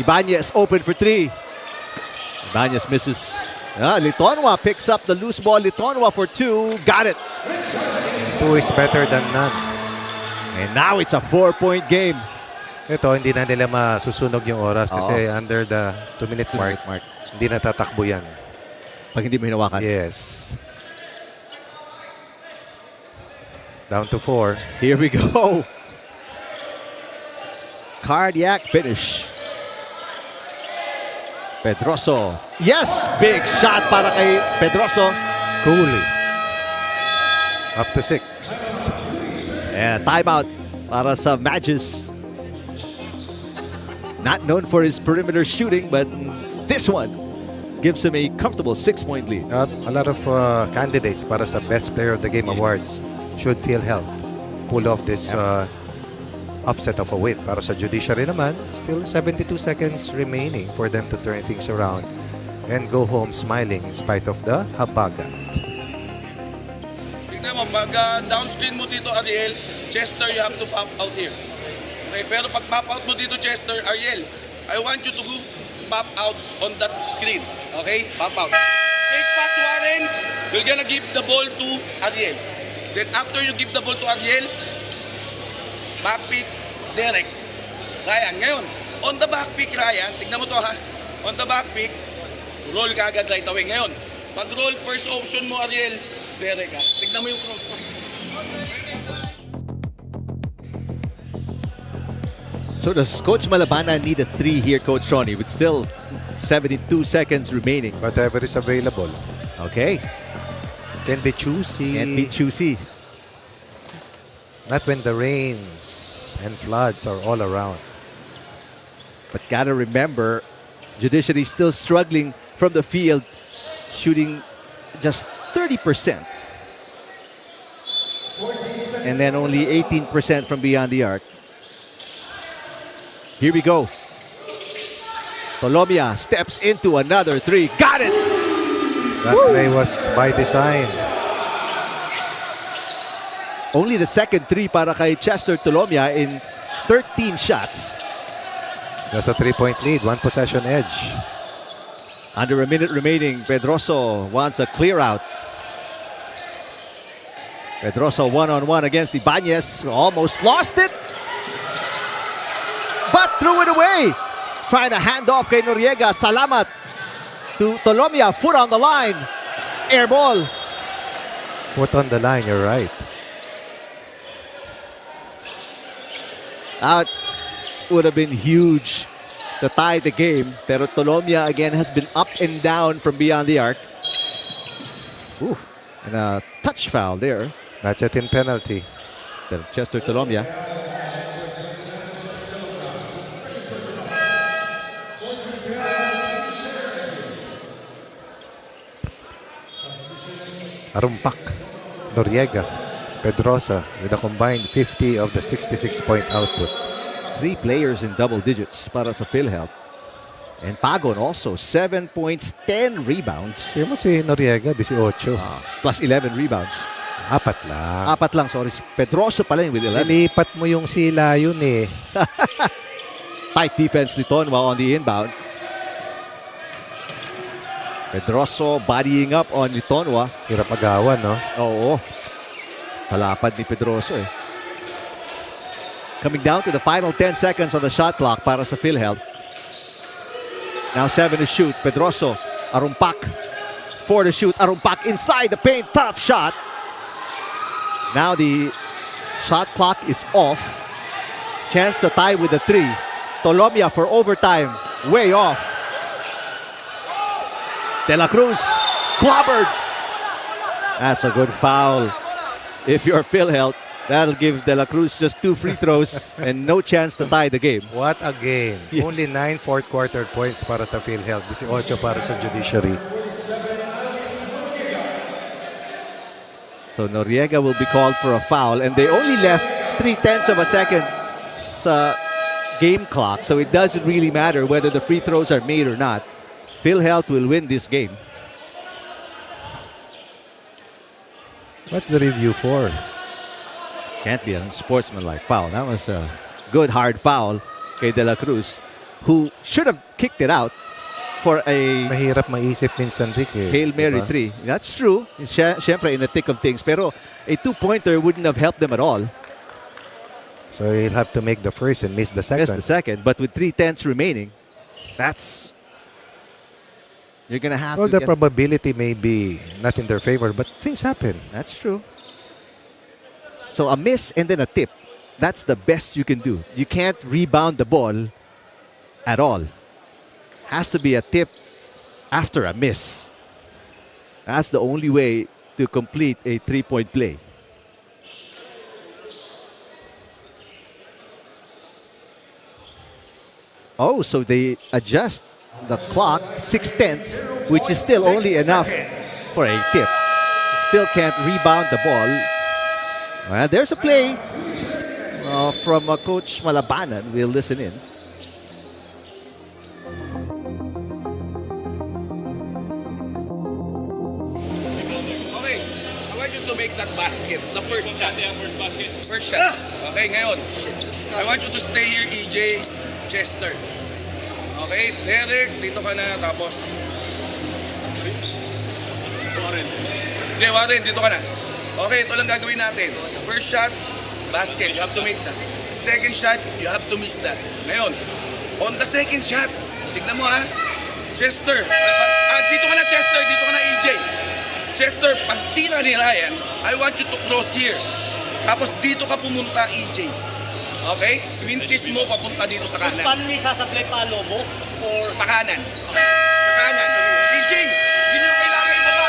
Ibanez open for 3. Ibanez misses. Litonwa picks up the loose ball. Litonwa for 2. Got it. 2 is better than none. And now it's a 4-point game. Ito, hindi na nila masusunog yung oras kasi under the 2-minute mark, hindi na tatakbo yan. Pag hindi mo hinawakan. Yes. Down to 4. Here we go. Cardiac finish. Pedroso. Yes! Big shot para kay Pedroso. Coolly. Up to 6. And timeout para sa Magis. Not known for his perimeter shooting, but this one gives him a comfortable 6-point lead. A lot of candidates para sa Best Player of the Game awards should feel help. Pull off this upset of a win. Para sa Judiciary naman, still 72 seconds remaining for them to turn things around and go home smiling in spite of the habagat. Tignan mo, pag downscreen mo dito, Ariel, Chester, you have to pop out here. Okay, pero pag pop out mo dito, Chester, Ariel, I want you to go pop out on that screen. Okay? Pop out. Take pass, Warren. You're gonna give the ball to Ariel. Then after you give the ball to Ariel, back pick, Derek. Ryan, ngayon, on the back pick, Ryan, tignan mo to ha. On the back pick, roll ka agad right away. Ngayon, pag roll, first option mo, Ariel, Derek ha. Tignan mo yung cross pass. So does Coach Malabana need a 3 here, Coach Ronnie, with still 72 seconds remaining? Whatever is available. Okay. Can be choosy. Can't be choosy. Not when the rains and floods are all around. But gotta remember, Judiciary still struggling from the field, shooting just 30%. And then only 18% from beyond the arc. Here we go. Tolomia steps into another 3. Got it! That play was by design. Only the second 3 para kay Chester Tolomia in 13 shots. That's a 3-point lead, 1 possession edge. Under a minute remaining, Pedroso wants a clear out. Pedroso one-on-one against Ibanez. Almost lost it. But threw it away. Trying to hand off kay Noriega. Salamat to Tolomia. Foot on the line. Air ball. Foot on the line, you're right. That would have been huge to tie the game. Pero Tolomia again has been up and down from beyond the arc. Ooh, and a touch foul there. That's a 10 penalty. Pero Chester Tolomia. Arumpak, Noriega, Pedrosa with a combined 50 of the 66-point output. 3 players in double digits para sa PhilHealth. And Pagon also 7 points, 10 rebounds. Tingnan mo si Noriega, 18. Plus 11 rebounds. Apat lang. Apat lang, sorry. Pedroso pala yung with 11. Nilipat mo yung sila yun eh. Tight defense ni Tonwa on the inbound. Pedroso bodying up on Litonwa. Hirap agawan, no? Oo. Palapad ni Pedroso eh. Coming down to the final 10 seconds on the shot clock para sa PhilHealth. Now 7 to shoot. Pedroso, Arumpak. 4 to shoot. Arumpak inside the paint. Tough shot. Now the shot clock is off. Chance to tie with the 3. Tolomia for overtime. Way off. De La Cruz clobbered. That's a good foul. If you're PhilHealth, that'll give De La Cruz just 2 free throws and no chance to tie the game. What a game. Yes. Only 9 fourth quarter points para sa PhilHealth. 18 para sa Judiciary. So Noriega will be called for a foul and they only left 0.3 of a second sa game clock. So it doesn't really matter whether the free throws are made or not. PhilHealth will win this game. What's the review for? Can't be a unsportsmanlike foul. That was a good hard foul kay De La Cruz, who should have kicked it out for a Mahirap maisip minsan, Rick, eh. Hail Mary Diba? 3. That's true. Siyempre in the thick of things. Pero a 2-pointer wouldn't have helped them at all. So he'll have to make the first and miss the second. Just the second. But with 3/10 remaining, that's... You're going to have Well, to the get... probability may be not in their favor, but things happen. That's true. So a miss and then a tip. That's the best you can do. You can't rebound the ball at all. Has to be a tip after a miss. That's the only way to complete a 3-point play. Oh, so they adjust the clock 6/10, which is still only enough for a tip. Still can't rebound the ball. Well, there's a play from Coach Malabanan. We'll listen in. Okay, I want you to make that basket. The first shot. Yeah, first basket. First shot. Okay, ngayon. I want you to stay here, EJ, Chester. Okay, Derek, dito ka na, tapos... Warren. Okay, Warren, dito ka na. Okay, ito lang gagawin natin. First shot, basket. You have to make that. Second shot, you have to miss that. Ngayon, on the second shot, tignan mo ha, Chester. Dito ka na, Chester. Dito ka na, EJ. Chester, pag tira ni Ryan, I want you to cross here. Tapos dito ka pumunta, EJ. Okay? Mintis mo papunta dito sa kanan. Paano niya isasablay pa lobo? Or Pakanan. Pakanan. EJ, hindi nyo kailangan ibaba.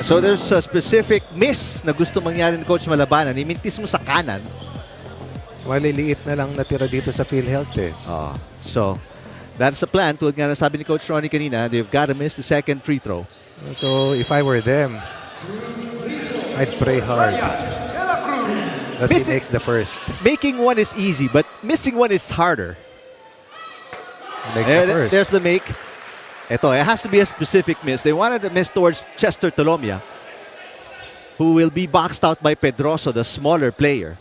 So there's a specific miss na gusto mangyari ni Coach Malabanan. Imintis mo sa kanan. Maliliit na lang natira dito sa PhilHealth eh. So that's the plan. Tulad nga na sabi ni Coach Ronnie kanina, they've got to miss the second free throw. So if I were them, I'd pray hard that he makes the first. Making one is easy, but missing one is harder. Makes the first. There's the make. Ito, it has to be a specific miss. They wanted to miss towards Chester Tolomia, who will be boxed out by Pedroso, the smaller player.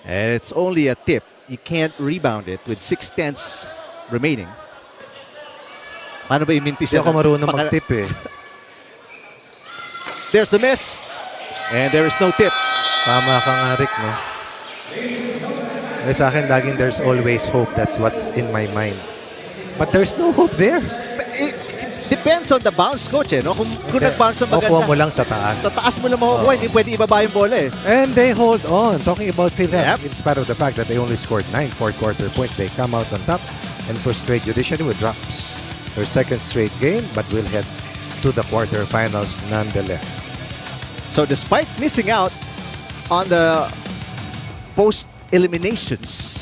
And it's only a tip. You can't rebound it with 6/10 remaining. Paano ba imintis Hindi yan? ako marunong mag-tip eh. There's the miss. And there is no tip. Tama ka nga, Rick, no? Eh, sa akin, laging there's always hope. That's what's in my mind. But there's no hope there. It depends on the bounce, coach. Eh, no? Kung nag-bounce na maganda. Makuha mo lang sa taas. Sa taas mo lang makukuha. Hindi pwede ibaba yung bola eh. And they hold on. Talking about PhilHealth, Yep. in spite of the fact that they only scored 9 fourth-quarter points, they come out on top and frustrate Judiciary with drops their second straight game, but will head to the quarterfinals nonetheless. So despite missing out on the post-eliminations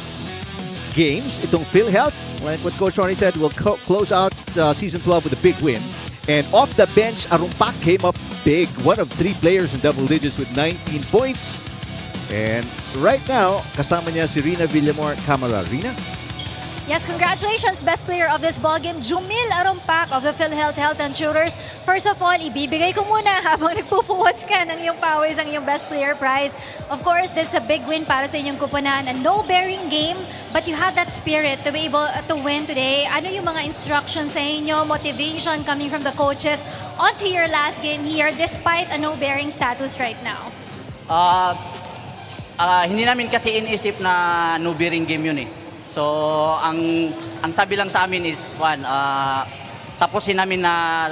games, itong PhilHealth, like what Coach Ronnie said, will close out Season 12 with a big win. And off the bench, Arumpak came up big. One of 3 players in double digits with 19 points. And right now, kasama niya si Rina Villamor Camara. Rina? Yes, congratulations, best player of this ballgame, Jumil Arumpak of the PhilHealth Health and Tutors. First of all, ibibigay ko muna habang nagpupuwas ka ng iyong pawis ang iyong best player prize. Of course, this is a big win para sa inyong kupunan. A no-bearing game, but you had that spirit to be able to win today. Ano yung mga instructions sa inyo, motivation coming from the coaches onto your last game here despite a no-bearing status right now? Hindi namin kasi inisip na no-bearing game yun eh. So, ang sabi lang sa amin is, tapusin namin na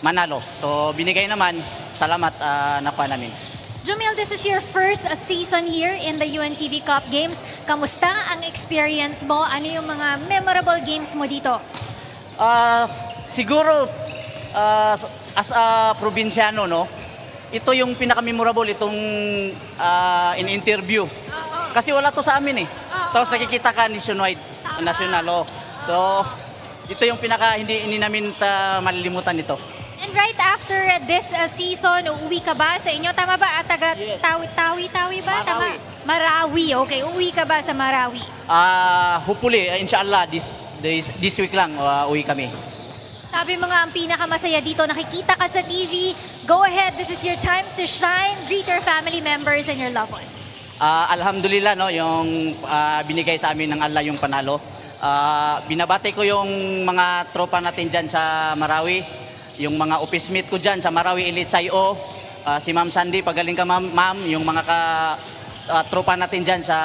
manalo. So, binigay naman, salamat nakuha namin. Jumil, this is your first season here in the UNTV Cup Games. Kamusta ang experience mo? Ano yung mga memorable games mo dito? Siguro, as a probinsyano, no, ito yung pinaka-memorable, itong in-interview. Kasi wala to sa amin eh. Tapos nakikita ka national. So, ito yung hindi namin malilimutan ito. And right after this season, uuwi ka ba sa inyo? Tama ba? Yes. Tawi ba? Marawi. Tama? Marawi. Okay, uuwi ka ba sa Marawi? Hopefully, inshallah, this week lang, uwi kami. Sabi mo nga ang pinakamasaya dito, nakikita ka sa TV. Go ahead, this is your time to shine. Greet your family members and your loved ones. Alhamdulillah, no, yung binigay sa amin ng Allah yung panalo. Binabati ko yung mga tropa natin dyan sa Marawi, yung mga office mate ko dyan sa Marawi Elite Sayo, si Ma'am Sandy, pagaling ka ma'am, yung mga tropa natin dyan sa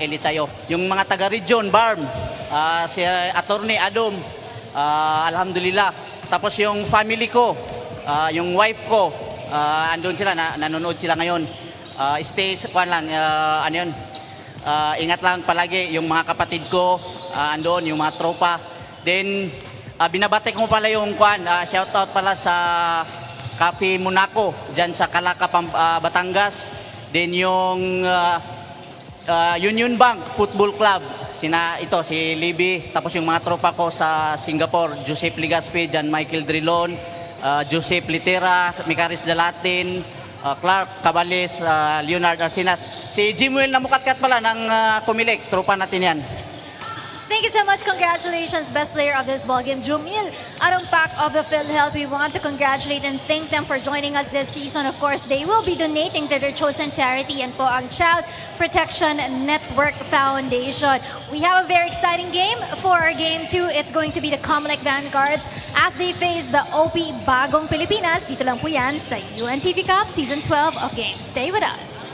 Elite Sayo, yung mga taga-region, Barm, si Attorney Adom, alhamdulillah. Tapos yung family ko, yung wife ko, andun sila, nanonood sila ngayon. Stay lang, ingat lang palagi yung mga kapatid ko, andun, yung mga tropa. Then, binabati ko pala yung shoutout pala sa Cafe Monaco, dyan sa Calaca, Batangas. Then yung Union Bank Football Club, si Libby, tapos yung mga tropa ko sa Singapore, Joseph Ligaspi, John Michael Drilon, Joseph Litera, Micaris Dalatin, Clark Cavaliers, Leonard Arsinas. Si Jimuel na mukatkat pala ng COMELEC, tropa natin yan. Thank you so much. Congratulations, best player of this ballgame, Jumil Arumpak of the PhilHealth. We want to congratulate and thank them for joining us this season. Of course, they will be donating to their chosen charity and po ang Child Protection Network Foundation. We have a very exciting game for our game 2. It's going to be the COMELEC Vanguards as they face the OP Bagong Pilipinas. Dito lang po yan sa UNTV Cup Season 12 of Games. Stay with us.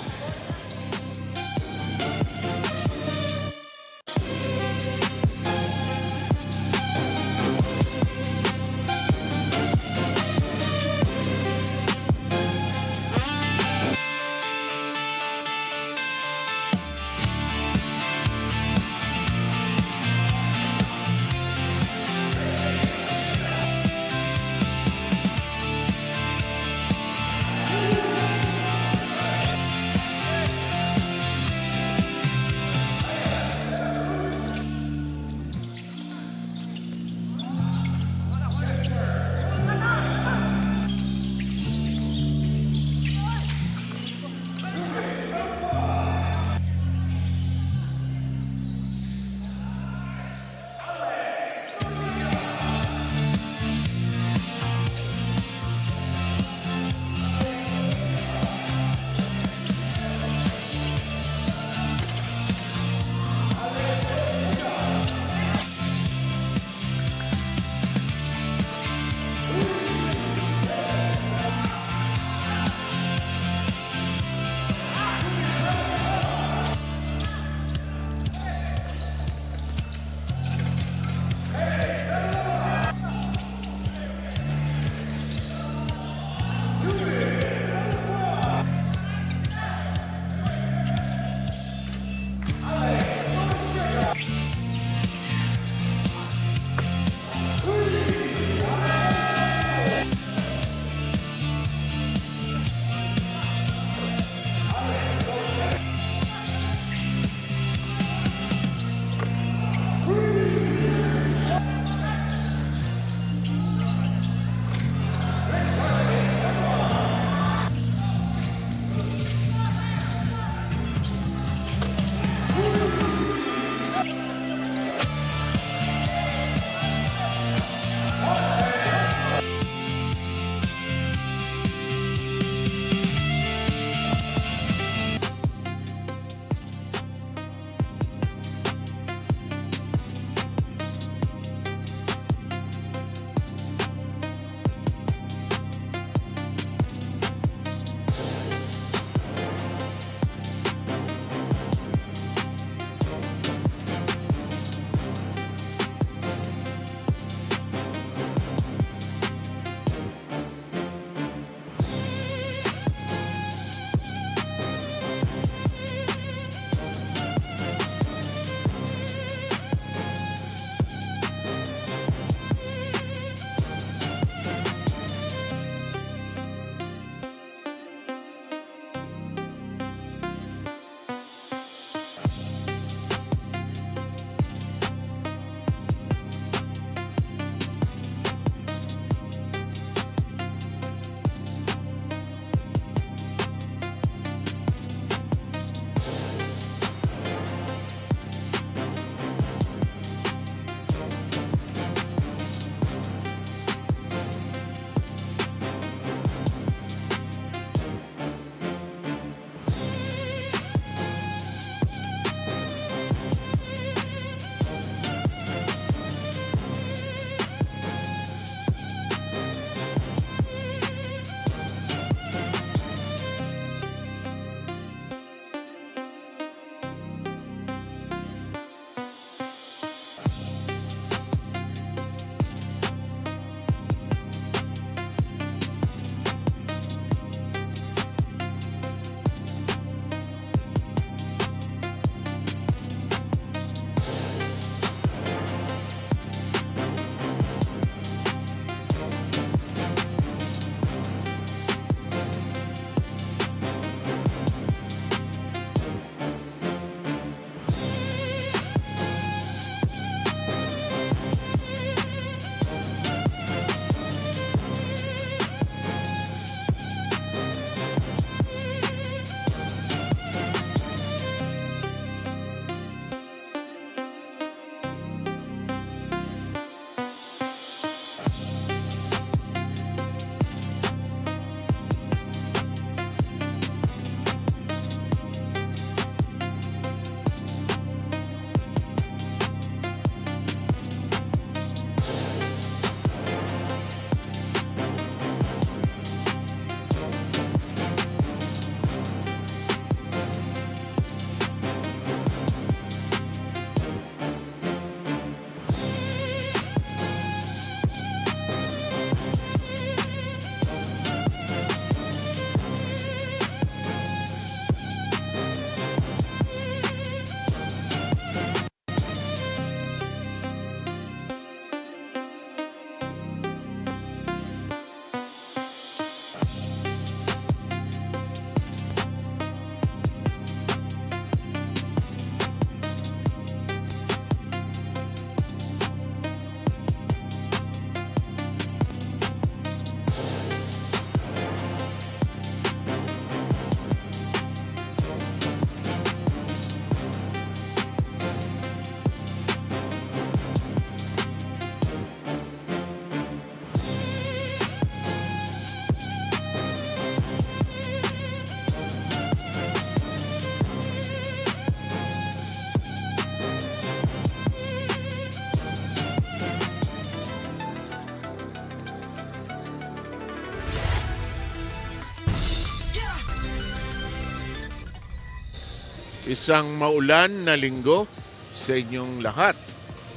isang maulan na linggo sa inyong lahat.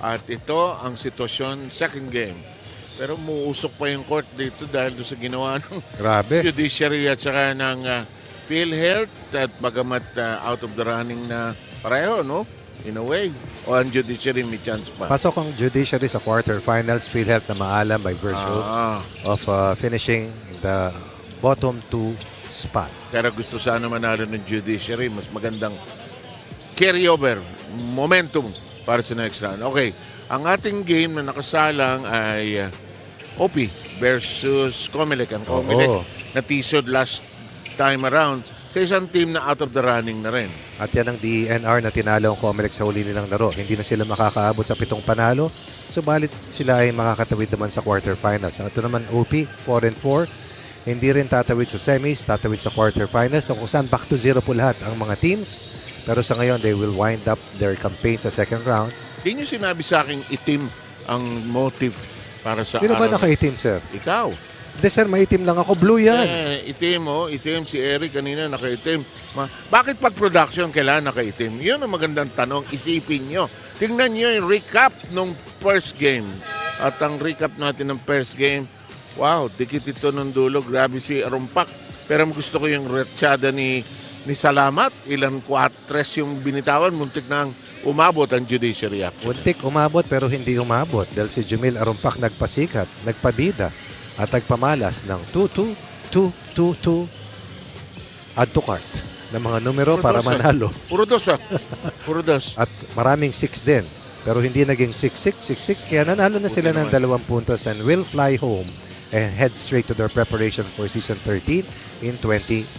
At ito ang sitwasyon second game. Pero muusok pa yung court dito dahil doon sa ginawa ng Grabe. judiciary at saka ng PhilHealth at bagamat out of the running na pareho, no? In a way. O ang judiciary may chance pa. Pasok ang judiciary sa quarterfinals. PhilHealth na maalam by virtue of finishing the bottom 2 spot. Pero gusto sana manalo ng judiciary. Mas magandang carryover, momentum para sa next round. Okay, ang ating game na nakasalang ay OP versus COMELEC. Ang COMELEC na tisod last time around sa isang team na out of the running na rin. At yan ang DENR na tinalo ang COMELEC sa huli nilang laro. Hindi na sila makakaabot sa 7 panalo. Subalit sila ay makakatawid naman sa quarterfinals. Ito naman OP, 4-4. Hindi rin tatawid sa semis, tatawid sa quarterfinals. So kung saan back to zero po lahat ang mga teams. Pero sa ngayon, they will wind up their campaign sa second round. Di nyo sinabi sa akin itim ang motive para sa Sino ba araw na- nakaitim, sir? Ikaw. Hindi, sir, maitim lang ako. Blue yan. Itim, itim. Si Eric kanina nakaitim. Bakit pag production kailangan nakaitim? Yun ang magandang tanong. Isipin nyo. Tingnan nyo yung recap nung first game. At ang recap natin ng first game, wow, dikit ito ng dulo. Grabe si Arumpak. Pero gusto ko yung retsyada ni Salamat. Ilang 4-3 yung binitawan. Muntik na umabot ang judiciary action. Muntik umabot pero hindi umabot dahil si Jumil Arumpak nagpasikat, nagpabida at nagpamalas ng 2-2, 2-2-2 add to cart ng mga numero para manalo. Puro dos. Puro dos. At maraming 6 din. Pero hindi naging 6-6, 6-6. Kaya nanalo na sila ng 2 puntos and will fly home and head straight to their preparation for Season 13 in 2027.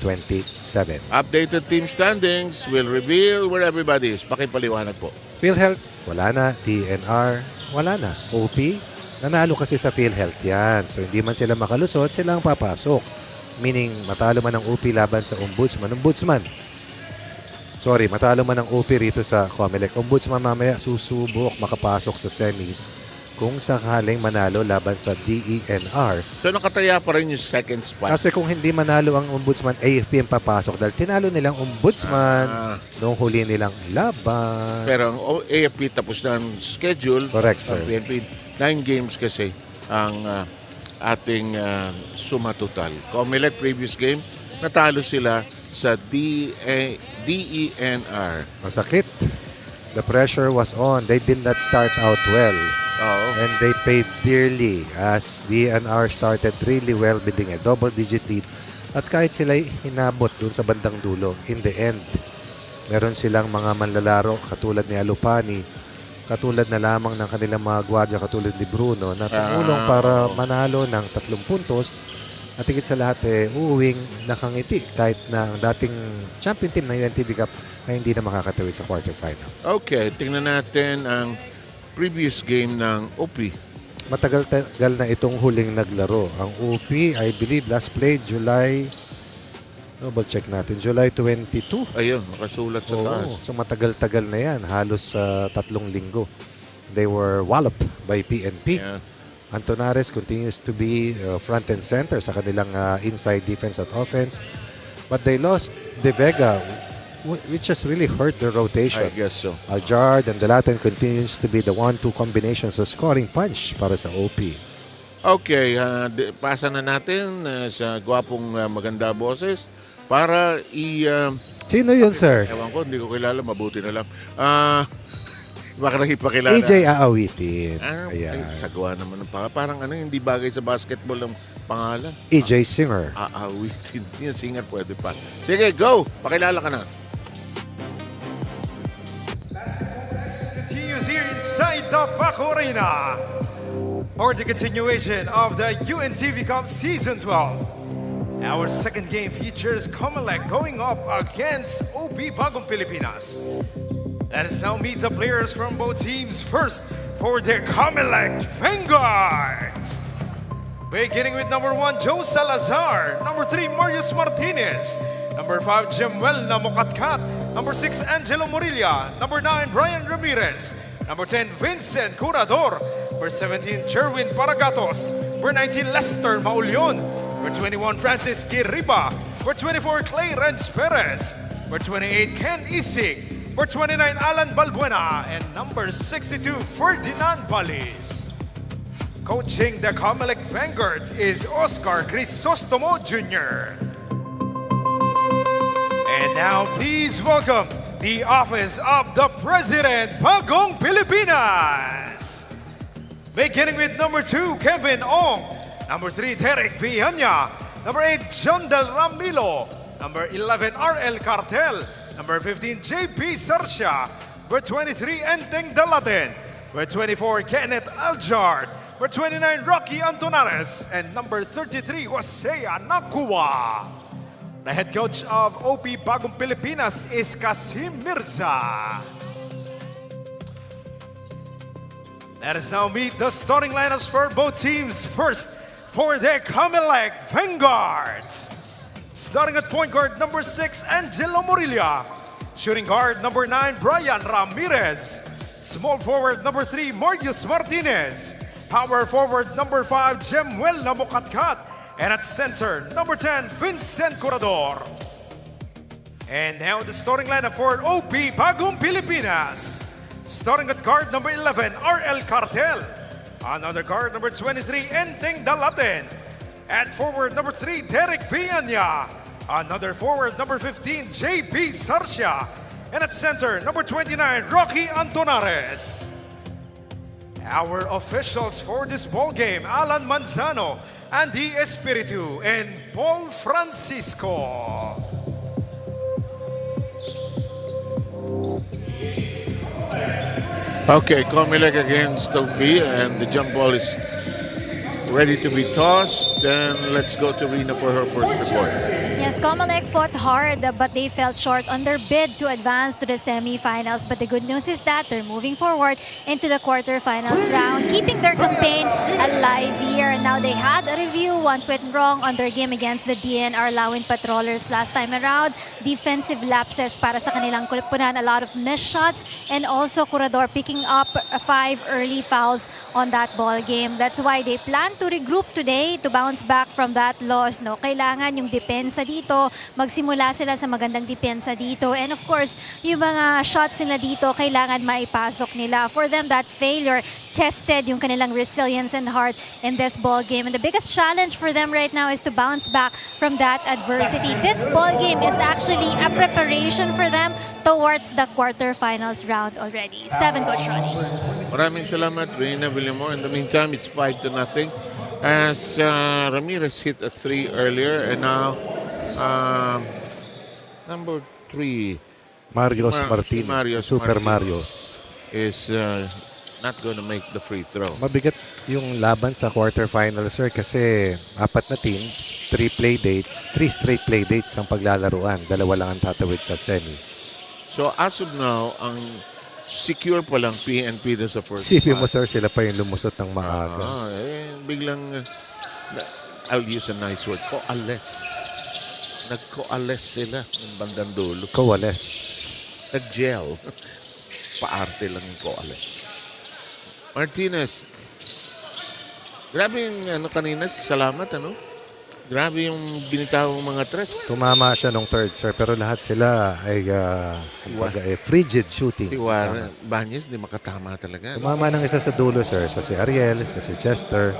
Updated team standings will reveal where everybody is. Pakipaliwanag po. PhilHealth, wala na. DNR, wala na. OP, nanalo kasi sa PhilHealth yan. So hindi man sila makalusot, sila ang papasok. Meaning, matalo man ang OP laban sa Ombudsman. Sorry, matalo man ang OP rito sa COMELEC. Ombudsman mamaya susubok makapasok sa semis kung sakaling manalo laban sa DENR. So nakataya pa rin yung second spot. Kasi kung hindi manalo ang Ombudsman, AFP ang papasok dahil tinalo nilang Ombudsman noong huli nilang laban. Pero ang AFP tapos na ang schedule. Correct, sir. Ang BMP, 9 games kasi ang ating suma total. COMELEC previous game, natalo sila sa DENR. Masakit. The pressure was on. They did not start out well. And they paid dearly as DNR started really well, bidding a double-digit lead. At kahit sila hinabot dun sa bandang dulo, in the end, meron silang mga manlalaro katulad ni Alupani, katulad na lamang ng kanilang mga gwardiya katulad ni Bruno na tumulong para manalo ng 3 puntos. At higit sa lahat, uuwing nakangiti kahit na ang dating champion team ng UNTV Cup ay hindi na makakatawid sa quarterfinals. Okay, tingnan natin ang previous game ng OP. Matagal-tagal na itong huling naglaro. Ang OP, I believe, last played July, double check natin, July 22. Ayun, nakasulat sa taas. So matagal-tagal na yan, halos 3 linggo. They were walloped by PNP. Yeah. Antonares continues to be front and center sa kanilang inside defense at offense. But they lost De Vega, which has really hurt their rotation. I guess so. Aljard and Delaten continues to be the 1-2 combinations of scoring punch para sa OP. Okay, pasa na natin sa gwapong maganda boses para Sino yun, sir? ewan ko, hindi ko kilala, mabuti na lang. Baka nakipakilala. AJ Aawitin. Ay, sagwa naman ng pangalan. Parang hindi bagay sa basketball ang pangalan. AJ Singer. Aawitin. Yung singer pwede pa. Sige, go! Pakilala ka na. Continues here inside the Paco Arena for the continuation of the UNTV Cup Season 12. Our second game features COMELEC going up against OP Bagong Pilipinas. Let us now meet the players from both teams. First, for the COMELEC Vanguards. Beginning with number 1, Joe Salazar. Number 3, Marius Martinez. Number 5, Jemuel Namukatkat. Number 6, Angelo Morilla. Number 9, Brian Ramirez. Number 10, Vincent Curador. Number 17, Jerwin Paragatos. Number 19, Lester Maulion. Number 21, Francis Kiriba. Number 24, Clay Renz Perez. Number 28, Ken Isig. Number 29, Alan Balbuena. And number 62, Ferdinand Balis. Coaching the COMELEC Vanguards is Oscar Crisostomo Jr. And now please welcome the Office of the President, Bagong Pilipinas. Beginning with number 2, Kevin Ong. Number 3, Derek Villania. Number 8, John Del Ramilo. Number 11, RL Cartel. Number 15, JP Sarsia. Number 23, Enteng Daladen. Number 24, Kenneth Aljard. Number 29, Rocky Antonares. And number 33, Hosea Nakua. The head coach of OP Bagong Pilipinas is Kasim Mirza. Let us now meet the starting lineups for both teams. First, for the COMELEC Vanguards. Starting at point guard, number 6, Angelo Morilla. Shooting guard, number 9, Brian Ramirez. Small forward, number 3, Marius Martinez. Power forward, number 5, Jemuel Lamokatkat. And at center, number 10, Vincent Corredor. And now the starting lineup for OP Bagong Pilipinas. Starting at guard number 11, RL Cartel. Another guard number 23, Enteng Dalaten. At forward number 3, Derek Villania. Another forward number 15, JP Sarsia. And at center, number 29, Rocky Antonares. Our officials for this ball game, Alan Manzano, Andy Espiritu, and Paul Francisco. Okay, COMELEC against OP, and the jump ball is ready to be tossed. And let's go to Rina for her first report. Yes, COMELEC fought hard, but they fell short on their bid to advance to the semifinals. But the good news is that they're moving forward into the quarterfinals round, keeping their campaign alive here. Now they had a review, one went wrong on their game against the DNR Lawin Patrollers last time around. Defensive lapses para sa kanilang kulipunan, a lot of missed shots, and also Corredor picking up 5 early fouls on that ball game. That's why they plan to regroup today to bounce back from that loss. No, kailangan yung depensa dito, magsimula sila sa magandang depensa dito. And of course, yung mga shots nila dito, kailangan maipasok nila. For them, that failure tested yung kanilang resilience and heart in this ball game. And the biggest challenge for them right now is to bounce back from that adversity. This ball game is actually a preparation for them towards the quarterfinals round already. 7, Coach Ronnie. Maraming salamat, Reina Villamor. In the meantime, it's 5-0 as Ramirez hit a 3 earlier, and now number 3, Marios Martinez, Super Marios is not going to make the free throw. Mabigat yung laban sa quarterfinals, sir, kasi 4 na teams, 3 straight play dates ang paglalaruan. 2 lang ang tatawid sa semis. So as of now, ang secure pa lang PNP doon sa first Sipin mo, match. sir, sila pa yung lumusot ng maaga. Biglang, I'll use a nice word, coalesce. Nag-coalesce sila ng bandang dulo. Coalesce. Nag-gel. Paarte lang yung coalesce. Martinez. Grabe yung kanina, salamat, Grabe yung binitawang mga tres. Tumama siya nung third, sir, pero lahat sila ay frigid shooting. Si Warren Banyes, di makatama talaga. Tumama ng isa sa dulo, sir, sa si Ariel, sa si Chester.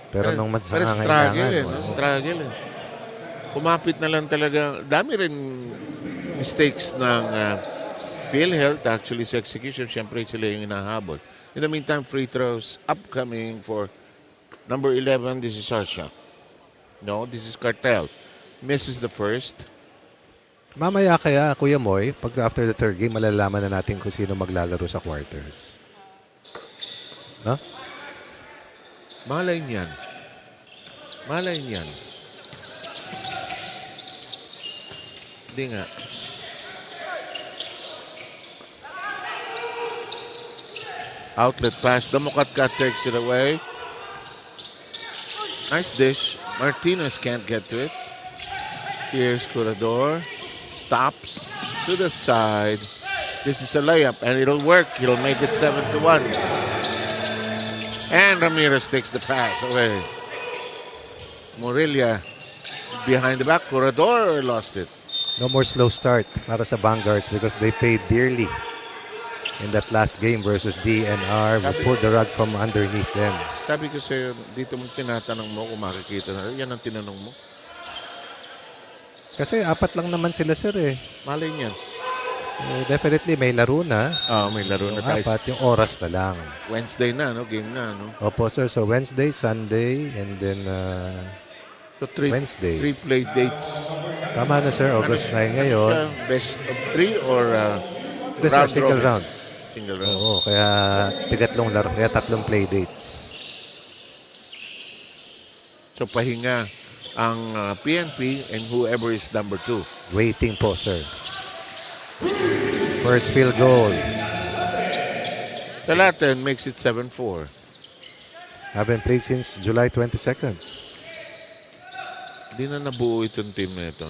Pero nung struggle, struggle. Kumapit na lang talaga. Dami rin mistakes ng PhilHealth, actually, sa execution. Siyempre, sila yung inahabol. In the meantime, free throws upcoming for number 11. This is Sarsha. No, this is Cartel. Misses the first. Mamaya kaya, Kuya Moy, pag after the third game, malalaman na natin kung sino maglalaro sa quarters. No? Malay niyan. Malay niyan. Hindi nga. Outlet pass. Damokatkat takes it away. Nice dish. Martinez can't get to it. Here's Corredor. Stops to the side. This is a layup, and it'll work. He'll make it 7-1. And Ramirez takes the pass away. Morilla behind the back. Corredor lost it. No more slow start para sa Vanguards because they paid dearly in that last game versus DNR. We pulled the rug from underneath them. Sabi ko sa'yo, dito mo tinatanong mo kung makikita na. Yan ang tinanong mo. Kasi 4 lang naman sila, sir eh. Malay niyan. Definitely may laro na. May laro na tayo. 4, yung oras na lang. Wednesday na, no? Game na, no? Opo, sir. So Wednesday, Sunday, and then So, 3 Wednesday. play dates. Tama na, sir. August 9 ngayon. Best of 3 or This round single robin? round. Single round. Oo, kaya tigatlong laro. Kaya 3 play dates. So, pahinga ang PNP and whoever is number 2. Waiting po, sir. First field goal. The Latin makes it 7-4. Haven't played since July 22nd. Hindi na nabuo itong team na ito.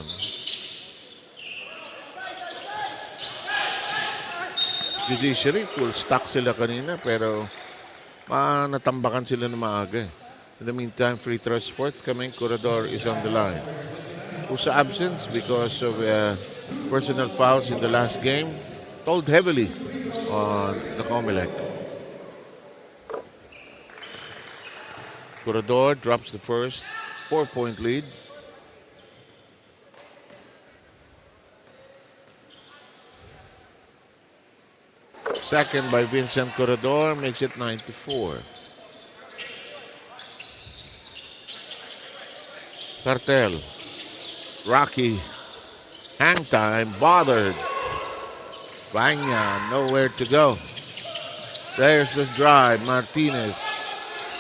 Judiciary, full stock sila kanina pero natambakan sila na maaga. In the meantime, free throws forthcoming. Corredor is on the line. Who's absence because of personal fouls in the last game. Told heavily on the COMELEC. Corredor drops the first 4-point lead. Second by Vincent Corredor makes it 94. Cartel. Rocky. Hang time. Bothered. Vanya. Nowhere to go. There's the drive. Martinez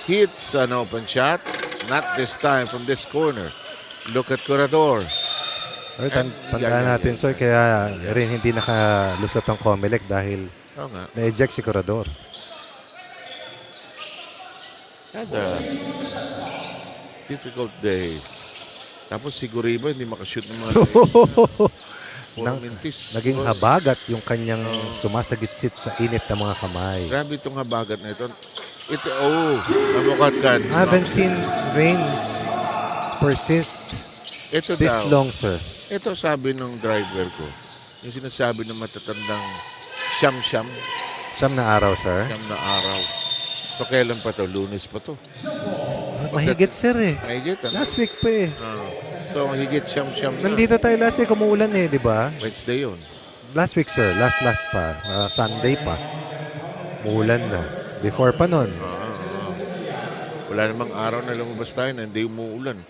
hits an open shot. Not this time from this corner. Look at Corredor. Sir, tandaan natin, sir, kaya rin hindi nakalusot ang COMELEC dahil na-eject si Corredor. Had a difficult day. Tapos siguro iba hindi makashoot ng mga mintis. Naging habagat yung kanyang sumasagitsit sa init ng mga kamay. Grabe itong habagat na ito. Ito, nabukat ka. I haven't seen rains persist Ito this daw, long, sir. ito sabi ng driver ko. Yung sinasabi ng matatandang siyam-siyam. Siyam na araw, sir. Siyam na araw. So kailan pa to? Lunes pa to. Mahigit, sir eh. Mahigit, ano? Last week pa eh. So higit siyam-siyam na. Nandito tayo last week, umuulan eh, di ba? Wednesday yun. Last week, sir. Last pa. Sunday pa. Umuulan na. Before pa nun. Wala namang araw na lumabas tayo na hindi umuulan.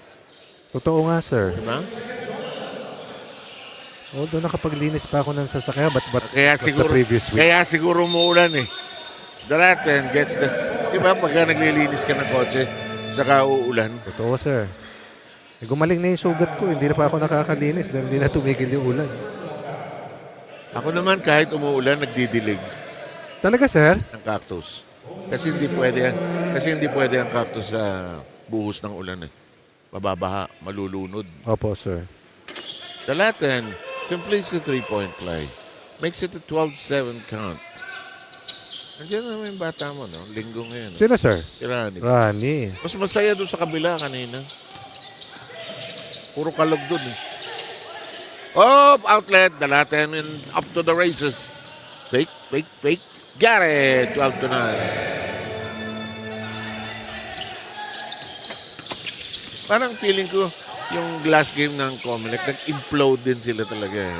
Totoo nga, sir. Diba? Although nakapaglinis pa ako ng sasakyan, but Kaya was siguro, the previous week. kaya siguro umuulan eh. The Latin gets the... Diba pagka naglilinis ka ng kotse, saka uulan. Totoo, sir. Gumaling na yung sugat ko. Hindi na pa ako nakakalinis dahil hindi na tumigil yung ulan. Ako naman kahit umuulan, nagdidilig Talaga, sir? ng cactus. Kasi hindi pwede ang cactus sa buhos ng ulan eh. Mababaha, malulunod. Opo, sir. The Latin completes the 3-point play. Makes it a 12-7 count. Andiyan naman yung bata mo, no? Linggo ngayon. Sino, sir? Si Rani. Rani. Mas masaya doon sa kabila kanina. Puro kalog doon eh. Oh, outlet. The Latin up to the races. Fake. Got it. 12-9. Parang feeling ko, yung last game ng COMELEC, nag-implode din sila talaga eh.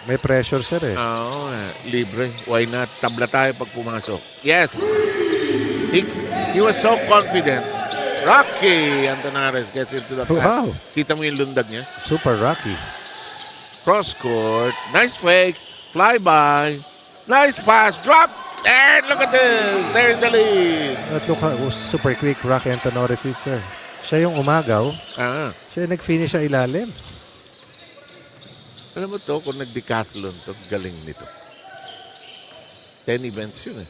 May pressure, sir eh. Oo, libre. Why not? Tabla tayo pag pumasok. Yes! He was so confident. Rocky Antonares gets into the pass. Wow. Kita mo yung lundag niya. Super Rocky. Cross court. Nice fake. Flyby. Nice pass. Drop. And look at this. There's the lead. Look how super quick Rocky Antonores is, sir. Siya yung umagaw. Siya yung nag-finish sa ilalim. Alam mo to, kung nag-decathlon to, galing nito. 10 events yun eh.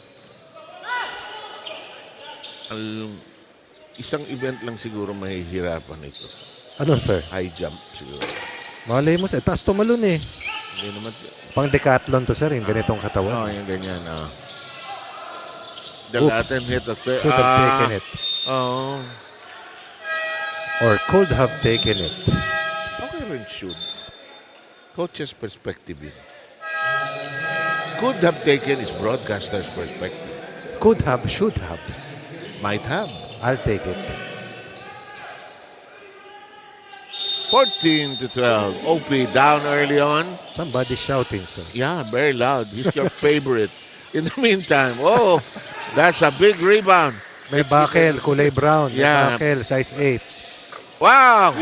Isang event lang siguro mahihirapan ito. Ano, sir? High jump siguro. Malay mo, sir. Taas tumalon eh. Hindi naman. Pang decathlon to, sir. Yung ganitong katawan. Yung ganyan. The Oops. Latin hit the third. Should have taken it. Oh. Or could have taken it. Okay rin should. coach's perspective yun. Could have taken his broadcaster's perspective. Could have, should have. Might have. I'll take it. 14-12. OP down early on. Somebody shouting, sir. Yeah, very loud. He's your favorite. In the meantime, that's a big rebound. May bakel, kulay brown. May Yeah. bakel, size 8. Wow!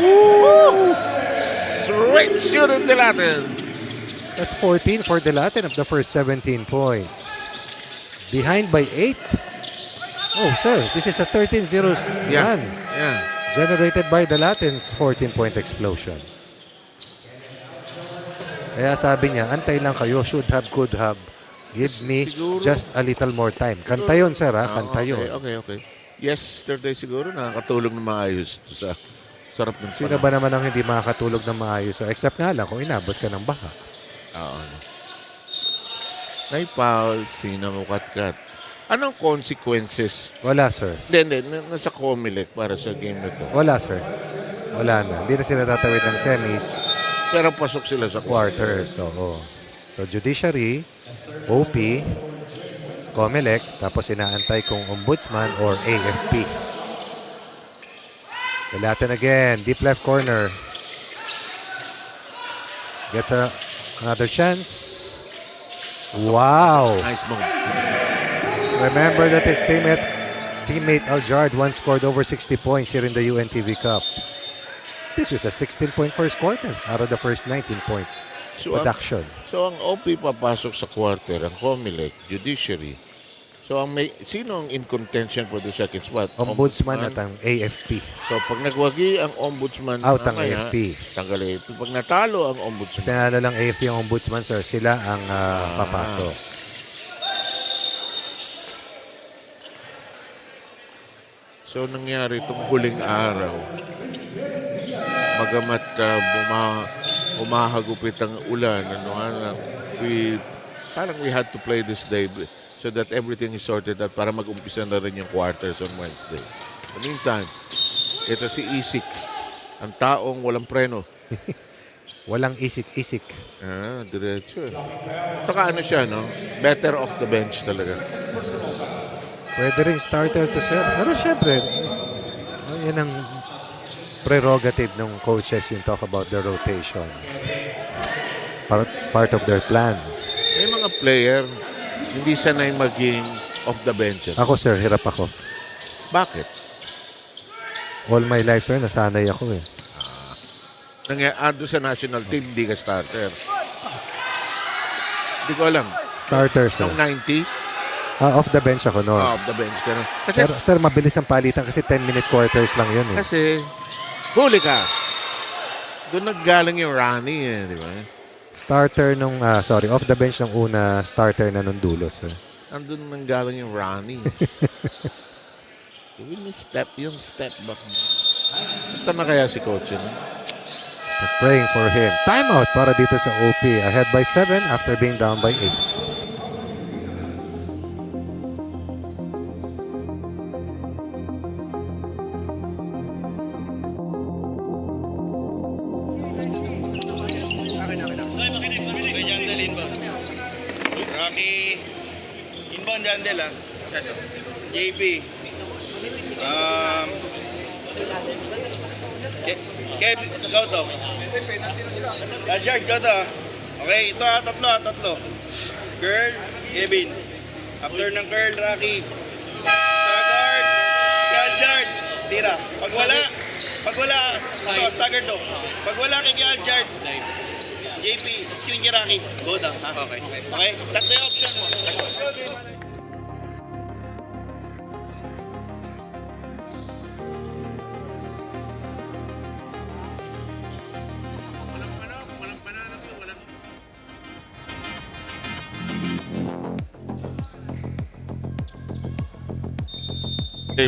Straight shoot in the Latin. That's 14 for the Latin of the first 17 points. Behind by 8. Oh, sir, this is a 13-0 Yeah. run. Yeah. Generated by the Latins 14-point explosion. Kaya sabi niya, antay lang kayo, should have, could have. Give me Siguro- just a little more time. Kanta yun, sir, ha? Kanta yun. Okay. Yesterday siguro nakakatulog na maayos to sa sarap ng Sino ba naman ang hindi makakatulog ng maayos? Sir? Except nga lang kung inabot ka ng baha. Oo. May foul, sinamukatkat. Anong consequences? Wala, sir. Hindi. Nasa COMELEC para sa game na to. Wala, sir. Wala na. Hindi na sila tatawid ng semis, Pero pasok sila sa quarters. So, Judiciary, OP, COMELEC, tapos inaantay kung Ombudsman or AFP. The Latin again, deep left corner. Gets another chance. Wow! Nice move. Remember that his teammate Aljard once scored over 60 points here in the UNTV Cup. This is a 16-point first quarter out of the first 19-point production. So ang OP papasok sa quarter, ang COMELEC, Judiciary. So sino ang in contention for the second spot? Ombudsman at ang AFP. So pag nagwagi ang Ombudsman, Out ang mamaya, AFP. tanggal AFP. Pag natalo ang Ombudsman, Tinalo lang AFP ang Ombudsman, sir. Sila ang papasok. so nangyari itong huling araw, magamat umahagupit ang ulan, parang we had to play this day so that everything is sorted out para mag-umpisa na rin yung quarters on Wednesday. In the meantime, ito si Isik, ang taong walang preno. Walang isik-isik. Diretso eh. Saka ano siya, no? Better off the bench talaga. Pwede rin starter to, sir. Pero syempre, yan ang prerogative ng coaches yung talk about the rotation. Part of their plans. May mga player, hindi sanay maging off the bench. Ako, sir, hirap ako. Bakit? All my life, sir, nasanay ako eh. Doon sa national team, hindi ka starter. Hindi ko alam. Starter, sir. Noong 90, Off the bench ako noon. off the bench ka na. Kasi, Sir, mabilis ang palitan kasi 10-minute quarters lang yun eh. kasi huli ka. Doon naggaling yung Ronnie eh, di ba? Starter nung, off the bench ng una, starter na nung dulo, sir. Andun nanggaling yung Ronnie. Yung step back. Ito na kaya si coach yun? Praying for him. Timeout para dito sa OP. Ahead by 7 after being down by 8. Rocky, inbound Jandel JP. Kev, go to. Aljard, go to. Okay, ito tatlo. Girl, Kevin. After ng girl, Rocky. Stagard, Aljard. Tira. Pag wala, stagard to. Pag wala kay Aljard, JP, screen kay Rocky. Go down, ha? Okay. Tatlo yung option mo.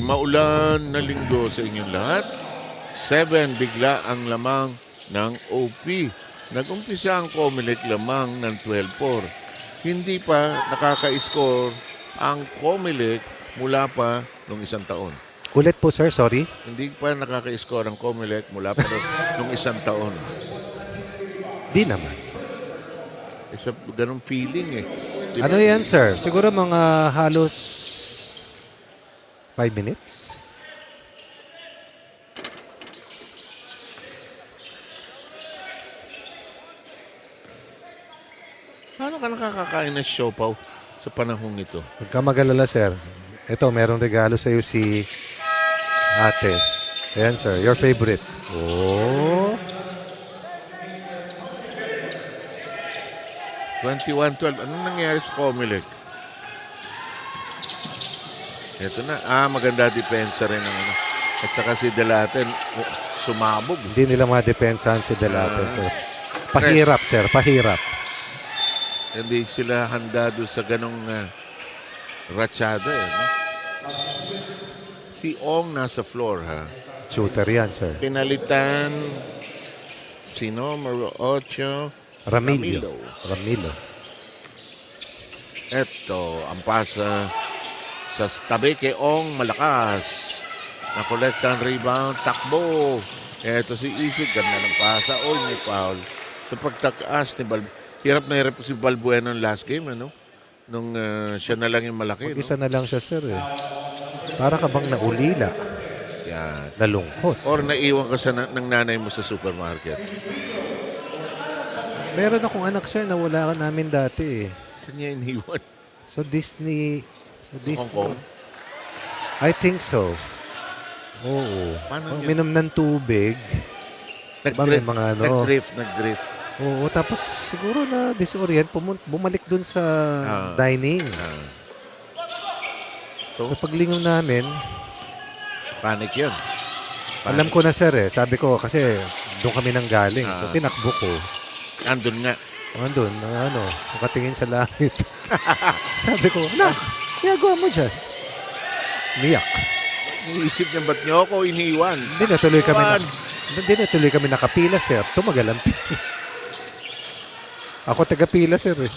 Maulan na linggo sa inyong lahat. 7 bigla ang lamang ng OP. Nag-umpisa ang COMELEC lamang ng 12-4. Hindi pa nakaka-score ang COMELEC mula pa nung isang taon. Ulit po, sir. Sorry. Hindi pa nakaka-score ang COMELEC mula pa nung isang taon. Di naman. Isa ganung feeling eh. Di ba? Ano yan, sir? Siguro mga halos 5 minutes? Paano ka nakakakain ng siopaw sa panahong ito? Huwag ka mag-alala, sir. Ito, merong regalo sa iyo si ate. Ayan, sir. Your favorite. Oh. 21-12. Anong nangyari sa COMELEC? Ito na. Maganda depensa rin ang ano. At saka si Delaten, sumabog. Hindi nila madepensahan si Delate, sir. Pahirap, sir. Pahirap. Hindi sila handa doon sa ganong ratsyada eh. No? Si Ong nasa floor ha. Shooter yan, sir. Pinalitan si numero 8. Ramilo. Eto, ang pasa sa tabi kay Ong, malakas. Nakolekta ang rebound, takbo. Eto si Isig, ganda ng pasa. Oy, may foul. Sa pagtakas ni hirap na hirap si Balbuena ng last game, ano? Nung siya na lang yung malaki, Mag-isa no? na lang siya, sir. Eh. Para ka bang naulila? Yan. Nalungkot. Or naiwan ka ng nanay mo sa supermarket. Meron akong anak, sir, na wala ka namin dati eh. Saan niya iniwan? Sa Disney. Hong Kong? I think so. Oo. Paano yun? Minom ng tubig. Ba, may mga ano. Nag-drift. Oo, tapos siguro na disorient, bumalik dun sa dining. So, paglingon namin, Panic yun. alam ko na, sir, eh. Sabi ko, kasi doon kami nang galing. So, tinakbo ko. Andun nga. Andun, nakatingin sa langit. Sabi ko, anak, ginagawa mo dyan. Miyak. Iniisip niya, ba't niyo ako iniwan? Hindi na tuloy kami nakapila, sir. Tumagal ang pila. Ako taga-pila, sir. Eh.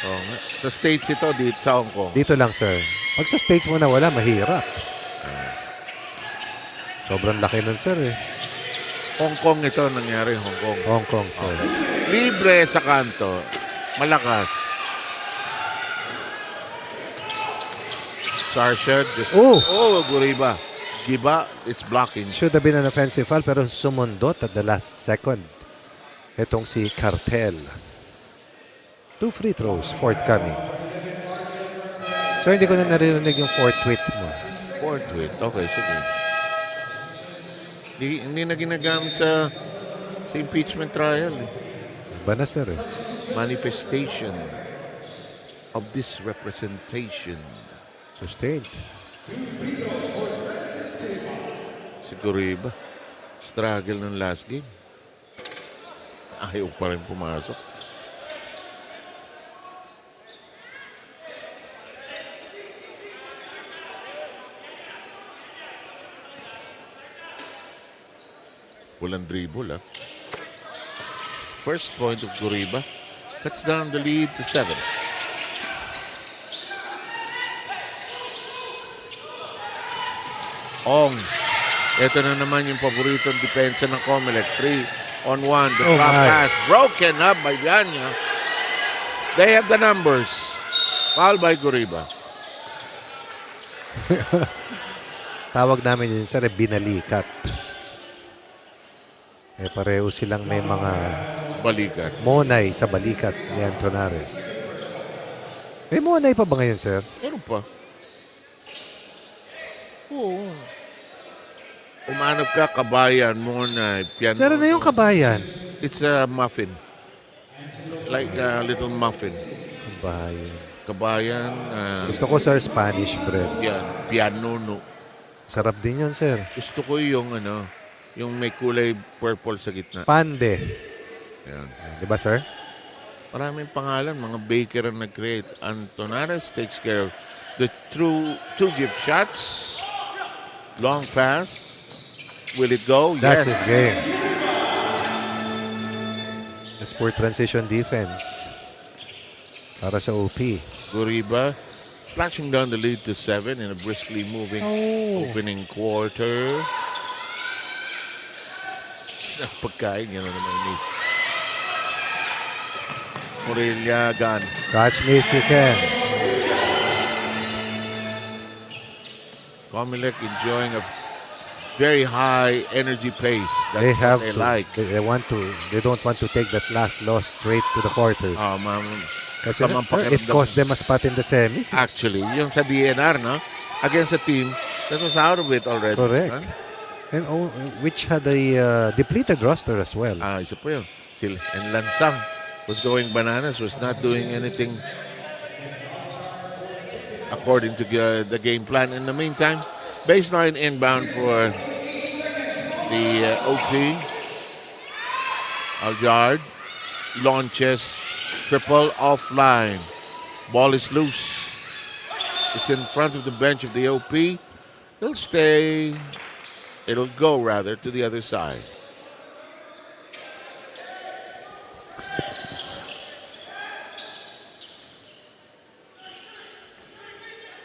Oo nga. Sa States ito, dito sa Hong Kong. Dito lang, sir. Pag sa States mo na wala, mahirap. Sobrang laki nun, sir. Eh. Hong Kong ito nangyari, Hong Kong. Hong Kong, sir. Libre sa kanto. Malakas. Sarshad just... Oh, Guriba. Giba, it's blocking. Should have been an offensive foul, pero sumundot at the last second. Itong si Cartel. 2 free throws, forthcoming. Sir, hindi ko na naririnig yung fourth tweet mo. Fourth tweet. Okay, sige. Hindi na ginagamit sa impeachment trial. Eh. Iba na, sir. Eh. Manifestation of this representation. Sustained. Siguro iba. Struggle ng last game. Ayaw pa rin pumasok. Walang dribble, ah. First point of Guriba. Cuts down the lead to 7. Ong. Ito na naman yung paboritong depensa ng COMELEC. 3-on-1. The drop pass. Broken up by Yanya. They have the numbers. Foul by Guriba. Tawag namin yun, sir, binalikat. Eh, pareho silang may mga balikat. monay sa balikat ni Antonares. May monay pa ba ngayon, sir? Meron pa. Oo. Umanap ka, kabayan, monay, piano. Sir, ano yung kabayan? It's a muffin. Like a little muffin. Kabayan. Kabayan. Gusto ko, sir, Spanish bread. Yan. Piano, no. Sarap din yun, sir. Gusto ko yung yung may kulay purple sa gitna. Pande. Yan. Di ba, sir? Maraming pangalan, mga baker ang nag-create. Antonares takes care of the two gift shots. Long pass. Will it go? That's yes. his game. That's poor transition defense. Para sa OP. Guriba slashing down the lead to 7 in a briskly moving opening quarter. Pagkain, yan na naman ni Morelia gun. Catch me if you can. COMELEC enjoying a very high energy pace. That's They have what they to. like. They don't want to take that last loss straight to the quarters. Oh, ma'am. Kasi Tamang sir, it pakiramdam. cost them a spot in the semis. Actually, yung sa DNR, no? Against a team that was out of it already. Correct. Huh? And which had a depleted roster as well. Isa po yun. And Lansang was going bananas, was not doing anything according to the game plan. In the meantime, baseline inbound for the OP. Aljard launches triple offline. Ball is loose. It's in front of the bench of the OP. It'll stay. It'll go rather to the other side.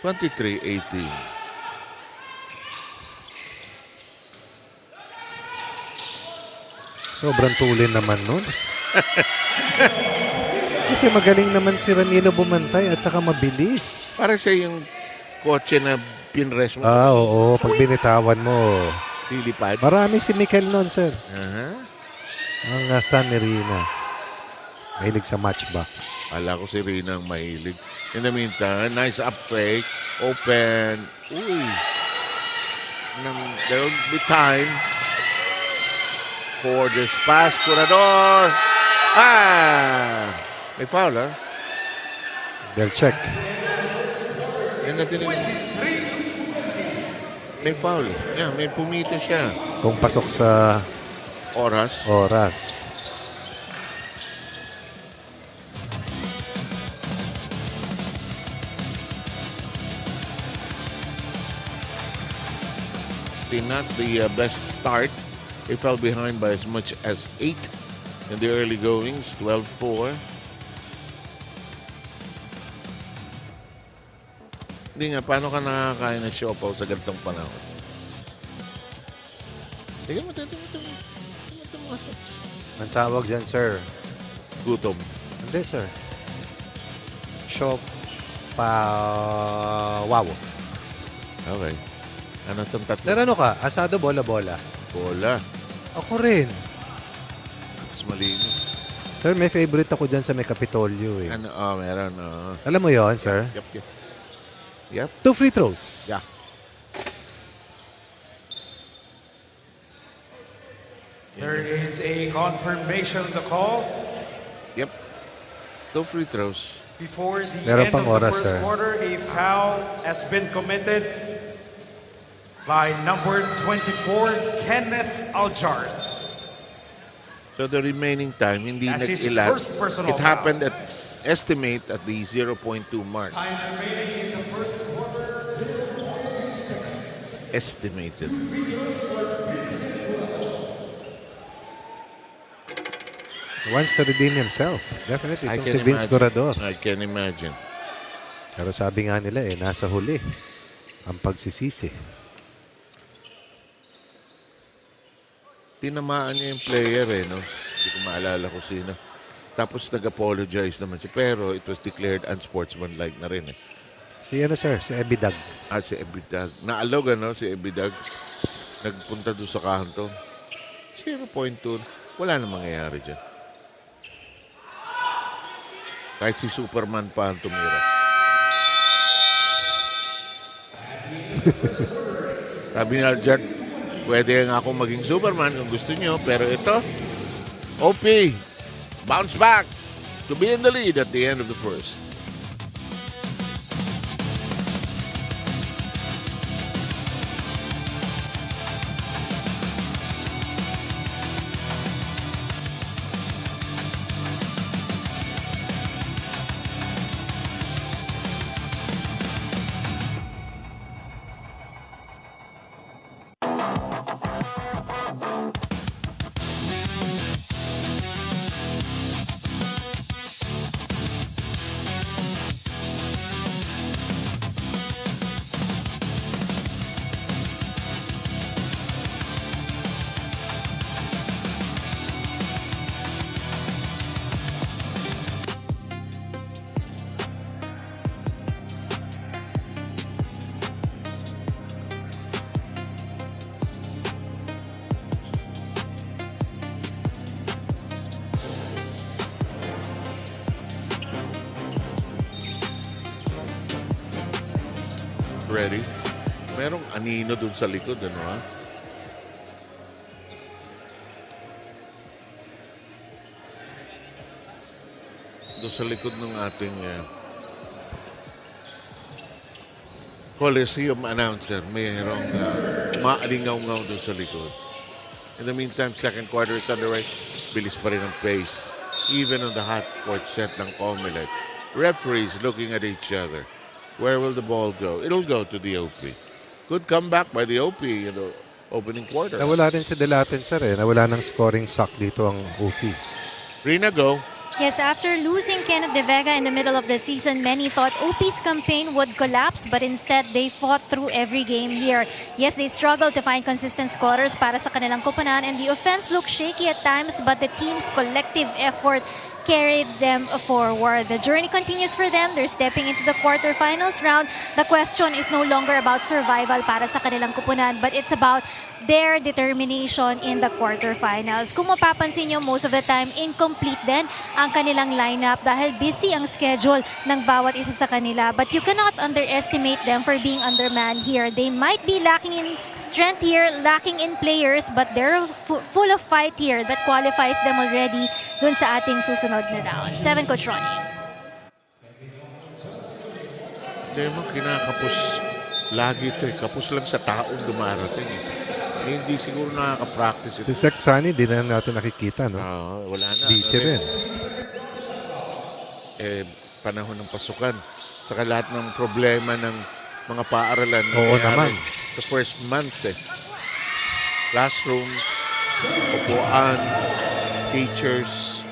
(23-18). Sobrang tulin naman nun. Kasi magaling naman si Ramilo bumantay at saka mabilis. Para siya yung kotse na pinres mo. Oo. Pag binitawan mo. Lilipad. Marami si Mikel noon, sir. Uh-huh. Ang son ni Rina. Mahilig sa matchbox. Ala ko si Rina ang mahilig. In the meantime, nice up fake. Open. Uy. There will be time for this pass. Curador. May foul, ha? They'll check. Yan natin may foul. Yeah, may pumito siya. Kung pasok sa Oras. Not the best start. They fell behind by as much as 8 in the early goings, 12-4. Hindi nga, paano ka nakakain ng siopaw sa ganitong panahon? Tingnan mo. Ang tawag dyan, sir. Gutom. Hindi, sir. Wow. Okay. Ano itong tatlo? Sir, ano ka? Asado, bola-bola. Bola. Ako rin. Mas malinis. Sir, may favorite ako dyan sa may Kapitolyo eh. Ano? Meron. Alam mo yon, sir? Yep. 2 free throws. Yeah. There is a confirmation of the call. Yep. 2 free throws. Before the Meron end pang of the oras, first sir. quarter, a foul has been committed by number 24, Kenneth Aljard. So the remaining time, hindi That's his nag-ilan. first personal It happened at estimate at the 0.2 mark. Time remaining in the first quarter, 0.2 seconds. Estimated. He wants to redeem himself. Definitely. I Itong can si Vince imagine. Curador. I can imagine. Pero sabi nga nila nasa huli ang pagsisisi. Tinamaan niya yung player no? Hindi ko maalala kung sino. Tapos nag-apologize naman siya. Pero it was declared unsportsmanlike na rin Si sir? Si Ebidag. Si Ebidag. Naalog si Ebidag. Nagpunta doon sa kanto. 0.2. Wala na mangyayari dyan. Kahit si Superman pa ang tumira. Sabi ni Aljard, pwede nga akong maging Superman kung gusto nyo. Pero ito, OP, bounce back to be in the lead at the end of the first. already. Merong anino dun sa likod, ano ha? Doon sa likod ng ating Coliseum announcer, mayroong maalingaw-ngaw doon sa likod. In the meantime, second quarter is underway. Bilis pa rin ang pace. Even on the hot court set ng COMELEC. Referees looking at each other. Where will the ball go? It'll go to the OP. Good comeback by the OP in the opening quarter. Nawala rin si Delaten, sir. Nawala ng scoring sack dito ang OP. Rina, go. Yes, after losing Kenneth De Vega in the middle of the season, many thought OP's campaign would collapse, but instead, they fought through every game here. Yes, they struggled to find consistent scorers para sa kanilang koponan, and the offense looked shaky at times, but the team's collective effort carried them forward. The journey continues for them. They're stepping into the quarterfinals round. The question is no longer about survival para sa kanilang koponan, but it's about their determination in the quarterfinals. Kung mapapansin nyo, most of the time, incomplete din ang kanilang lineup dahil busy ang schedule ng bawat isa sa kanila. But you cannot underestimate them for being undermanned here. They might be lacking in strength here, lacking in players, but they're full of fight here that qualifies them already dun sa ating susunod na round. 7, Coach Ronnie. Tema, kinakapos lagi ito eh. Kapos lang sa taong dumarating eh. Hindi siguro nakaka-practice ito. Si Sexani, di na natin nakikita, no? Wala na. Busy rin. Panahon ng pasukan. Saka lahat ng problema ng mga paaralan. Oo naman. Sa first month eh. Classrooms, upuan, teachers.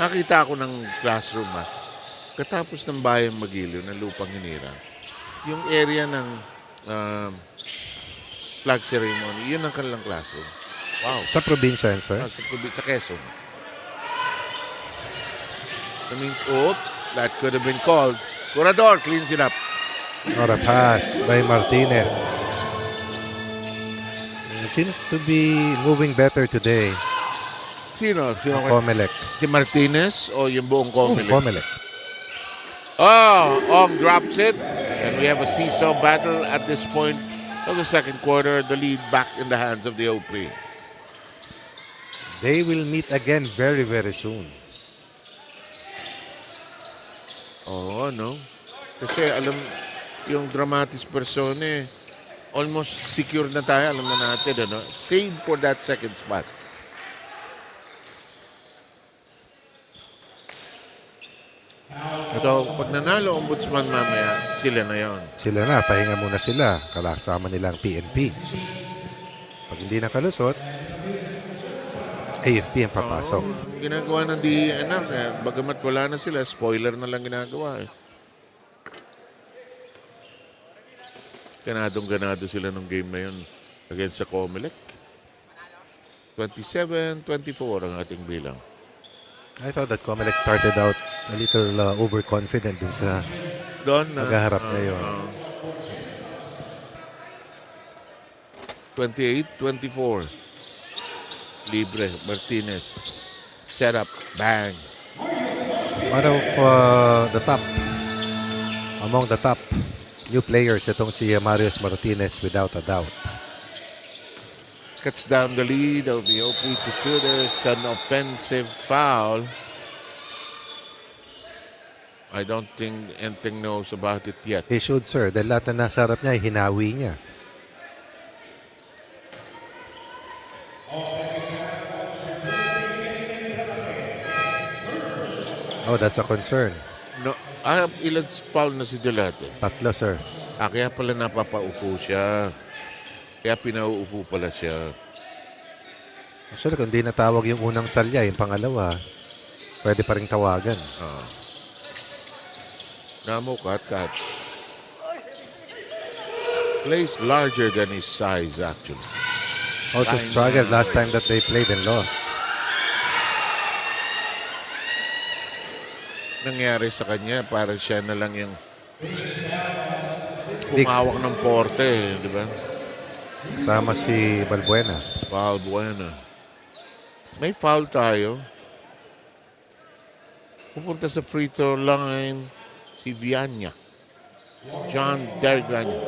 Nakita ako ng classroom katapos ng Bayang Magiliw ng Lupang Hinirang. Yung area ng flag ceremony, yun ang kanilang classroom. Wow. Sa probinsya yan, sir? Sa Quezon. I mean, that could have been called. Curador cleans it up. Or a pass by Martinez. Seems to be moving better today. Sino? COMELEC. Si Martinez o yung buong COMELEC? COMELEC. Ong drops it. And we have a seesaw battle at this point of the second quarter. The lead back in the hands of the OP. They will meet again very, very soon. Oo, no? Kasi alam, yung dramatis persone, almost secure na tayo. Alam na natin, ano? Save for that second spot. So, pag nanalo ang Ombudsman mamaya, sila na yon. Sila na, pahinga muna sila. Kasama nilang PNP. Pag hindi nakalusot, AFP ang papasok. Ginagawa ng DNF, bagamat wala na sila, spoiler na lang ginagawa eh. Ganadong-ganado sila nung game na yun against sa COMELEC. 27-24 ang ating bilang. I thought that COMELEC started out a little overconfident dun sa maghaharap na yun. 28-24. Libre, Martinez. Set up, bang. One of among the top new players, itong si Marius Martinez without a doubt. Cuts down the lead of the OP to 2. There's an offensive foul. I don't think anything knows about it yet. He should, sir. Dahil lahat na nasa harap niya, hinawi niya. Oh, that's a concern. No, ilan foul na si Delate? 3, sir. Kaya pala napapaupo siya. Kaya pinauupo pala siya. Actually, kung di natawag yung unang salya, yung pangalawa, pwede pa rin tawagan. Namo kat. Plays larger than his size, actually. Also struggled last time that they played and lost. Nangyari sa kanya, parang siya na lang yung pumawak ng porte, di ba? Kasama si Balbuena. Balbuena. May foul tayo. Pupunta sa free throw line si Vianya. John Derek Granion.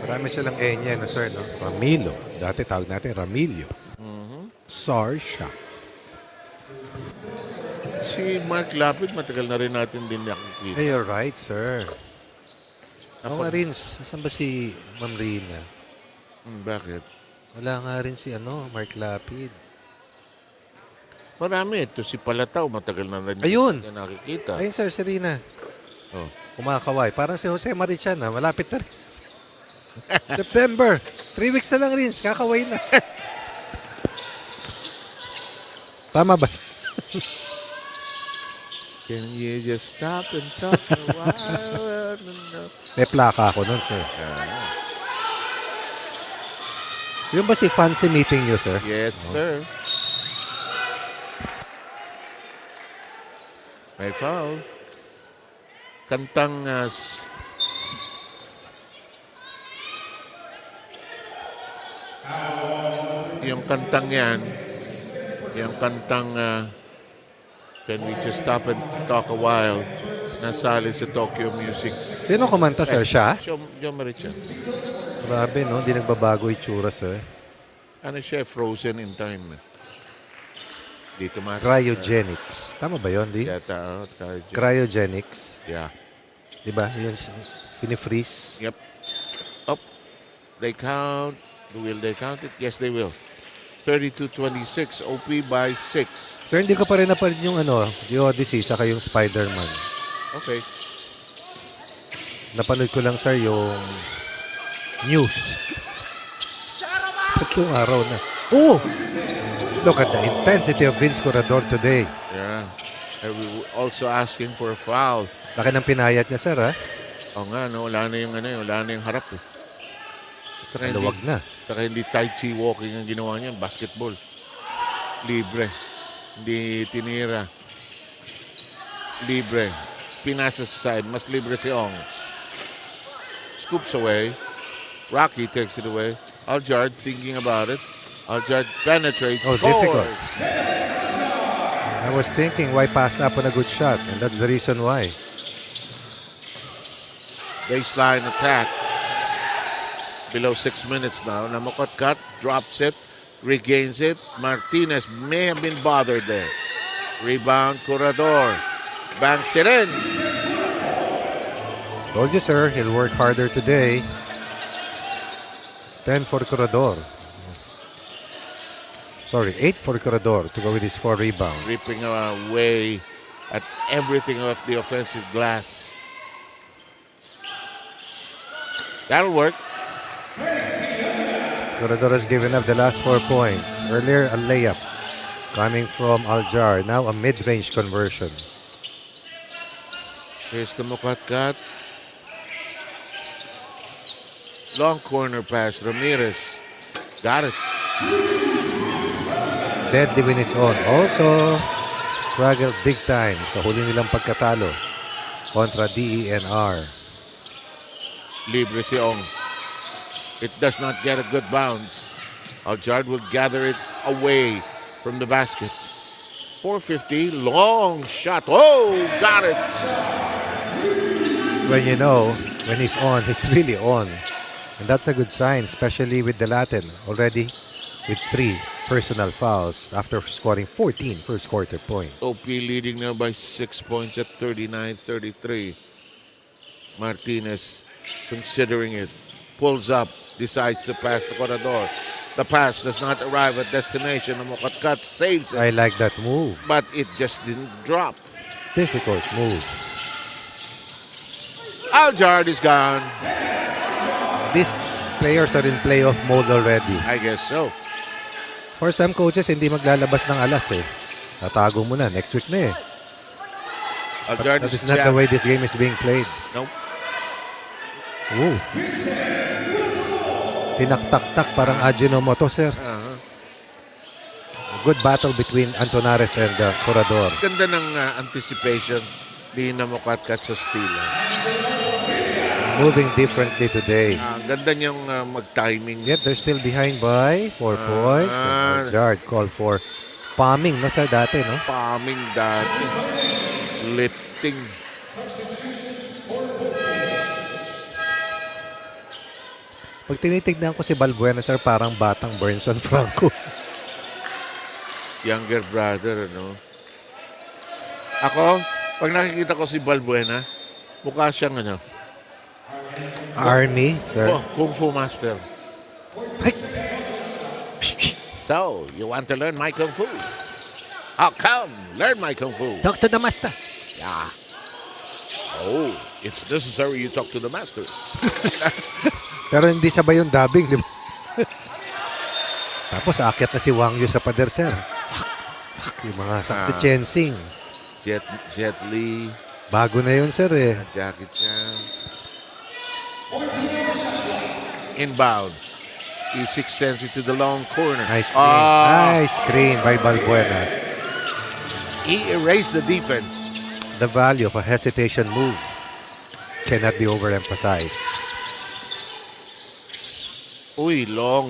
Marami silang niya, no, sir, no? Ramilo. Dati tawag natin Ramilio. Sarsha. Si Mark Lapid, matagal na rin natin din nakikita. Hey, you're right, sir. Ako nga rin, saan ba si Ma'am Rina? Bakit? Wala nga rin si Mark Lapid. Marami. Ito si Palataw, matagal na rin Ayun. na nakikita. Ayun, sir, si Rina. Oh. Kumakaway. Parang si Jose Marichan, ha? Malapit na rin. September. 3 weeks na lang rin. Kakaway na. Tama ba? Can you just stop and talk a while? May plaka ako nun, sir. Yung ba si fancy meeting nyo, sir? Yes, sir. May foul. Kantang yung kantang yan, yung kantang Can we just stop and talk a while, nasali sa Tokyo Music. Sino kumanta, sir? Siya? John Marichan. Grabe, no? Hindi nagbabago itsura, sir. Ano siya, frozen in time. Dito Cryogenics. Tama ba yun, Lee? Yata, Cryogenics. Yeah. Diba? Yun, finifreeze. Yep. Up. They count. Will they count it? Yes, they will. 32-26. OP by 6. Sir, hindi ko pa rin napalit yung yung Odyssey saka yung Spider-Man. Okay. Napanood ko lang, sir, yung news. 3 araw na. Oh! Look at the intensity of Vince Corredor today. Yeah. And we were also asking for a foul. Laki ng pinayat niya, sir, ha? O nga, no? Wala na yung harap. Eh. Saka Maluwag na. Saka hindi tai chi walking ang ginawa niya. Basketball. Libre. Hindi tinira. Libre. Pinasa sa side. Mas libre si Ong. Scoops away. Rocky takes it away. Aljard thinking about it. Aljard penetrates. Oh, scores. difficult. I was thinking, why pass up on a good shot? And that's the reason why. Baseline attack. Below 6 minutes now. Namukotkat drops it. Regains it. Martinez may have been bothered there. Rebound, Corredor. Banks it in. Told you, sir, he'll work harder today. 10 for Corredor. Sorry, 8 for Corredor to go with his 4 rebounds. Ripping away at everything off the offensive glass. That'll work. Corredor has given up the last 4 points. Earlier, a layup coming from Aljar. Now, a mid-range conversion. Here's the Mukatkat. Long corner pass. Ramirez. Got it. Deadly when it's on. Also, struggled big time sa huli nilang pagkatalo kontra DENR. Libre si Ong. It does not get a good bounce. Aljard will gather it away from the basket. 450, long shot. Oh, got it. When you know, when he's on, he's really on. And that's a good sign, especially with the Latin already with 3 personal fouls after scoring 14 first quarter points. OP leading now by 6 points at 39-33. Martinez considering it. Pulls up, decides to pass to Corredor. The pass does not arrive at destination. Mukatkat saves it. I like that move. But it just didn't drop. Difficult move. Aljard is gone. These players are in playoff mode already. I guess so. For some coaches, hindi maglalabas ng alas eh. Tatago mo na. Next week na eh. Aljard That is not the way this game is being played. Nope. Ooh. Tinaktak-tak parang Ajinomoto, sir. A good battle between Antonares and Corredor. Ganda ng anticipation. Di na Mukatkat sa steal. Moving differently today. Ganda niyang mag-timing. Yet they're still behind by 4 points. And Aljard called for palming, no, sir, dati, no? Palming dati. Lifting. Pag tinitignan ko si Balbuena, sir, parang batang Bernson Franco. Younger brother, no? Ako, pag nakikita ko si Balbuena, mukha siyang ano, Army, sir. Kung Fu Master. Ay, So, you want to learn my Kung Fu? Oh, come, learn my Kung Fu. talk to the master. Yeah. Oh, it's necessary you talk to the master. Pero hindi sabay yung dubbing, di ba? Tapos aakyat na si Wang Yu sa pader, sir. Yung mga si Chensing. Jet Li, Bago na yun, sir, eh. Jackie Chan. Inbound. E6 sends it to the long corner. Nice screen. Nice screen by Balbuena. He erased the defense. The value of a hesitation move cannot be overemphasized. Uy, long.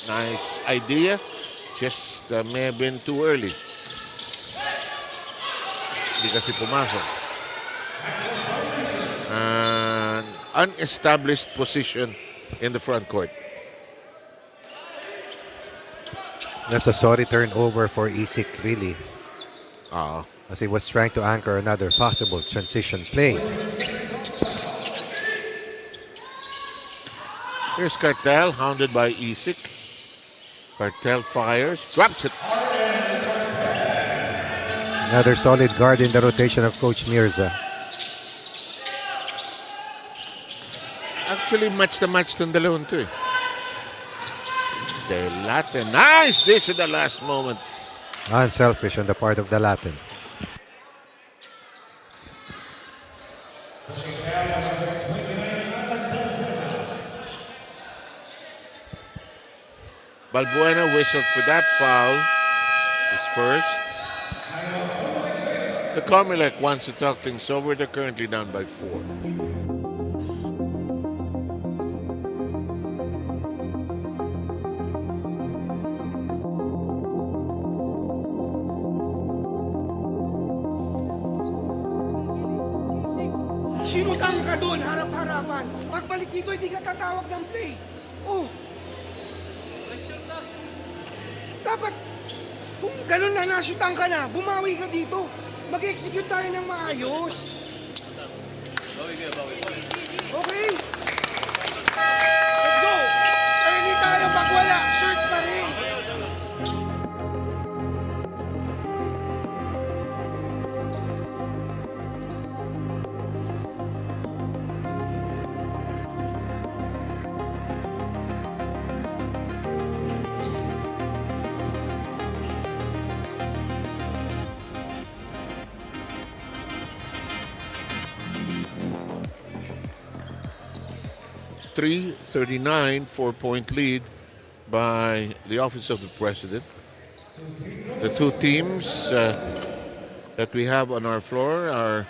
Nice idea. Just may have been too early. Hindi kasi pumasok. An unestablished position in the front court. That's a sorry turnover for Isik, really. As he was trying to anchor another possible transition play. Here's Cartel, hounded by Isik. Cartel fires, drops it. Another solid guard in the rotation of Coach Mirza. Actually, match tong dalawang to eh. The Latin, nice dish at the last moment. Unselfish on the part of the Latin. Balbuena whistled for that foul. His first. The COMELEC wants to talk things over. They're currently down by 4. Sinutang ka doon, harap-harapan. Pagbalik dito, hindi ka tatawag ng play. Oh. Dapat, kung ganun na nasutang ka na, bumawi ka dito. Mag-execute tayo ng maayos. Okay? Let's go! Early tayo pag wala. Shirt pa rin. .39, 4-point lead by the Office of the President. The two teams that we have on our floor are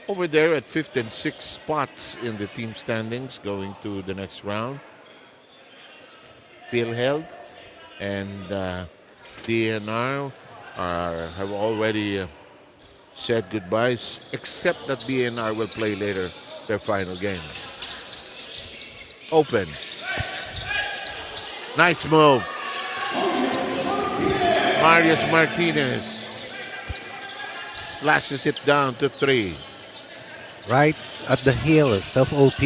over there at 5th and 6th spots in the team standings going to the next round. Phil Health and DNR have already said goodbyes, except that DNR will play later their final game. Open. Nice move. Marius Martinez slashes it down to 3. Right at the heels of OP.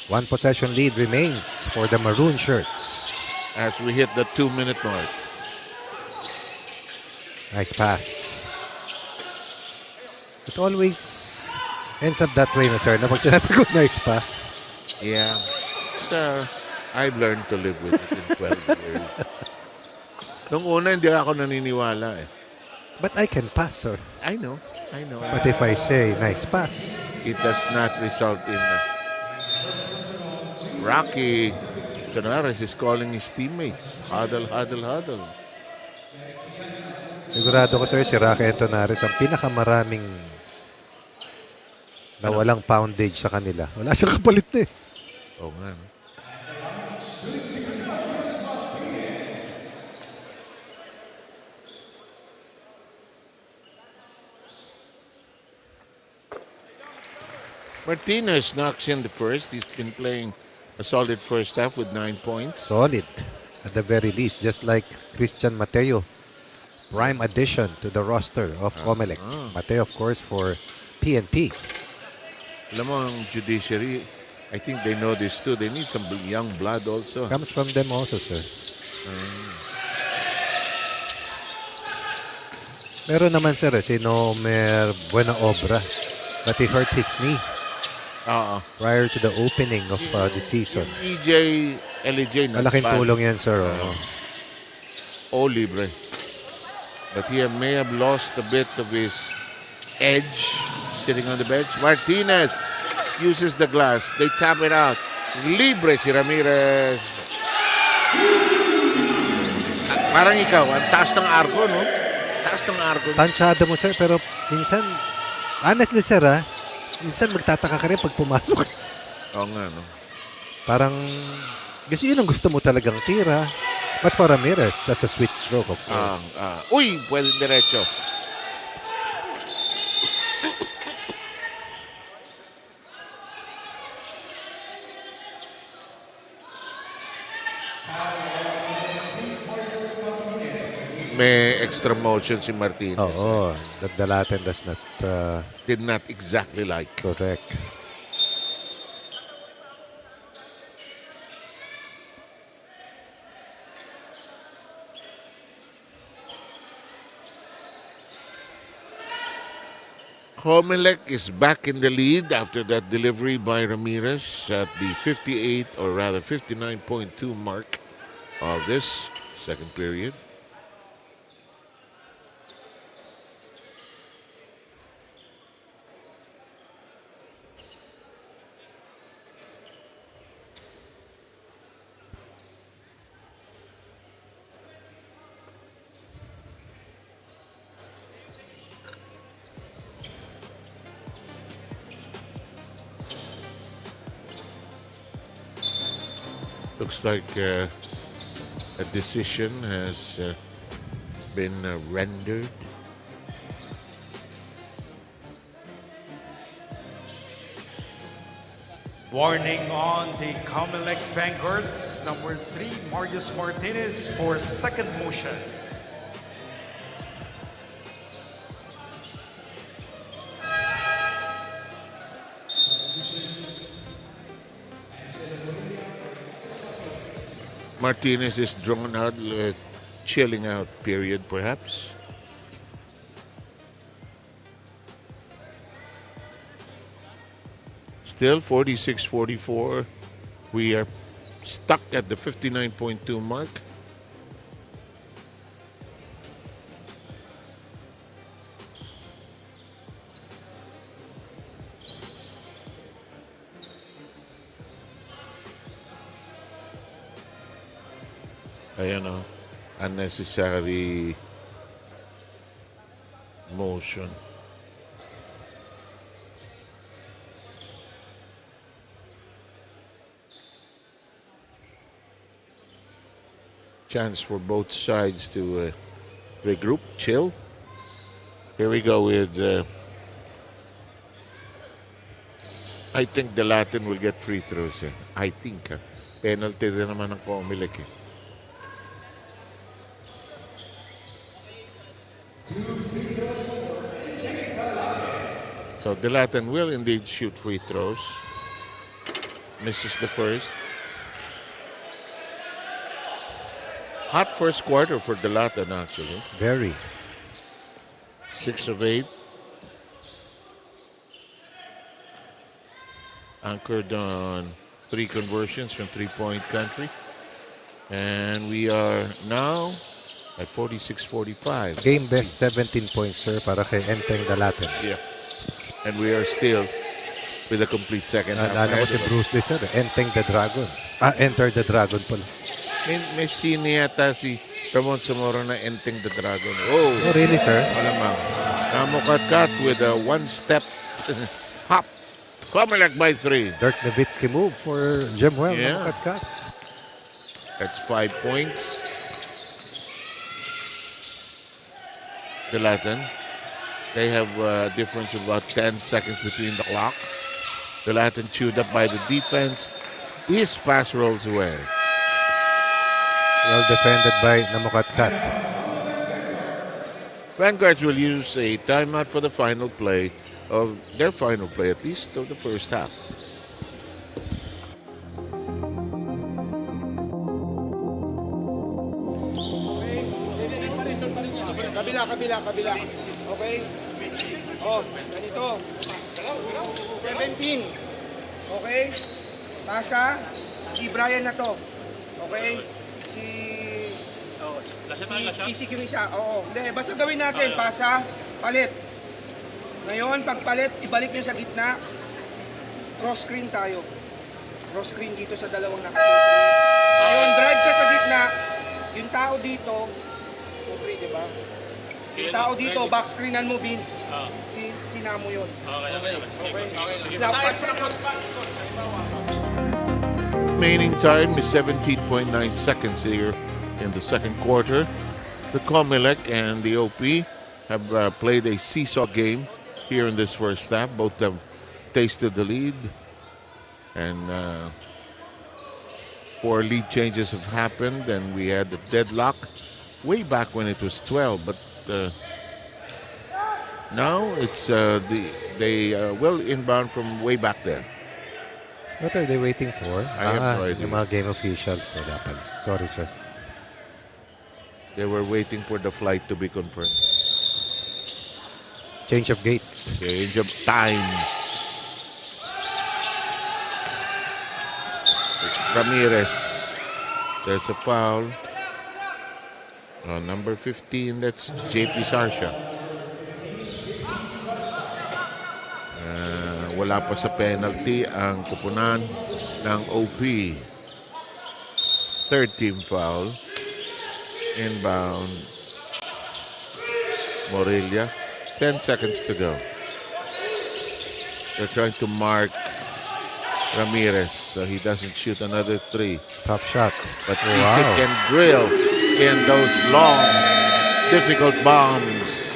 One possession lead remains for the Maroon Shirts. As we hit the 2-minute mark. Nice pass. It always ends up that way, no, sir. Na pag sinabi ko, nice pass. Yeah. It's, I've learned to live with it in 12 years. Nung una, hindi ako naniniwala eh. But I can pass, sir. I know. But if I say, nice pass, It does not result in... Rocky Canares is calling his teammates. Huddle, huddle, huddle. sigurado ko, sir, si Rocky Antonares ang pinakamaraming na walang poundage sa kanila. Wala siyang kapalit na eh. Oo nga. No? Martinez knocks in the first. He's been playing a solid first half with 9 points. Solid, at the very least. Just like Christian Mateo. Prime addition to the roster of COMELEC. Mateo, of course, for PNP. Alam mo, ang judiciary, I think they know this too. They need some young blood also. Comes from them also, sir. Meron naman, sir, si Nomer Buena Obra. But he hurt his knee prior to the opening of the season. LEJ, not Malaking bad. tulong yan, sir. Libre. But he may have lost a bit of his edge sitting on the bench. Martinez uses the glass. They tap it out. Libre si Ramirez. Parang ikaw, ang taas ng arko, no? Taas ng arko. Tansyado mo, sir, pero minsan, honestly, sir, minsan magtataka ka rin pag pumasok. Oo nga, no? Parang, kasi yun ang gusto mo talagang tira. But for Ramirez, that's a sweet stroke, of course. Uy, pwede diretso. May extra motion si Martinez. Oo, that the Latin does not Did not exactly like. correct. COMELEC is back in the lead after that delivery by Ramirez at the 58 or rather 59.2 mark of this second period. Looks like a decision has been rendered. Warning on the COMELEC Vanguards, number 3, Marius Martinez for second motion. Martinez is drawn out, chilling out period perhaps. Still 46-44. We are stuck at the 59.2 mark. Ayan o, unnecessary motion. Chance for both sides to regroup, chill. Here we go with, I think the Latin will get free throws. I think. Penalty rin naman ng COMELEC. So the Latin will indeed shoot free throws. Misses the first. Hot first quarter for the Latin, actually. Very. 6 of 8. Anchored on 3 conversions from three-point country. And we are now at 46-45. Game best 17 points, sir, para kay Enteng the Latin. Yeah. And we are still with a complete second half. Naalala ko si Bruce Lee, sir. Enteng the Dragon. Enter the Dragon pala. May scene yata si Ramon Zamora na Enteng the Dragon. Oh, really, sir? malamang. Namukat-kat with a one-step hop. COMELEC by 3. Dirk Nowitzki move for Jemuel. Yeah. Kat-kat. That's 5 points. The Latin. They have a difference of about 10 seconds between the clocks. The Latin chewed up by the defense. His pass rolls away. Well defended by Namukatkat. Vanguards will use a timeout for the final play of their final play, at least of the first half. Kabila. Okay? Oh, ganito. 17. Okay? Pasa. Si Brian na to. Okay? Isik yung isa. Oo. Hindi, basta gawin natin. Pasa, palit. Ngayon, pag palit, ibalik nyo sa gitna. Cross screen tayo. Cross screen dito sa dalawang nakatitri. Ngayon, drive ka sa gitna. Yung tao dito, okay, di ba? Yung tao dito, back screenan mo, Vince. Sinamo yun. Okay. Remaining time is 17.9 seconds here in the second quarter. The COMELEC and the OP have played a seesaw game here in this first half. Both have tasted the lead. And 4 lead changes have happened, and we had the deadlock way back when it was 12. But now it's they will inbound from way back there. What are they waiting for? I have no idea. Yung mga game officials. Wala pa. Sorry, sir. They were waiting for the flight to be confirmed. Change of gate. Change of time. Ramirez. There's a foul. Number 15, that's JP Sarsha. Wala pa sa penalty ang kupunan ng OP. Third team foul. Inbound. Morelia. 10 seconds to go. They're trying to mark Ramirez so he doesn't shoot another 3. Top shot. But Isik can drill in those long, difficult bombs.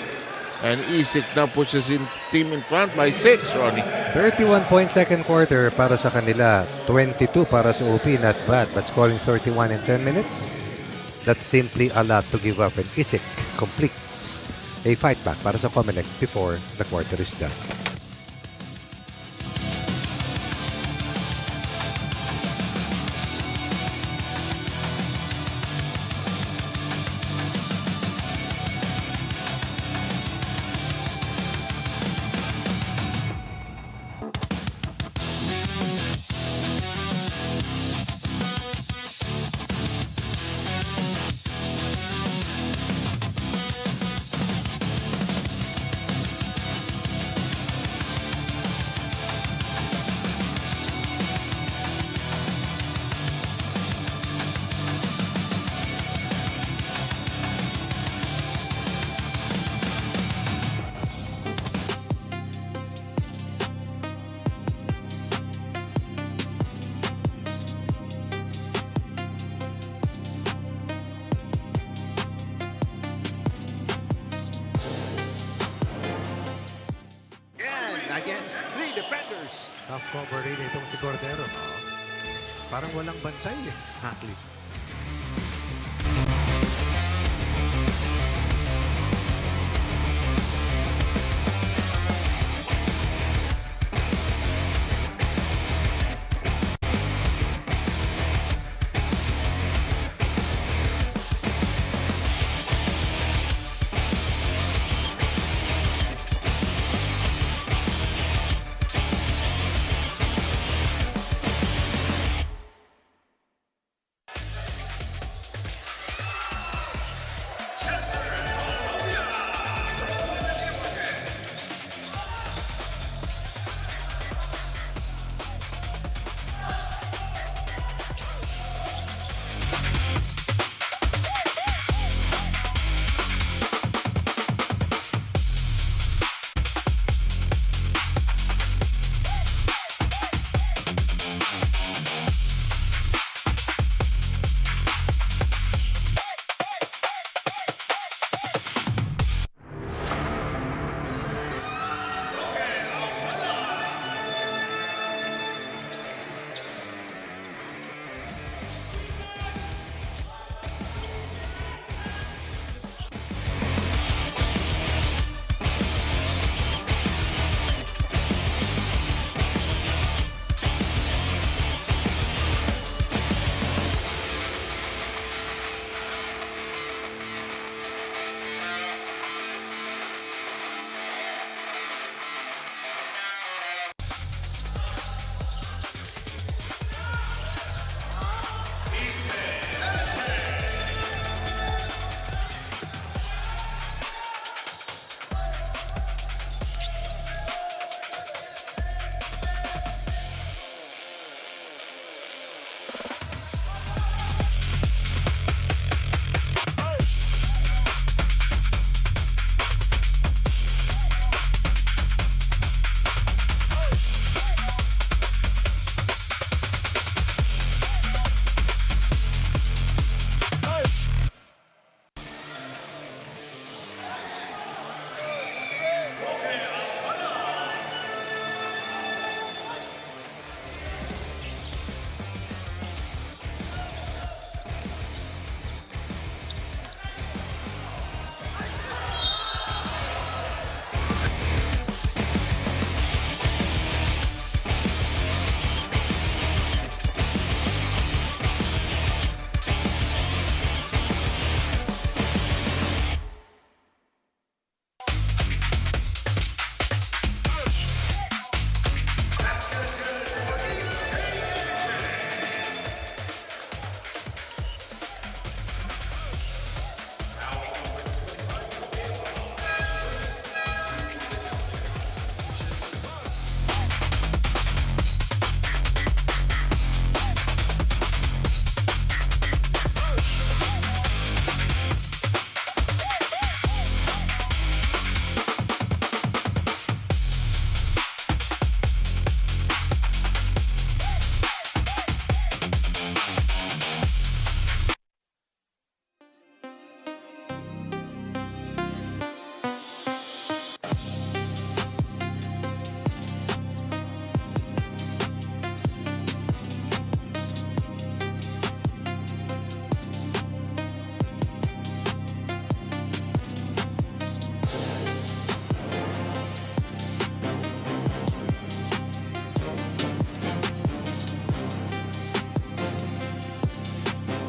And Isik now pushes his team in front by 6, Ronnie. 31 points second quarter para sa kanila. 22 para sa OP. Not bad. But scoring 31 in 10 minutes. That's simply a lot to give up. And Isik completes a fight back para sa COMELEC before the quarter is done. Against 3 defenders. Half cover rin itong si Cordero. Parang walang bantay eh. Exactly.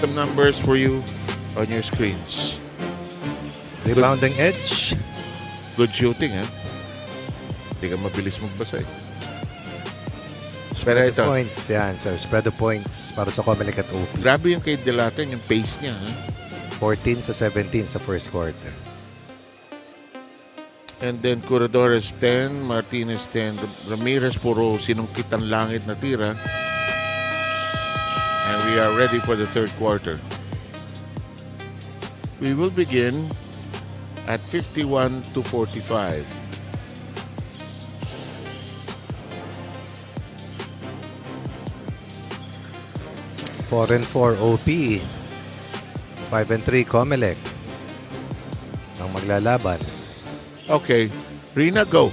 the numbers for you on your screens. Rebounding edge. Good shooting, ha? Hindi ka mabilis magbasa, eh. Pero Spread ito, of points. Yan, sir. Spread of points para sa COMELEC at OP. grabe yung kay Delaten, yung pace niya, ha? 14 sa 17 sa first quarter. And then Corredores 10, Martinez 10, Ramirez puro sinungkit ang langit na tira. And we are ready for the third quarter. We will begin at 51-45. Four and 4 OP. 5 and 3 COMELEC. Ang maglalaban. Okay, Rina, go.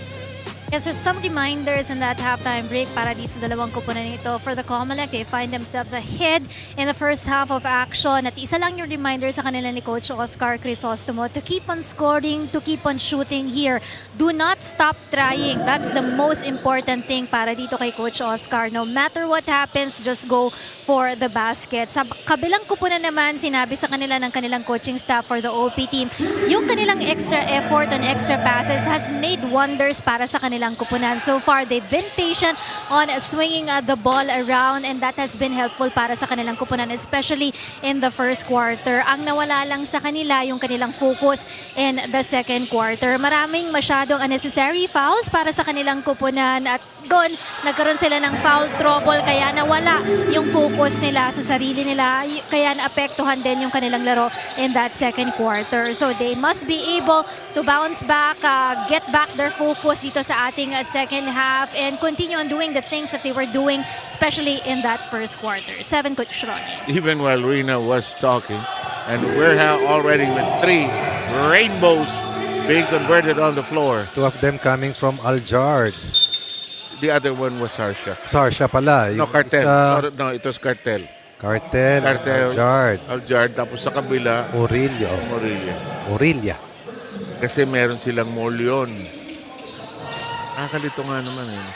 Yes, there's some reminders in that halftime break para dito sa dalawang kupunan nito. For the COMELEC, they find themselves ahead in the first half of action. At isa lang yung reminder sa kanila ni Coach Oscar Crisostomo to keep on scoring, to keep on shooting here. Do not stop trying. That's the most important thing para dito kay Coach Oscar. No matter what happens, just go for the basket. Sa kabilang kupunan naman, sinabi sa kanila ng kanilang coaching staff for the OP team, yung kanilang extra effort and extra passes has made wonders para sa kanilang kupunan. So far, they've been patient on swinging the ball around, and that has been helpful para sa kanilang kupunan, especially in the first quarter. Ang nawala lang sa kanila yung kanilang focus in the second quarter. Maraming masyadong unnecessary fouls para sa kanilang kupunan, at doon nagkaroon sila ng foul trouble, kaya nawala yung focus nila sa sarili nila, kaya naapektuhan din yung kanilang laro in that second quarter. So they must be able to bounce back, get back their focus dito sa ating second half, and continue on doing the things that they were doing, especially in that first quarter. 7, Coach Ronnie. Even while Rina was talking, and we're already with 3 rainbows being converted on the floor. 2 of them coming from Aljard. The other one was Sarsha. Sarsha pala. No, Yung Cartel. isa- No, it was Cartel. Cartel. Cartel. Aljard. Aljard. Tapos sa kabila, Murillo. Morelia. Murilya. Kasi meron silang Molion. Kalito nga naman, eh.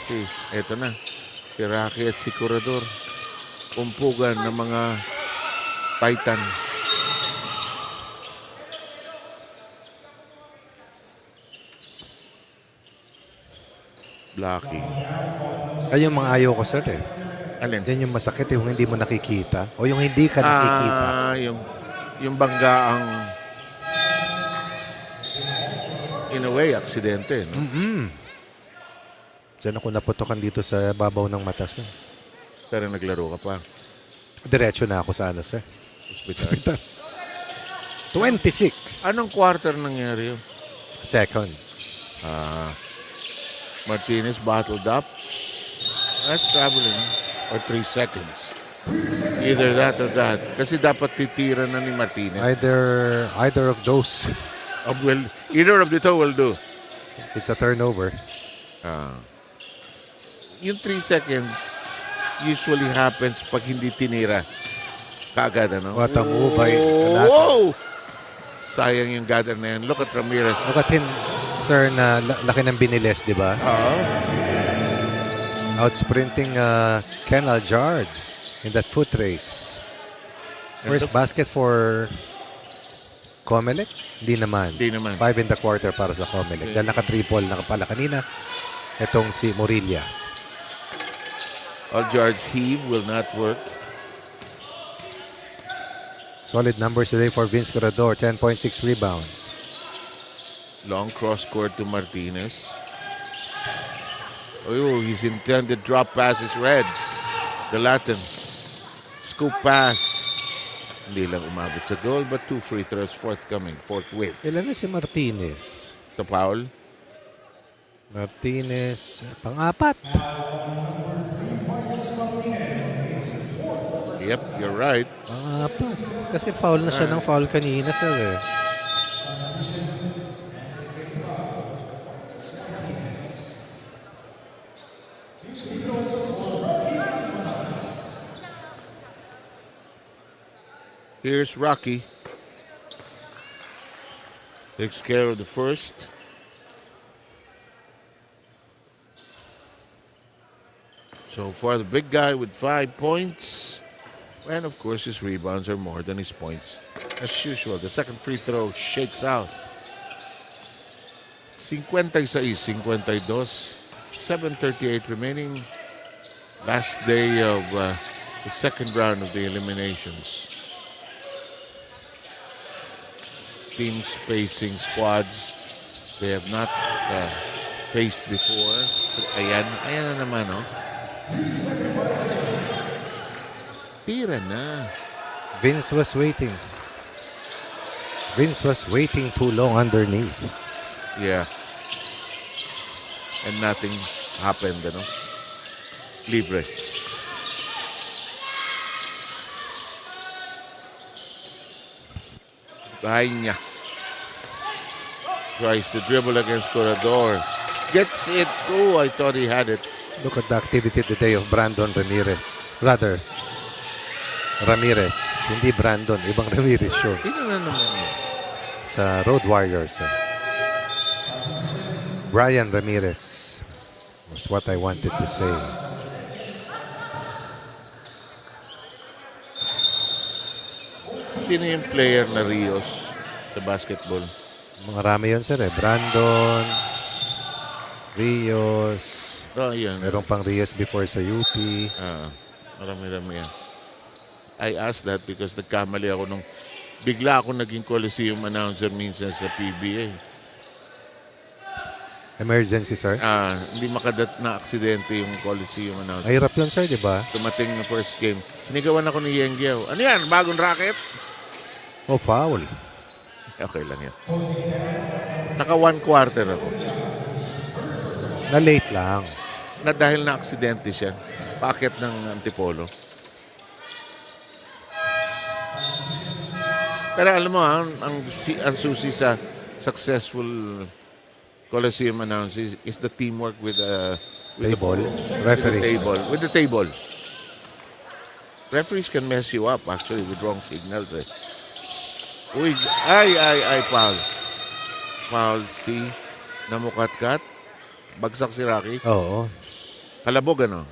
Okay, eto na. Si Rocky at si Corredor. Umpugan ng mga Titan. Blocky. Ay, yung mga ayaw ko, sir, eh. Alin? Yan yung masakit, yung hindi mo nakikita. O yung hindi ka nakikita. Yung bangga ang in a way, aksidente. No? Diyan ako naputokan dito sa babaw ng mata, sir. Pero naglaro ka pa. Diretso na ako sa ano, sir. Hospital. 26. Anong quarter nangyari yun? Second. Martinez bottled up. That's traveling. Or 3 seconds. Either that or that. Kasi dapat titira na ni Martinez. Either of those. Well, either of the two will do. It's a turnover. Yung 3 seconds usually happens pag hindi tinira. Kaagad, ano? What a move by Whoa! Sayang yung gather na yan. Look at Ramirez. Look at him, sir, na laki ng biniles, di ba? Outsprinting Ken Aljard in that foot race. First basket for COMELEC? Hindi naman. 5 in the quarter para sa COMELEC. Dahil naka-triple na pala kanina. Itong si Murilya. Aljard's heave will not work. Solid numbers today for Vince Corredor. 10.6 rebounds. Long cross court to Martinez. Oh, his intended drop pass is red. The Latin. Scoop pass. Hindi lang umabot sa goal, but 2 free throws forthcoming, forthwith. Ilan na si Martinez? The foul. Martinez, pang-apat. Yep, you're right. Pang-apat. Kasi foul na siya ng foul kanina, sir. Eh. Here's Rocky. Takes care of the first. So far, the big guy with 5 points. And of course, his rebounds are more than his points. As usual, the second free throw shakes out. 56-52, 7:38 remaining. Last day of the second round of the eliminations. Teams facing squads they have not faced before. Ayan na naman, oh. Tira na. Vince was waiting. Vince was waiting too long underneath. Yeah. And nothing happened, ano? Libre. Bahay niya. Tries to dribble against Corredor. Gets it. Oh, I thought he had it. Look at the activity today of Brandon Ramirez. Rather, Ramirez. Hindi Brandon. Ibang Ramirez yun. Tingnan na naman yun. Sa Road Warriors. Brian Ramirez was what I wanted to say. Sino yung player na Rios sa basketball? Marami yun, sir. Brandon, Rios. Oh, yan. Meron pang Rios before sa UP. Marami-rami yan. I asked that because nagkamali ako nung bigla ako naging Coliseum announcer minsan sa PBA. Emergency, sir. Hindi makadat na aksidente yung Coliseum announcer. Mahirap yun, sir, di ba? Tumating na first game. Sinigawan ako ni Yengyao. Ano yan? Bagong racket? Oh, foul. Okay lang yan. Naka 1 quarter ako. Na late lang. Na dahil na aksidente siya. Packet ng Antipolo. Pero alam mo, ang susi sa successful Coliseum announcers is the teamwork with the Referee. With the table. Referees can mess you up actually with wrong signals. Uy, ay, foul. Foul, see? Namukatkat. Bagsak si Rocky. Oo. Kalabog, ano?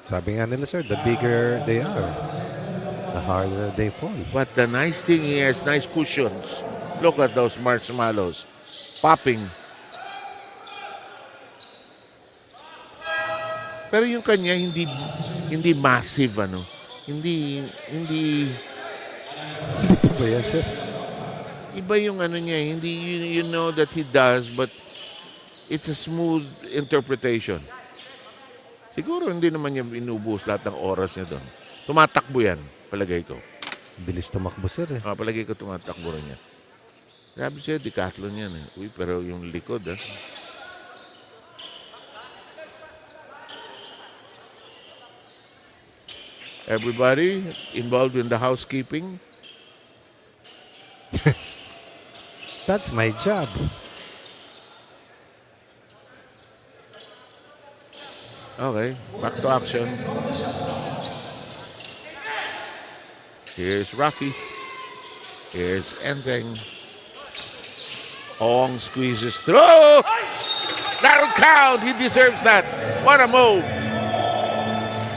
Sabi nga nila, sir, the bigger they are, the harder they fall. But the nice thing, he has nice cushions. Look at those marshmallows. Popping. Pero yung kanya, hindi massive, ano? Hindi Ba yan, sir? iba yung ano niya, hindi you know that he does, but it's a smooth interpretation. Siguro hindi naman niya inubos lahat ng oras niya doon. Tumatakbo yan, palagay ko. Bilis tumakbo, sir. Palagay ko tumatakbo rin yan. Sabi siya, decathlon yan. Uy, pero yung likod, Everybody involved in the housekeeping. That's my job. Okay, back to action. Here's Rocky. Here's Enteng. Ong squeezes through. That'll count. He deserves that. What a move.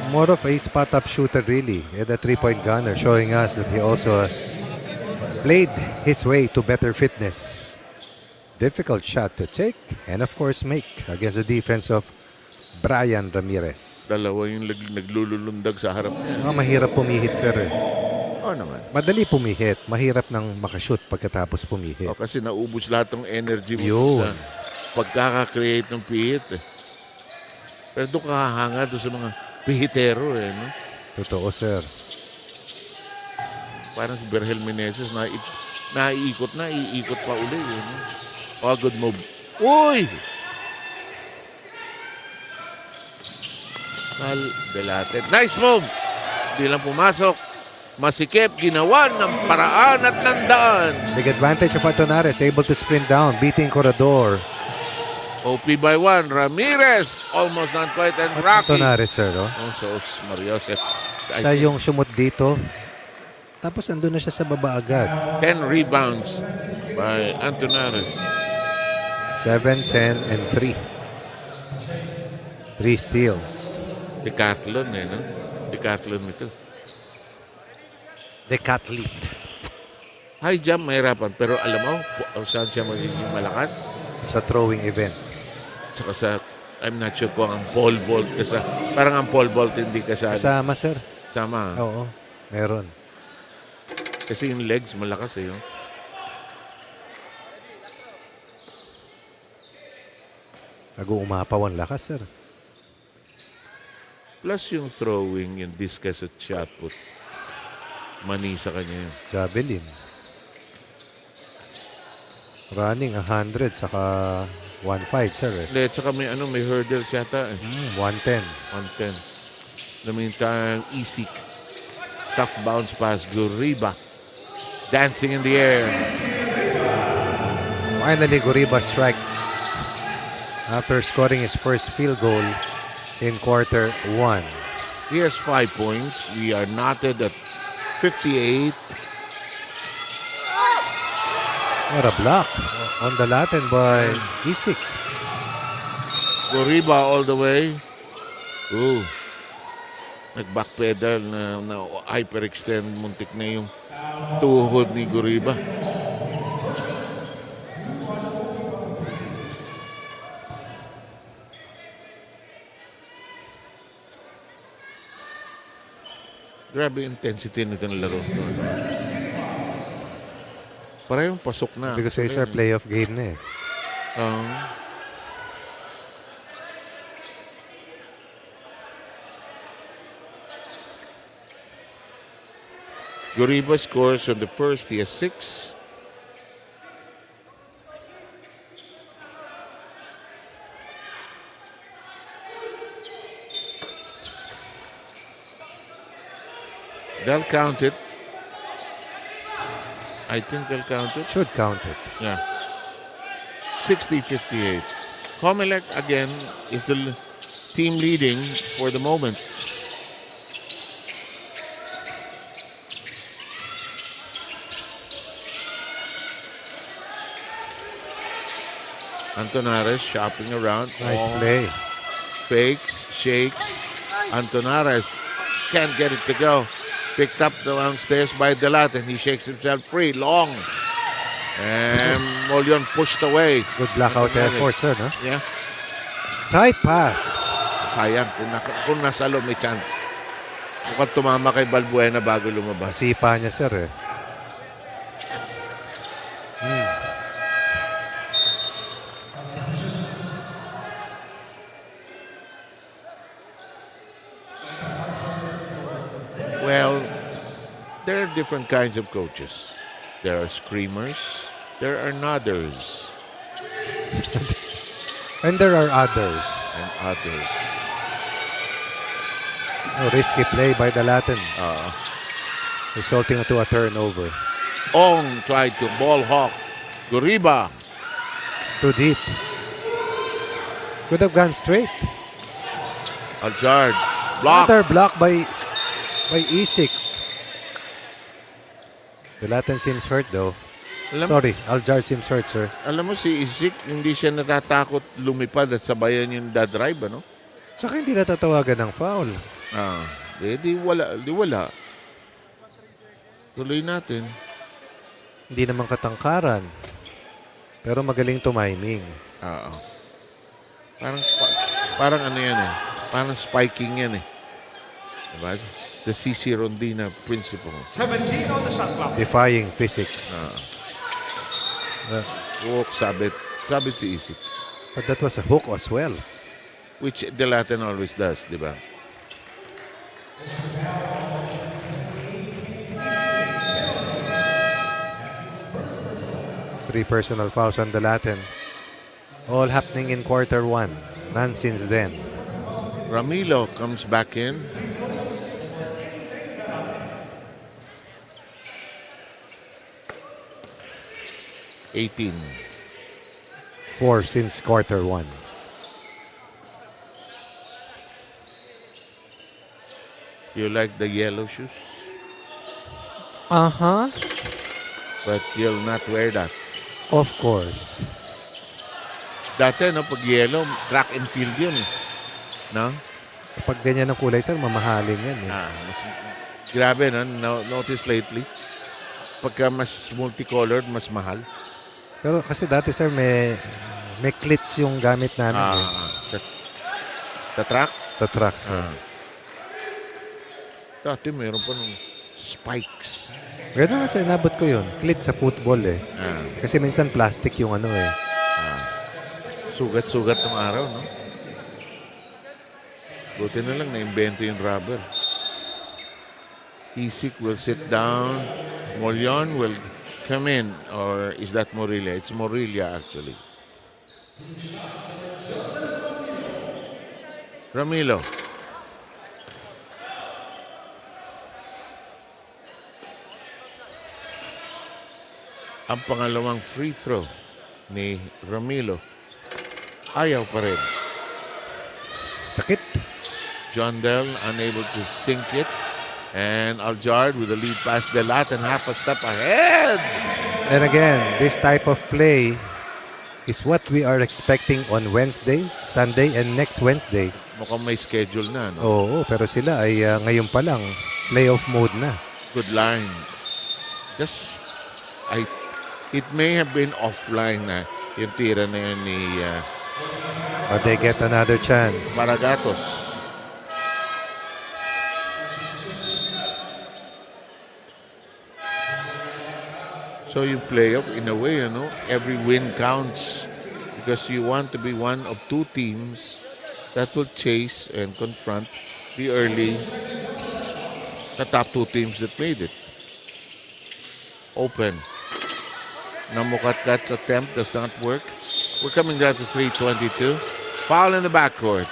More of a spot-up shooter, really. And a three-point gunner, showing us that he also has played his way to better fitness. Difficult shot to take and, of course, make against the defense of Brian Ramirez. Dalawa yung naglululundag sa harap niya. Mahirap pumihit, sir. Oo naman. Madali pumihit. Mahirap nang makashoot pagkatapos pumihit. Kasi naubos lahat ng energy mo Yun. sa pagkaka-create ng pihit. Pero doon kahanga doon sa mga pihitero. No? Totoo, sir. Parang si Berhel Meneses, naiikot pa uli. No? Oh, good move. Uy! Delated. Nice move! Hindi lang pumasok. Masikip, ginawan ng paraan at nandaan. Big advantage of Atonares, able to sprint down, beating Corredor. OP by 1. Ramirez, almost not quite, and Rocky. Atonares, sir. Oh. So, Mariosef. Siya yung sumut dito. Tapos andun na siya sa baba agad. 10 rebounds by Antonares. 7, 10, and 3. 3 steals. Decathlon no? Decathlon ito. decathlete. High jump, mahirapan. Pero alam mo, saan siya magiging malakas? Sa throwing events. Tsaka sa, I'm not sure kung ang pole vault kasi parang ang pole vault hindi kasali. Kasama, sir. Sama. Oo, meron. Kasi yung legs malakas eh. Oh. Nag-uumapaw ang lakas, sir. Plus yung throwing, yung discus at shot put. Mani sa kanya yun. Javelin. Running 100 saka 1.5, sir. Hindi, tsaka may, may hurdles yata eh. 110. 110. In the meantime, Isik. Tough bounce pass. Guriba. Dancing in the air. Finally, Guriba strikes after scoring his first field goal in quarter 1. He has 5 points. We are knotted at 58. What a block on the Latin by Isik. Guriba all the way. Ooh. Nag-backpedal na hyperextend. Muntik na yung tuhod ni Guriba. Grabe intensity nito ng laro. Parehong pasok na. Because it's our playoff game na eh. Guriba scores on the first. He has 6. They'll count it. I think they'll count it. Should count it. Yeah. 60-58. COMELEC again is the team leading for the moment. Antonares shopping around. Nice play. Fakes, shakes. Antonares can't get it to go. Picked up downstairs by Delat and he shakes himself free. Long. And Molion pushed away. Good blackout effort, sir, no? Yeah. Tight pass. Sayang. Kung nasalo, may chance. Mukhang tumama kay Balbuena bago lumabas. Sipa niya, sir, eh. Well, there are different kinds of coaches. There are screamers. There are nodders. And there are others. And others. Oh, risky play by the Latin. Resulting into a turnover. Ong tried to ball hawk. Guriba. Too deep. Could have gone straight. Aljard. Block. Another block by Isik. The Latin seems hurt though. Sorry, Aljar seems hurt, sir. Alam mo si Isik, hindi siya natatakot lumipad at sabayan yung drive, ano? Saka hindi natatawagan ng foul. Di wala. Tuloy natin. Hindi naman katangkaran. Pero magaling tumiming. Parang ano yan eh. Parang spiking yan eh. Diba? The CC Rondina principle. 17 on the shot clock. Defying physics. Hook, sabit si Isik. But that was a hook as well. Which the Latin always does, di ba? Three personal fouls on the Latin. All happening in quarter 1. None since then. Ramilo comes back in. $18. 4 since quarter 1. You like the yellow shoes? Uh-huh. But you'll not wear that. Of course. Dati, no, pag yellow, track and field yun. No? Kapag ganyan ang kulay, sir, mamahalin yan. Eh. Grabe, no? Notice lately. Pagka mas multicolored, mas mahal. Pero kasi dati, sir, may clits yung gamit namin Sa track? sa truck, sir. Dati meron pa nung spikes. Gano'n nga, sir, nabot ko yun. Clit sa football eh. Kasi minsan plastic yung ano eh. Sugat-sugat ng araw, no? Buti na lang na-invento yung rubber. Isik will sit down. Molion will come in. Or is that Morelia? It's Morelia, actually. Ramilo. Ang pangalawang free throw ni Ramilo. Ayaw pa rin. Sakit. John Del unable to sink it. And Aljard with a lead pass. Delat and half a step ahead. And again, this type of play is what we are expecting on Wednesday, Sunday, and next Wednesday. Mukhang may schedule na, no? Oo, pero sila ay ngayon pa lang playoff mode na. Good line. It may have been offline na yung tira na yun ni But they get another chance. Maragatos. So you play off in a way, you know, every win counts because you want to be one of two teams that will chase and confront the top two teams that made it. Open. Namukat's attempt does not work. We're coming down to 3:22. Foul in the backcourt.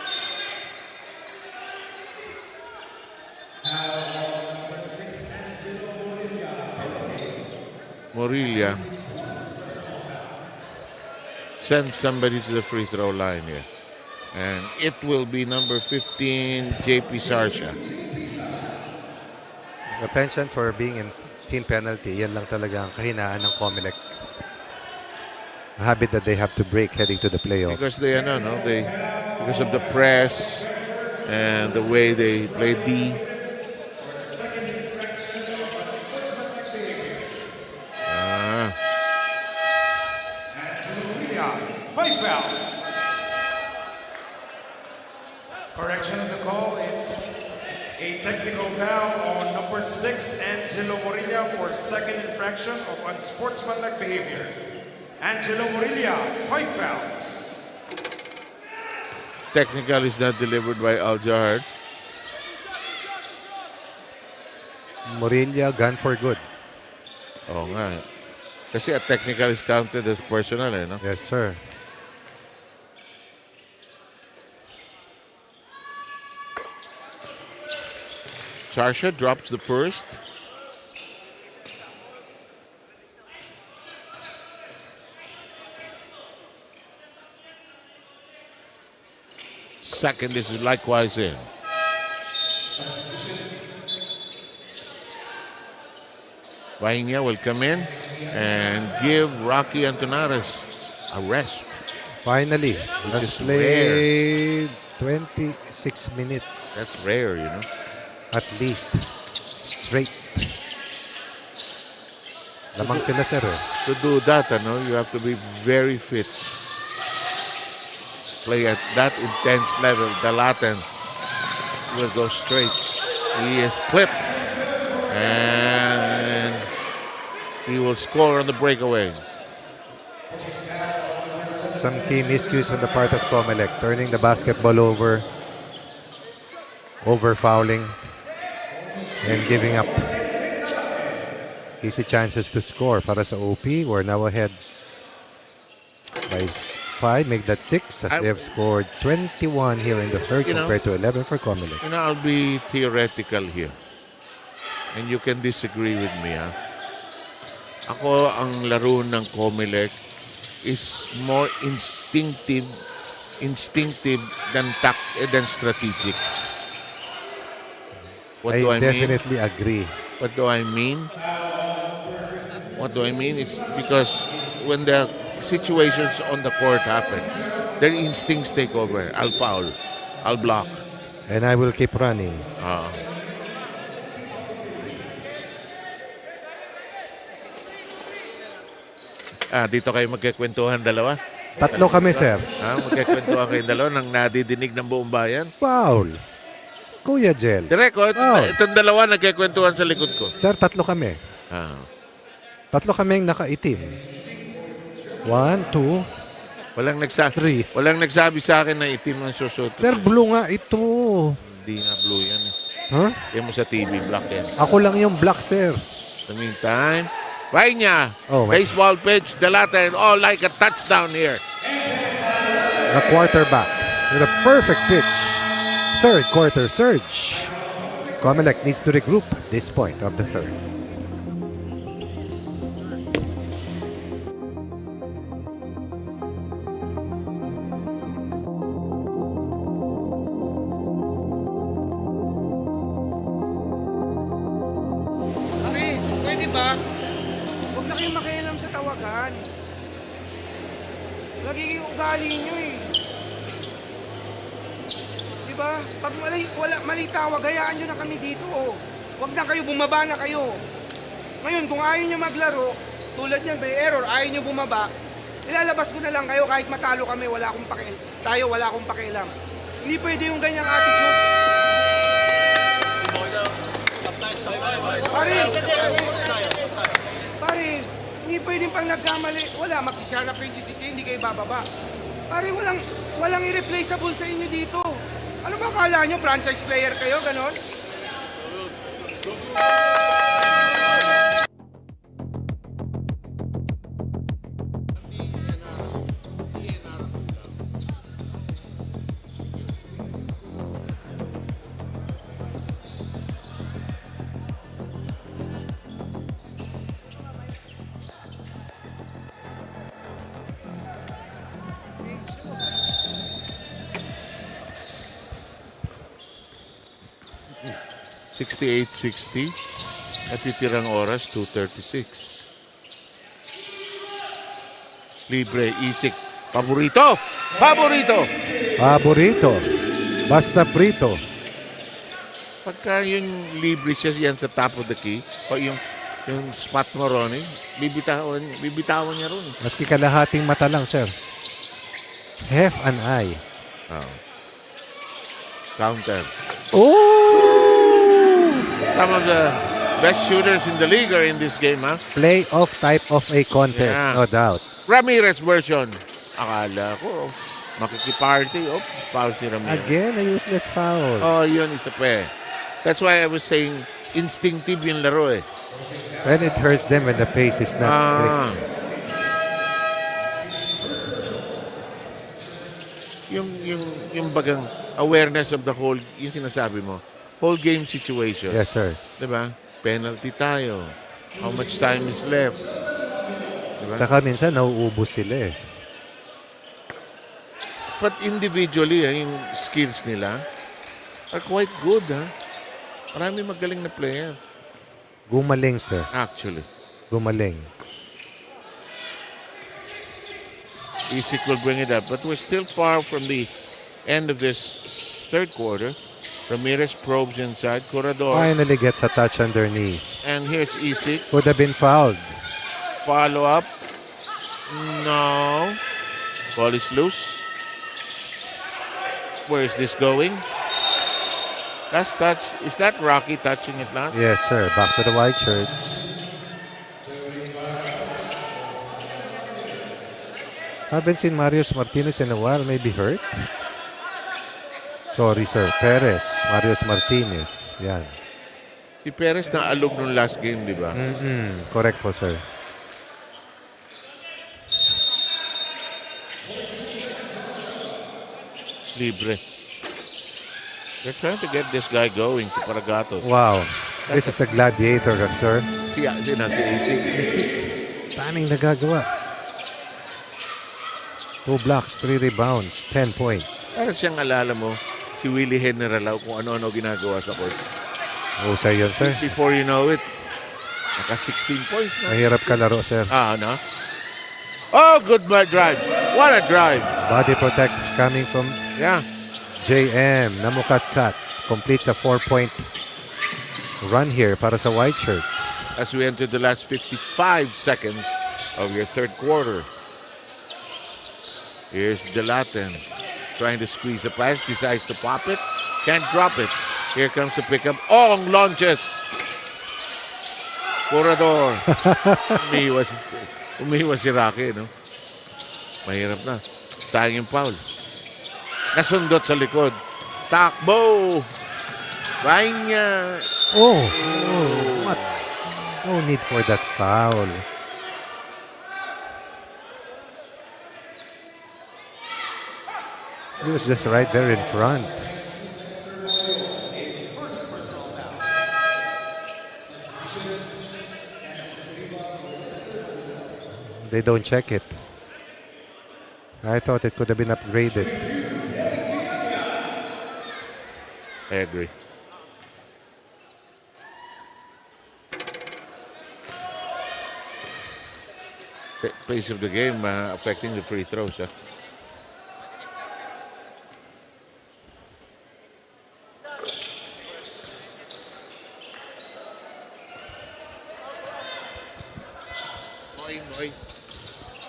Morelia sends somebody to the free throw line here. And it will be number 15, JP Sarsha. Attention for being in team penalty. Yan lang talaga ang kahinaan ng COMELEC. A habit that they have to break heading to the playoffs. Because because of the press and the way they play D. Five fouls. Correction of the call, it's a technical foul on number 6, Angelo Morilla, for second infraction of unsportsmanlike behavior. Angelo Morilla, 5 fouls. Technical is not delivered by Aljard. Morelia gone for good. Oo nga. Kasi a technical is counted as personal, eh, no? Yes, sir. Sarsha drops the first. Second is likewise in. Vahinia will come in and give Rocky Antonares a rest. Finally, Which let's is play 26 minutes. That's rare, you know. At least. Straight. Lamang sila, sir. To do that, you have to be very fit. Play at that intense level. The Latin will go straight. He is clipped. And he will score on the breakaway. Some key miscues on the part of COMELEC. Turning the basketball over. Over-fouling. And giving up easy chances to score para sa OP. We're now ahead by 5. Make that 6 as they have scored 21 here in the third compared to 11 for COMELEC. I'll be theoretical here. And you can disagree with me. Ako, ang laro ng COMELEC is more instinctive than strategic. I definitely agree. What do I mean? It's because when the situations on the court happen, their instincts take over. I'll foul. I'll block. And I will keep running. Dito kayo magkikwentuhan dalawa. Tatlo kami, sir. Magkikwentuhan kayo dalawa nang nadidinig ng buong bayan. Foul. Kuya Jel. Direk, itong dalawa nagkikwentuhan sa likod ko. Sir, tatlo kami. Tatlo kaming nakaitim. 1, 2, Walang nagsabi sa akin na itim ang susot. Sir, blue nga ito. Hindi nga blue yan. Huh? Yan mo sa TV, black yan. Ako lang yung black, sir. In the meantime, Raina, my- baseball pitch, the latter, all like a touchdown here. The quarterback with a perfect pitch. Third quarter surge. COMELEC needs to regroup at this point of the third. Pare, pwede ba? Huwag na kayong makialam sa tawagan. Nagiging ugali nyo eh. Diba? Pag mali tawag, hayaan nyo na kami dito. Huwag na kayo, bumaba na kayo. Ngayon, kung ayaw nyo maglaro, tulad yan, may error, ayaw nyo bumaba, ilalabas ko na lang kayo kahit matalo kami, wala akong pakialam. Hindi pwede yung ganyang attitude. Pare, hindi pwedeng pang nagkamali. Wala, magsisara princess hindi kayo bababa. Pare, walang irreplaceable sa inyo dito. Ano ba akala nyo? Franchise player kayo, ganon? $68.60 at titirang oras 2:36. Libre, isik. Paborito! Basta prito. Pagka yung libre siya yan sa top of the key, o yung spot mo, Ronnie, bibitawan niya ron. Maski kalahating mata lang, sir. Half an eye. Counter. Oh! Some of the best shooters in the league are in this game, ha? Playoff type of a contest, Yeah. no doubt. Ramirez version. Akala ko, makikiparty. Foul si Ramirez. Again, a useless foul. Yun, isa pa eh. That's why I was saying, instinctive yung laro eh. When it hurts them when the pace is not quick. Yung bagang awareness of the whole, yung sinasabi mo, whole game situation. Yes, sir. Diba? Penalty tayo. How much time is left? Diba? Saka minsan, nauubos sila eh. But individually, yung skills nila are quite good, ha? Marami magaling na player. Gumaling, sir. Actually. Gumaling. Isik will bring it up. But we're still far from the end of this third quarter. Ramirez probes inside. Corredor. Finally gets a touch underneath. And here's Isik. Would have been fouled. Follow up. No. Ball is loose. Where is this going? Last touch. Is that Rocky touching it last? Yes, sir. Back to the white shirts. Haven't seen Marius Martinez in a while. Maybe hurt. Sorry, sir. Perez. Marius Martinez. Yan. Si Perez na alog nung last game, di ba? Correct po, sir. Libre. They're trying to get this guy going to Paragatos. Wow. This is a gladiator, sir. Si Isik. Daming nagagawa. 2 blocks, 3 rebounds, 10 points. Para siyang alala mo, si Willie General kung ano-ano ginagawa sa court. Husay yun, sir. Before you know it, naka 16 points na. Mahirap kalaro, sir. No? Oh, good drive. What a drive. Body protect coming from Yeah. JM. Namukat-kat. Completes a 4-point run here para sa white shirts. As we enter the last 55 seconds of your third quarter. Here's Delaten trying to squeeze a pass, decides to pop it, can't drop it. Here comes the pickup. Ong launches. Curador. Umiwas si Rocky, no? Mahirap na. Sayang yung foul. Nasundot sa likod. Takbo. Vanya. Oh, what? No need for that foul. He was just right there in front. They don't check it. I thought it could have been upgraded. I agree. Pace of the game affecting the free throws. Noy,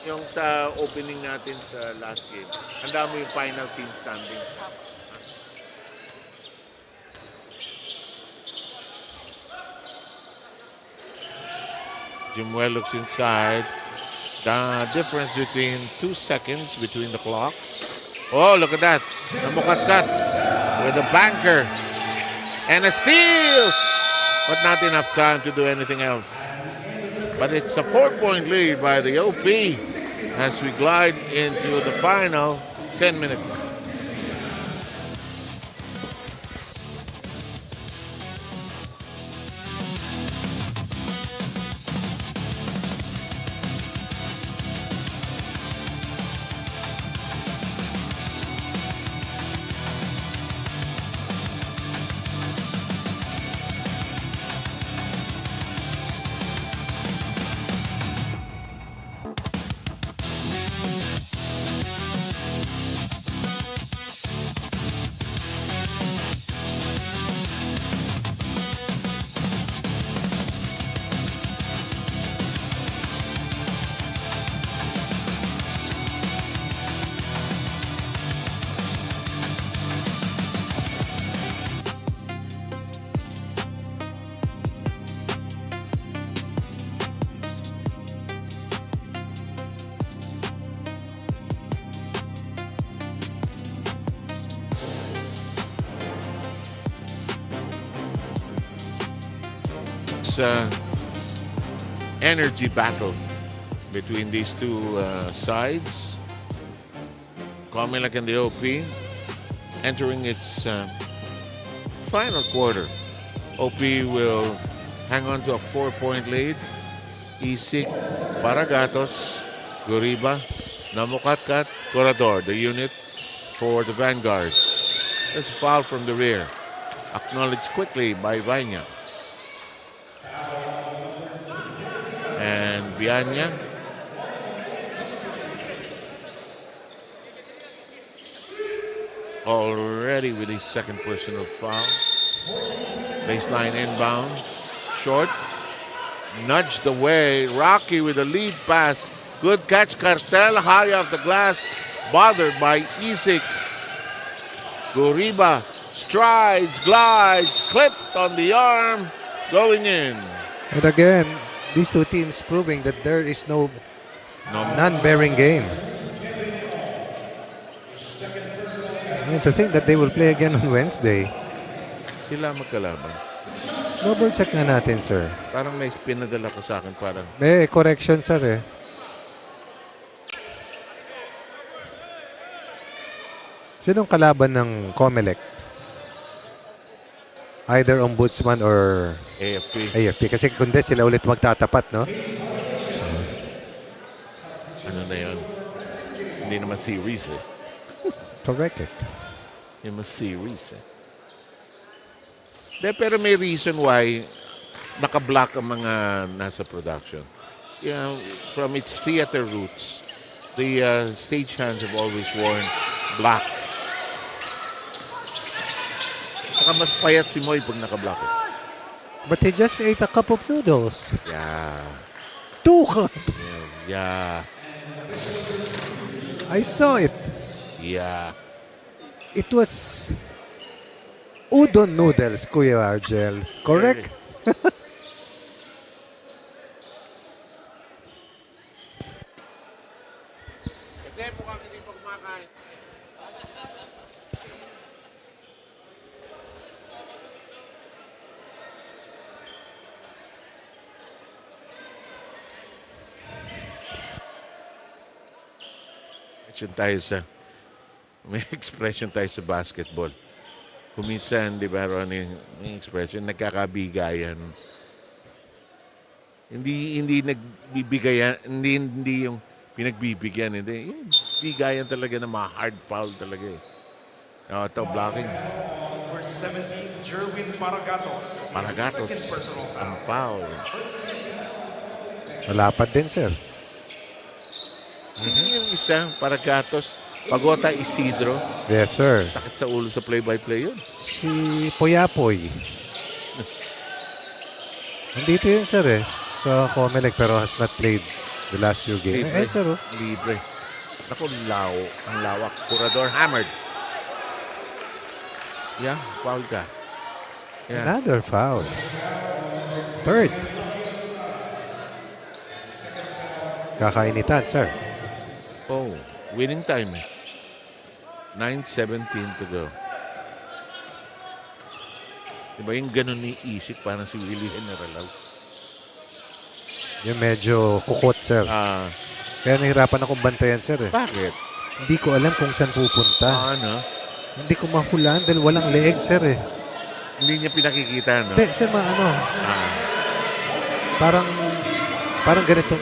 yung sa opening natin sa last game, handa mo yung final team standing. Jimuel looks inside. The difference between 2 seconds between the clocks. Oh, look at that. Namukatkat with a banker. And a steal! But not enough time to do anything else. But it's a 4-point lead by the OP as we glide into the final 10 minutes. Energy battle between these two sides. COMELEC and the OP entering its final quarter. OP will hang on to a 4-point lead. Isik, Paragatos, Guriba, Namukatkat, Curador, the unit for the Vanguards. There's a foul from the rear. Acknowledged quickly by Vanya. And Vianya. Already with his second personal foul. Baseline inbound. Short. Nudged away. Rocky with a lead pass. Good catch. Cartel high off the glass. Bothered by Isik. Guriba strides, glides, clipped on the arm. Going in. And again, these two teams proving that there is no non-bearing game. And to think that they will play again on Wednesday. Sila magkalaban. Double check nga natin, sir. Parang may pinadala ko sa akin. Parang May correction, sir. Sinong kalaban ng COMELEC? Either Ombudsman or AFP. Kasi kundi sila ulit magtatapat, no? Ano na yun? Hindi naman series eh. Correct it. Hindi naman series eh. Pero may reason why naka-block ang mga nasa production. You know, from its theater roots, the stagehands have always worn black. Saka mas payat si Moy pag naka-block eh. But he just ate a cup of noodles. Yeah. 2 cups. Yeah. Yeah. I saw it. Yeah. It was udon noodles, Kuya Argel. Correct? Kasi mukhang hindi pa kumakain. May expression tayo sa basketball. Kuminsan, di ba, Ronnie, may expression, nagkakabigayan. Hindi nagbibigayan, hindi yung pinagbibigyan, hindi. Yung bigayan talaga na mga hard foul talaga eh. Ito, blocking. Number 17, Jerwin Maragatos. Maragatos, Second personal foul. ang foul. Malapad din, sir. Yung isa, Maragatos, Pagota Isidro. Yes, sir. Sakit sa ulo sa play-by-play yun. Si Poyapoy. Nandito yun, sir, eh. Sa COMELEC, pero has not played the last few games. Libre. Sir, oh. Libre. Naku, ang lawak. Curador hammered. Yeah, foul ka. Yeah. Another foul. Third. Kakainitan, sir. Oh, winning time eh. 9:17 to go. Diba yung ganun ni Isik, parang si Willie General. Yung medyo kukot, sir. Kaya nahirapan akong bantayan, sir. Eh. Bakit? Hindi ko alam kung saan pupunta. Ano? Hindi ko mahulaan dahil walang leeg, sir. Eh. Hindi niya pinakikita, no? Hindi, sir, parang ganito.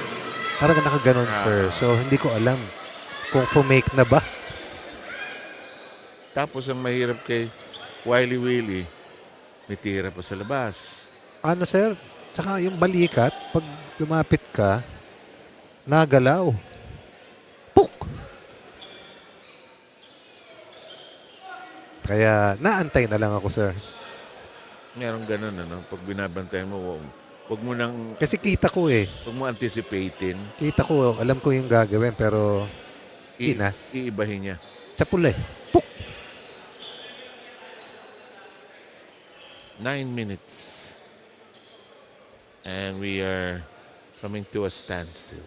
Parang nakaganon, sir. So, hindi ko alam kung fumake na ba. Tapos ang mahirap kay Wiley Willie, may tira pa sa labas. Ano, sir? Tsaka yung balikat, pag lumapit ka, nagalaw. Puk! Kaya naantay na lang ako, sir. Meron ganun, ano? Pag binabantay mo, huwag mo nang... Kasi kita ko eh. Huwag mo anticipating. Kita ko, alam ko yung gagawin, pero Iibahin niya. sa pula eh. Puk! 9 minutes. And we are coming to a standstill.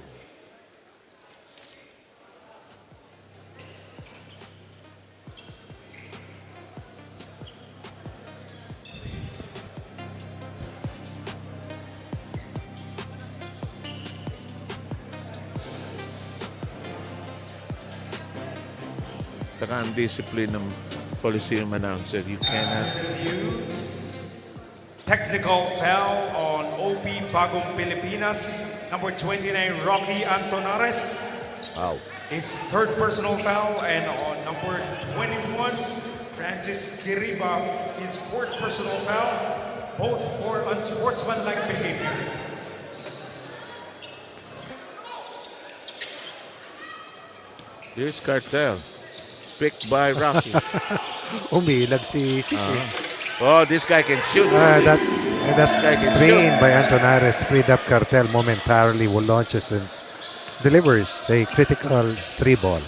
Saka ang discipline ng Coliseum announcer, you cannot... Technical foul on OP Bagong Pilipinas. Number 29, Rocky Antonares. Wow. His third personal foul. And on number 21, Francis Kiriba, his fourth personal foul. Both for unsportsmanlike behavior. Here's Cartel. Picked by Rocky. Umilag si Siki. Oh, this guy can shoot. That screen by Antonares freed up Cartel momentarily, who launches and delivers a critical 3-ball.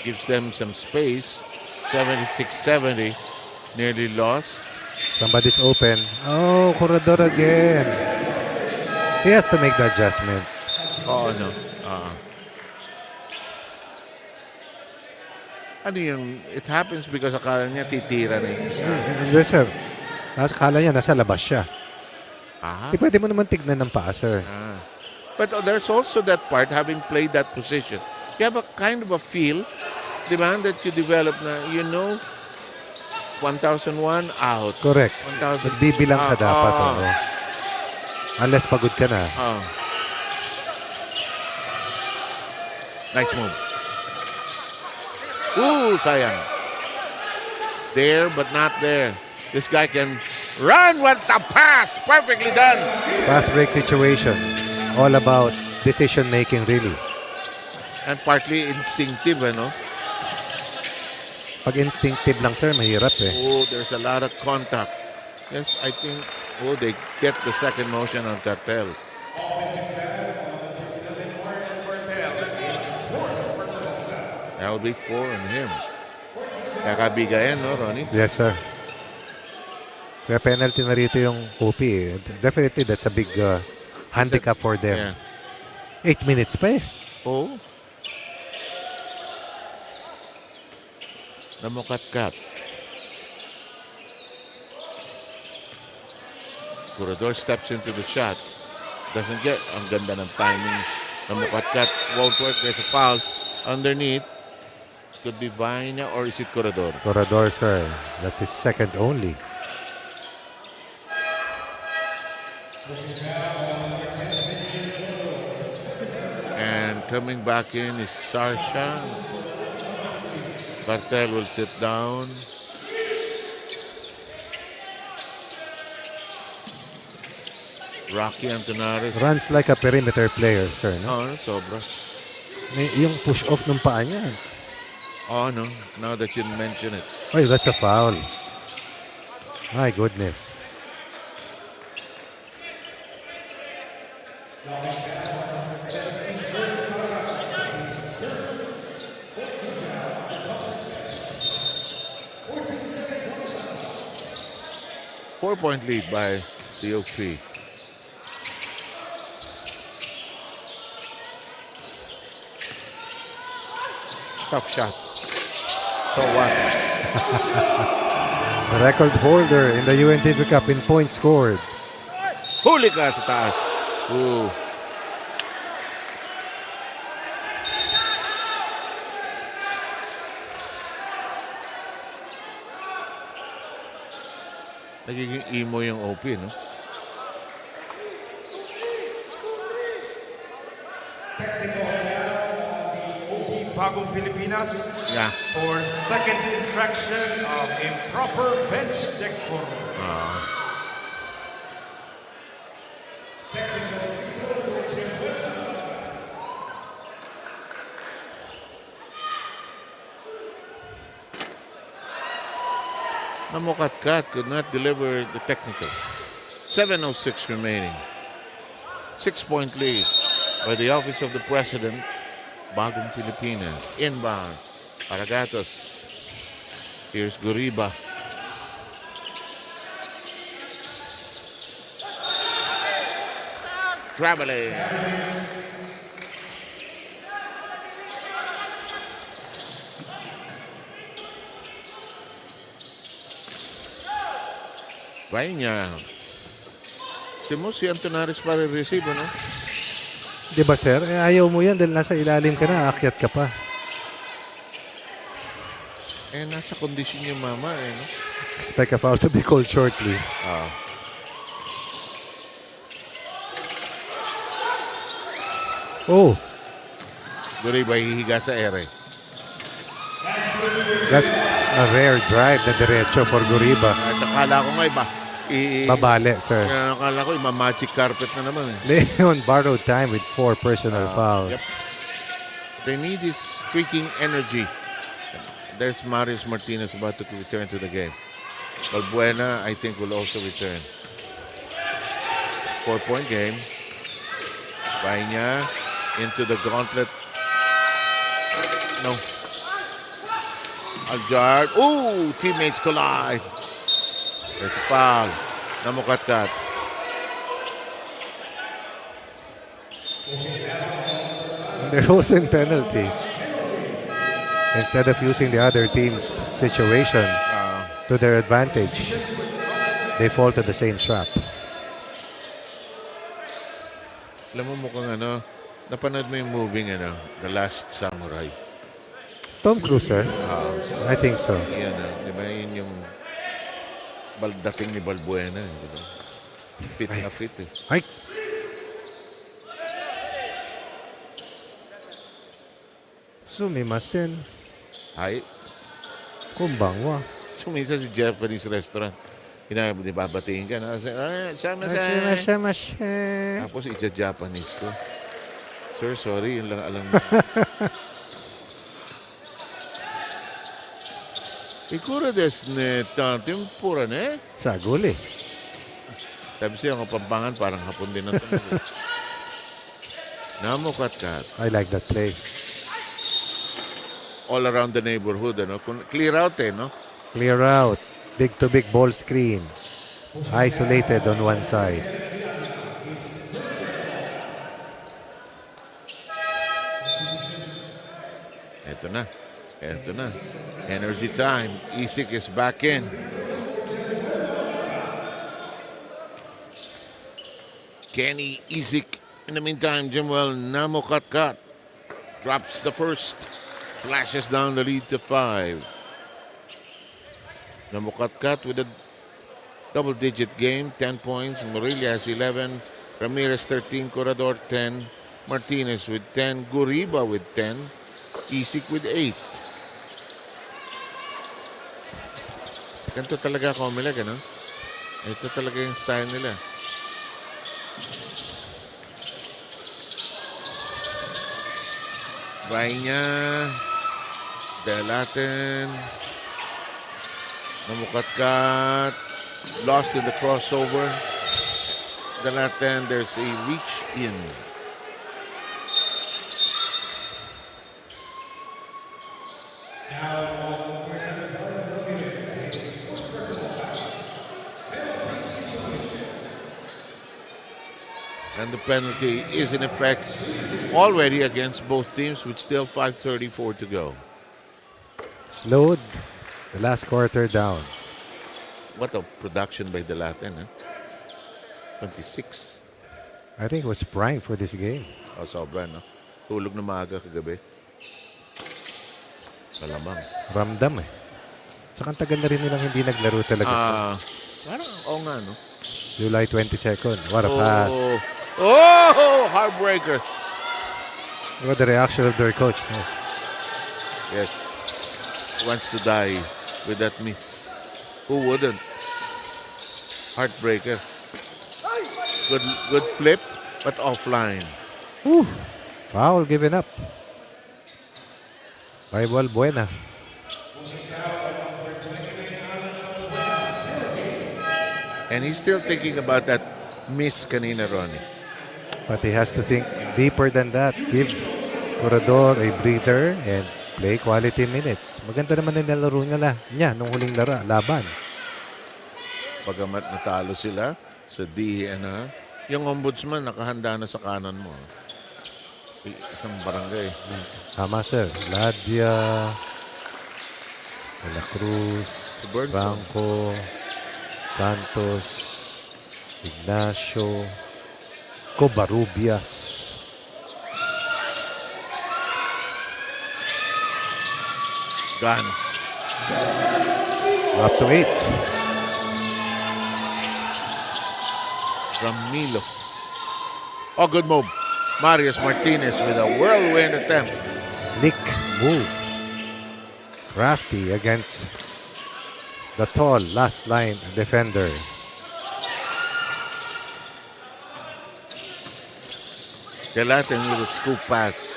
Gives them some space. 76-70. Nearly lost. Somebody's open. Oh, Corredor again. He has to make the adjustment. Oh, no. Ano yung, it happens because akala niya titira na yung isa. Yes, sir. Akala niya nasa labas siya. Di pwede mo naman tignan ng paa, sir. But there's also that part, having played that position, you have a kind of a feel, di ba, that you develop na, you know, 1,001 out. Correct. 1,000. Nagbibilang ka dapat. Unless pagod ka na. Nice move. Ooh, sayang. There, but not there. This guy can run. What a pass! Perfectly done. Fast break situation. All about decision making, really. And partly instinctive, ano? Pag instinctive lang, sir, mahirap eh. Oh, there's a lot of contact. Yes, I think, they get the second motion on Cartel. That will be 4 on him. Kakabigayan, no, Ronnie? Yes, sir. Kaya penalty na rito yung OP. Definitely, that's a big handicap for them. Yeah. 8 minutes pa eh. Oh. Namukat-kat. Corredor steps into the shot. Doesn't get. Ang ganda ng timing. Namukat-kat. Won't work. There's a foul. Underneath. Could be Vaina or is it Corredor? Corredor, sir. That's his second only. And coming back in is Sarsha. Bartel will sit down. Rocky Antonares. Runs like a perimeter player, sir. No? Oh, sobra. Yung push off ng paa niya. Oh, no. Now that you mention it. Oh, that's a foul. My goodness. Four-point lead by the OP. Tough shot. So what? The record holder in the UNTV Cup in points scored. Huli ka sa taas. Ooh. Nagiging emo yung OP, no? Bagong Pilipinas Yeah. for second infraction of improper bench decor. Namukat-kat could not deliver the technical. 7:06 remaining. 6-point lead by the Office of the President. Bagong Pilipinas. Inbound. Paragatos. Here's Guriba. Traveling. Vaina. Timo si Antonares para receive, no? Di ba, sir? Eh, ayaw mo yan dahil nasa ilalim ka na, aakyat ka pa. Eh, nasa kondisyon yung mama, eh, no? Expect a foul to be called shortly. Oh, Guriba hihiga sa ere. that's a rare drive na diretso for Guriba. At akala ko nga iba. Babale, sir. Akala ko ima-magic carpet na naman, eh. Leon borrowed time with 4 personal fouls. Yep. They need this streaking energy. There's Marius Martinez about to return to the game. Balbuena, I think, will also return. 4-point game. Vaina into the gauntlet. No. Aljard. Ooh, teammates collide. There's a foul. Namukat-kat. They're also in penalty. Instead of using the other team's situation to their advantage, they fall to the same trap. Alam mo mukhang napanood mo yung moving The Last Samurai. Tom Cruise, sir? I think so. Yan di ba yun yung dating ni Balbuena, di ba? Fit na fit, eh. Ay! Sumimasen. Ay, Kumbangwa. sumisa si Japanese restaurant. Di ba, batiin ka na. Sama sa... Sumimasen. Tapos ija-Japanese ko. Sir, sorry, yun lang alam mo. Ikura desu ne, tempura ne. Saguli. Sabi siya, ang Kapampangan parang hapon din na ito. Namukat-kat. I like that play. all around the neighborhood. Ano? Clear out no? Clear out. Big to big ball screen. Isolated on one side. Ito na. Energy time. Isik is back in. Kenny Isik. In the meantime, Jimwell Namokatkat drops the first. Slashes down the lead to 5. Namokatkat with a double-digit game, 10 points. Morelia has 11. Ramirez 13. Corredor 10. Martinez with 10. Guriba with 10. Isik with 8. Ganito talaga COMELEC, ano? Ito talaga yung style nila. Try niya. Delaten. Namukatkat. Lost in the crossover. Delaten, there's a reach in. And the penalty is in effect already against both teams with still 5:34 to go. Slowed the last quarter down. What a production by the Latin, eh? 26. I think it was prime for this game. Oh, sobra, no? Tulog na maaga kagabi. Malamang. Ramdam eh. Saka ang tagal na rin nilang hindi naglaro talaga. Parang, oo nga, no? July 22nd. What a pass. Oh, heartbreaker. What the reaction of their coach. Oh. Yes. Wants to die with that miss. Who wouldn't? Heartbreaker. Good flip, but offline. Whew. Foul given up. Rival Buena. And he's still thinking about that miss kanina, Ronnie. But he has to think deeper than that. Give Corredor a breather and play quality minutes. Maganda naman ang nalaro niya nung huling laban. Pagamat natalo sila sa DNA, yung ombudsman nakahanda na sa kanan mo. Isang barangay. Tama, sir. Ladia, De La Cruz, Franco, Santos, Ignacio, Covarrubias. Gone. Up to 8. Ramilo. Oh, good move. Marius Martinez with a whirlwind attempt. Slick move. Crafty against the tall last line defender. Galatin with a scoop pass.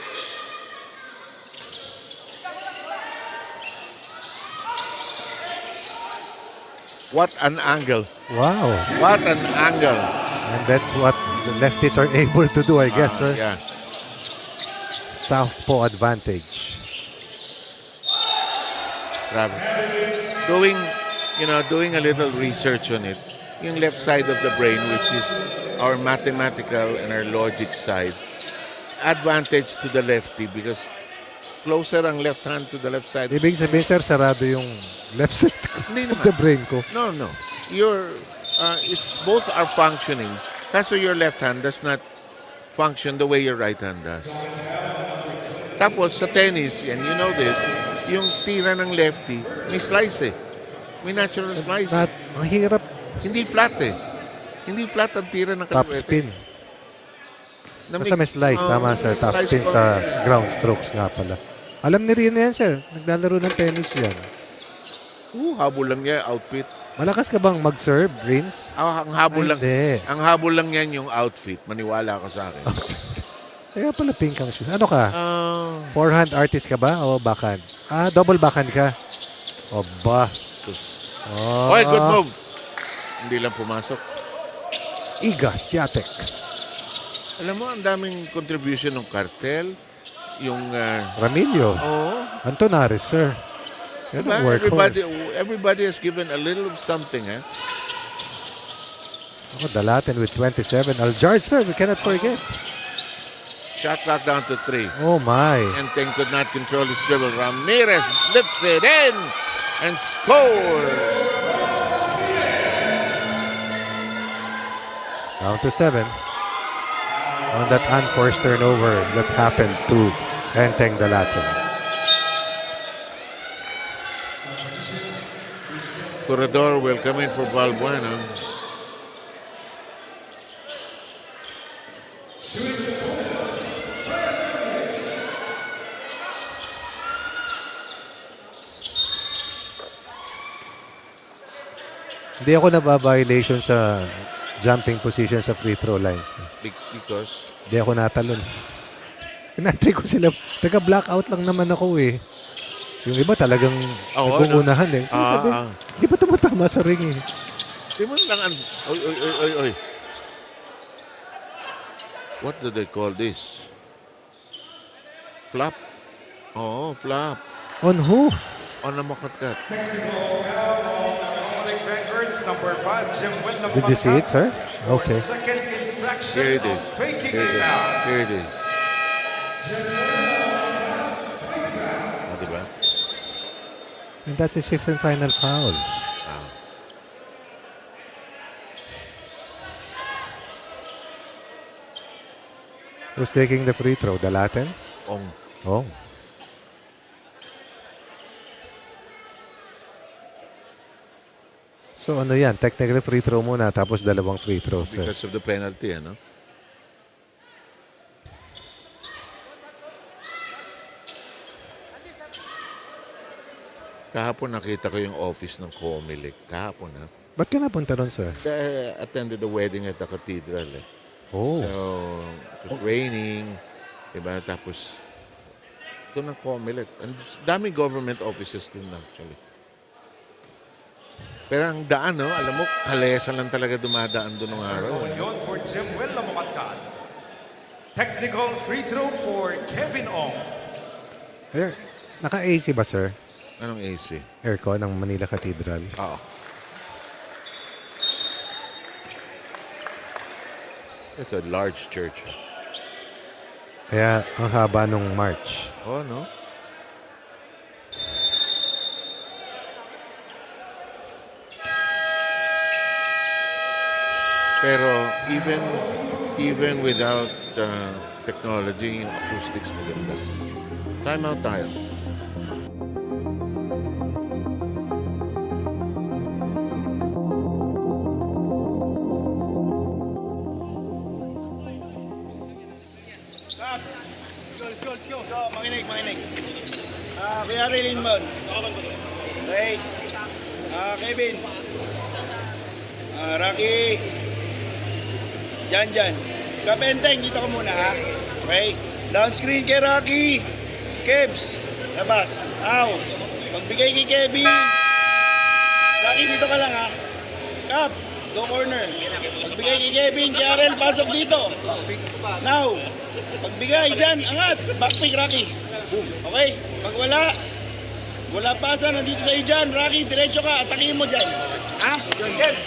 What an angle. Wow. What an angle. And that's what the lefties are able to do, I guess. Sir. Yeah. Southpaw advantage. Grabe. Doing a little research on it. Yung left side of the brain, which is our mathematical and our logic side, advantage to the lefty because closer ang left hand to the left side. Ibig sabihin, sir, sarado yung left side ko, of the brain ko. No. If both are functioning, kaso your left hand does not function the way your right hand does. Tapos sa tennis, and you know this, yung tira ng lefty, may slice eh. May natural slice. Ang hirap. Hindi flat eh. Hindi flat ang tira ng Top kaliwete. spin. Basta may slice. Tama, sir. Top slice spin ko. sa ground strokes nga pala. Alam ni Rina yan, sir. Naglalaro ng tennis yan. Habol lang niya outfit. Malakas ka bang mag-serve, Rins? Ang habol lang. Hindi. Ang habol lang yan yung outfit. Maniwala ka sa akin. Kaya pala pink ang shoes. Ano ka? Forehand artist ka ba o backhand? Double backhand ka. O ba? Okay, good move. Hindi lang pumasok. Iga Swiatek. Alam mo, ang daming contribution ng cartel. Yung Ramillo. Oo. Antonares, sir. Yan ang Everybody, workhorse. everybody has given a little of something, eh? Oh, Dalaten with 27. Aljard, sir, we cannot forget. Shot clock down to 3. Oh, my. Enteng could not control his dribble. Ramirez lifts it in and scores. Down to 7. On that unforced turnover that happened to Enteng Dalaten. Corredor will come in for Balbuena. Hindi ako nababiolation sa jumping position sa free throw lines. Because Hindi ako natalon. Pinatay ko sila. Taga-blackout lang naman ako eh. Yung iba talagang nag-uunahan eh. So, sabi, di ba tumatama sa ring eh? di mo lang oy. What do they call this? Flap? Oo, flap. On who? On a makatkat. Vanguards, number 5, Jim Wendell. Did you see it, sir? Okay. Second infraction Here it is. of faking Here a it is. foul. Here it is. Diba? And that's his fifth and final foul. Who's taking the free throw? Dalaten? Ong. Oh. So ano yan? Technically free throw muna tapos dalawang free throws. Sir. Because of the penalty, ano? Kahapon nakita ko yung office ng COMELEC. Kahapon, ha? Ba't ka napunta ron, sir? I attended the wedding at the cathedral, eh. Oh. So, it was raining. Diba? Tapos, doon ang COMELEC. And daming government offices doon, actually. Pero ang daan, no? Alam mo, kalesa lang talaga dumadaan doon ng araw. Yun for Jim Wendell Makatkat. Technical free throw for Kevin Ong. Naka-AC ba, sir? Anong AC? Aircon ng Manila Cathedral. Oo. It's a large church. Kaya ang haba nung March. Oh, no? Pero even without technology, yung acoustics maganda. Time out tayo. Let's go. Makinig. Kuya Rilin Mon. Okay. Kevin. Rocky. Jan. Kapenteng, dito ka muna ha. Okay. Down screen kay Rocky. Kebs. Labas. Ow. Pagbigay kay Kevin. Rocky, dito ka lang ha. Kap. Go corner. Pagbigay kay Kevin. Kay Arel, pasok dito. Now. Pagbigay dyan, angat. Backpick, Rocky. Boom. Okay? Pag wala pasa, nandito sa iyo dyan. Rocky, diretso ka. Atakin mo dyan. Ha? Yes.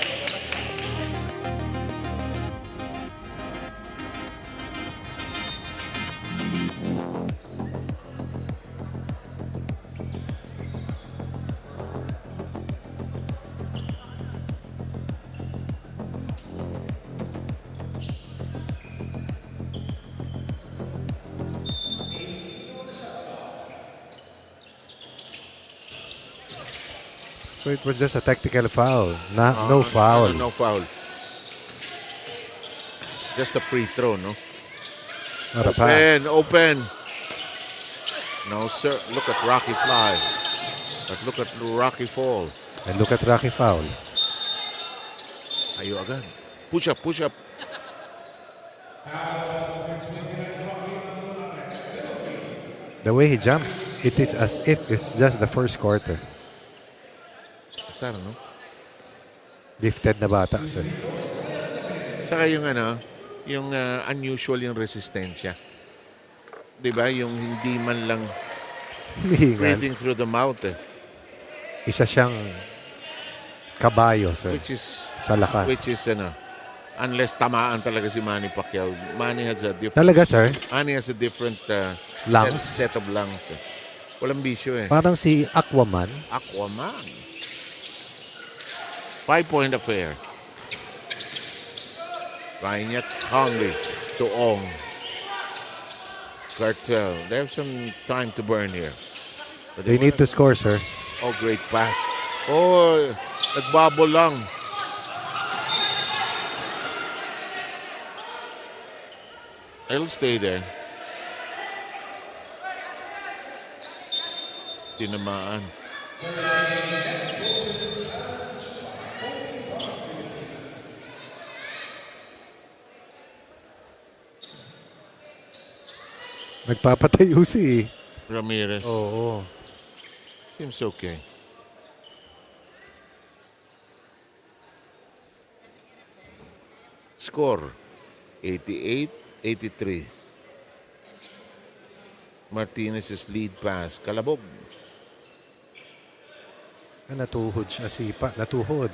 So it was just a technical foul. No foul. No foul. Just a free throw, no? Not a pass. Open. No, sir. Look at Rocky fly. But look at Rocky fall. And look at Rocky foul. Ayo agad. Push up. The way he jumps, it is as if it's just the first quarter. Saan, no? Gifted na bata, sir. Saka yung unusual yung resistensya. 'Di ba? Yung hindi man lang Humihingal. breathing through the mouth eh. Isa siyang kabayo, sir. Sa lakas. Which is, unless tamaan talaga si Manny Pacquiao. Manny has a different... Talaga, sir? Manny has a different Lungs? set of lungs. Eh. Walang bisyo eh. Parang si Aquaman. Aquaman. 5-point affair. Trying it calmly to Ong. Cartel. They have some time to burn here. But They need to score, sir. Oh, great pass. Oh, nagbabol lang. I'll stay there. Tinamaan. Nagpapatayo si Ramirez. Oo. Seems okay. Score 88-83. Martinez's lead pass. Kalabog. Natuhod siya Natuhod.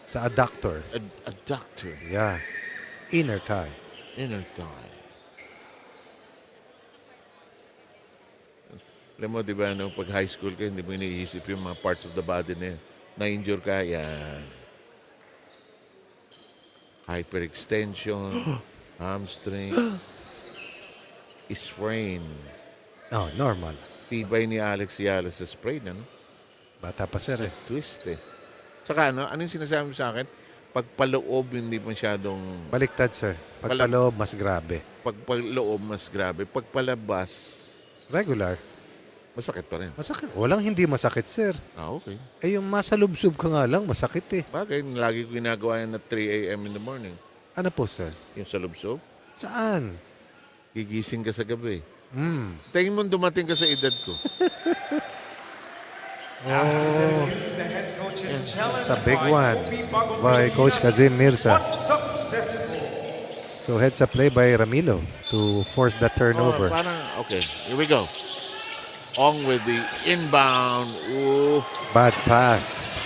Sa adductor. Adductor. Yeah. Inner thigh. Inner thigh. Alam mo, di ba, pag high school ka, hindi mo iniisip yung mga parts of the body na yun. Na-injure ka, yan. Hyperextension, hamstring, sprain. Oh, normal. Tibay ni Alex Yala sa sprain, ano? Bata pa, sir, eh. Twist, eh. Saka, anong sinasabi mo sa akin? Pagpaloob, hindi masyadong... Baliktad, sir. Pagpaloob, mas grabe. Pagpaloob, mas grabe. Pagpalabas... Regular. Masakit pa rin. Masakit. Walang hindi masakit, sir. Okay. Eh, yung masalubsob ka nga lang, masakit eh. Bagay, lagi ko ginagawa yan at 3 a.m. in the morning. Ano po, sir? Yung salubsob. Saan? Gigising ka sa gabi. Tingin mo dumating ka sa edad ko. Oh. It's a big one by Coach Kazim Mirza. So heads up play by Ramilo to force that turnover. Okay, here we go. Ong with the inbound. Ooh. Bad pass.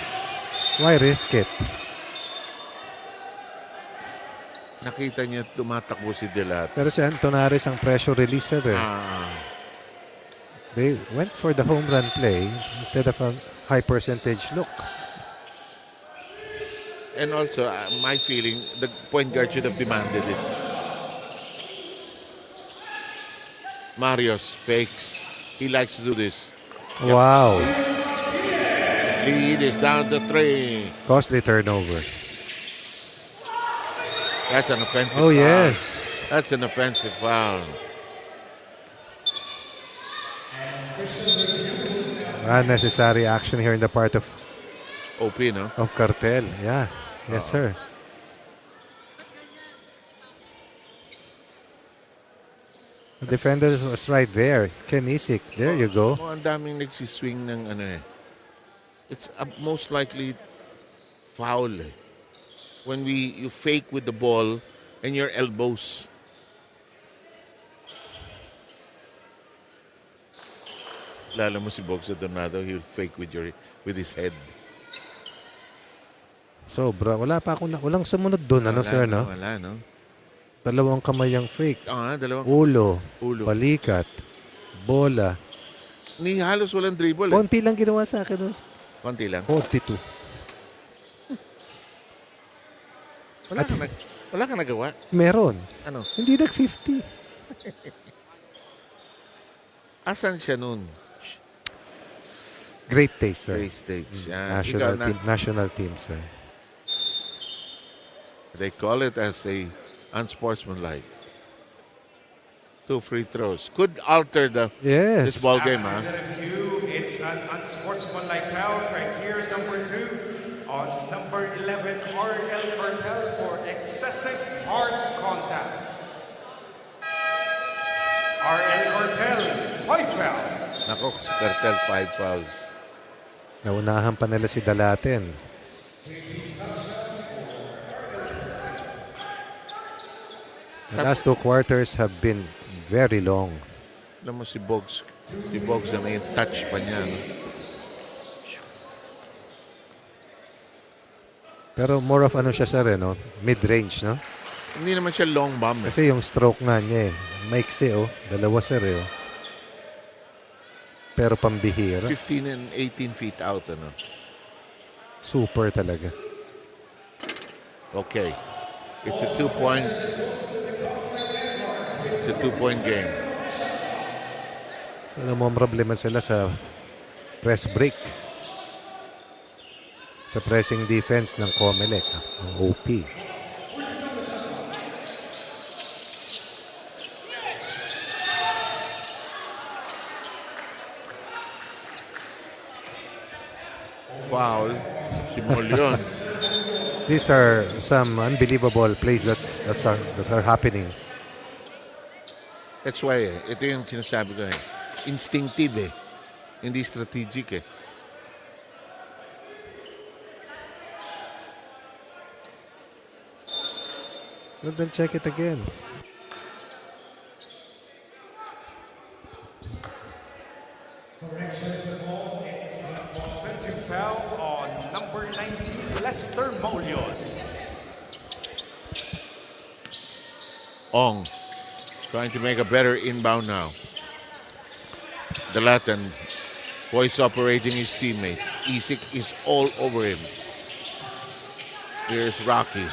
Why risk it? Nakita niya tumatakbo si Delat. Pero si Antonares ang pressure releaser eh. They went for the home run play instead of a high percentage look. And also, my feeling, the point guard should have demanded it. Marios fakes. He likes to do this. Wow. Lead is down to 3. Costly turnover. That's an offensive foul. Yes. That's an offensive foul. Unnecessary action here in the part of OP, no? Of Cartel. Yeah. Yes, sir. The defender was right there. Ken Isik. There you go. Ang daming nagsiswing ng It's most likely foul. When you fake with the ball and your elbows. Lalo mo si Bogso Donado, he'll fake with his head. Sobra. Walang sumunod doon. Sir, no? Wala, no? Dalawang kamay ang fake. Dalawang. Ulo. Balikat. Bola. Ni halos walang dribble. Konti lang ginawa sa akin. Konti lang? 42. Wala ka nagawa? Meron. Ano? Hindi nag-50. Asan siya nun? Great taste, sir. Great stage. National team, sir. They call it as a unsportsmanlike. 2 free throws. Could alter this ball game, huh? It's an unsportsmanlike foul. Criteria number 2 on number 11, RL Cartel for excessive hard contact. RL Cartel, 5 fouls. Nako, si Cartel, 5 fouls. Naunahan pa nila si Dalaten. The last 2 quarters have been very long. Alam mo si Bogs, Si Bogs na yung touch pa niya. No? Pero more of ano siya sir, no? Mid-range, no? Hindi naman siya long bomb. Kasi yung stroke nga niya maiksi, dalawa sir, Pero pambihira. 15 and 18 feet out. Ano? Super talaga. Okay. It's a 2-point. It's a 2-point game. So, namang problema sila sa press break. Sa pressing defense ng COMELEC, ang OP. Foul. Simul yun. These are some unbelievable plays that are happening. That's why, ito yung sinasabi ko instinctive Hindi strategic Well, then check it again. Offensive foul on number 19, Lester Molion. Ong trying to make a better inbound now. The Latin voice operating his teammates. Isik is all over him. Here's Rocky.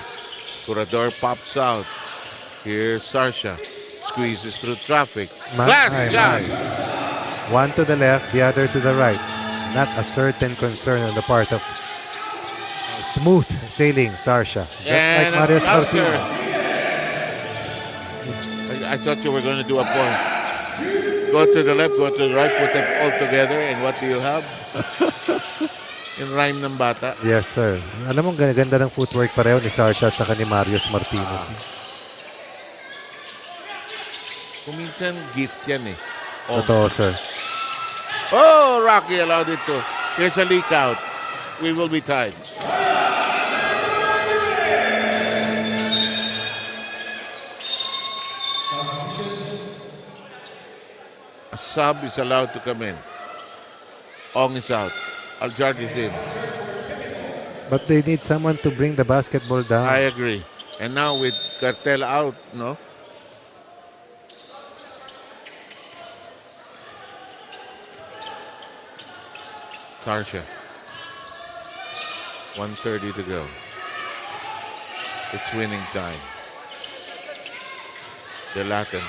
Curador pops out. Here's Sarsha. Squeezes through traffic. Glass shot! One to the left, the other to the right. Not a certain concern on the part of smooth sailing Sarsha. Just And like Marius Oscar. Martinez. I thought you were going to do a point. Go to the left, go to the right, put them all together, and what do you have? Yung rhyme ng bata. Yes, sir. Alam mo, ganda ng footwork pareho ni Sarsha at saka ni Marius Martinez. Kuminsan, gift yan Totoo, sir. Oh, Rocky allowed it to. Here's a leak out. We will be tied. A sub is allowed to come in. Ong is out. Aljard is in. But they need someone to bring the basketball down. I agree. And now with Cartel out, no? Sarsha. 1:30 to go. It's winning time. The Latin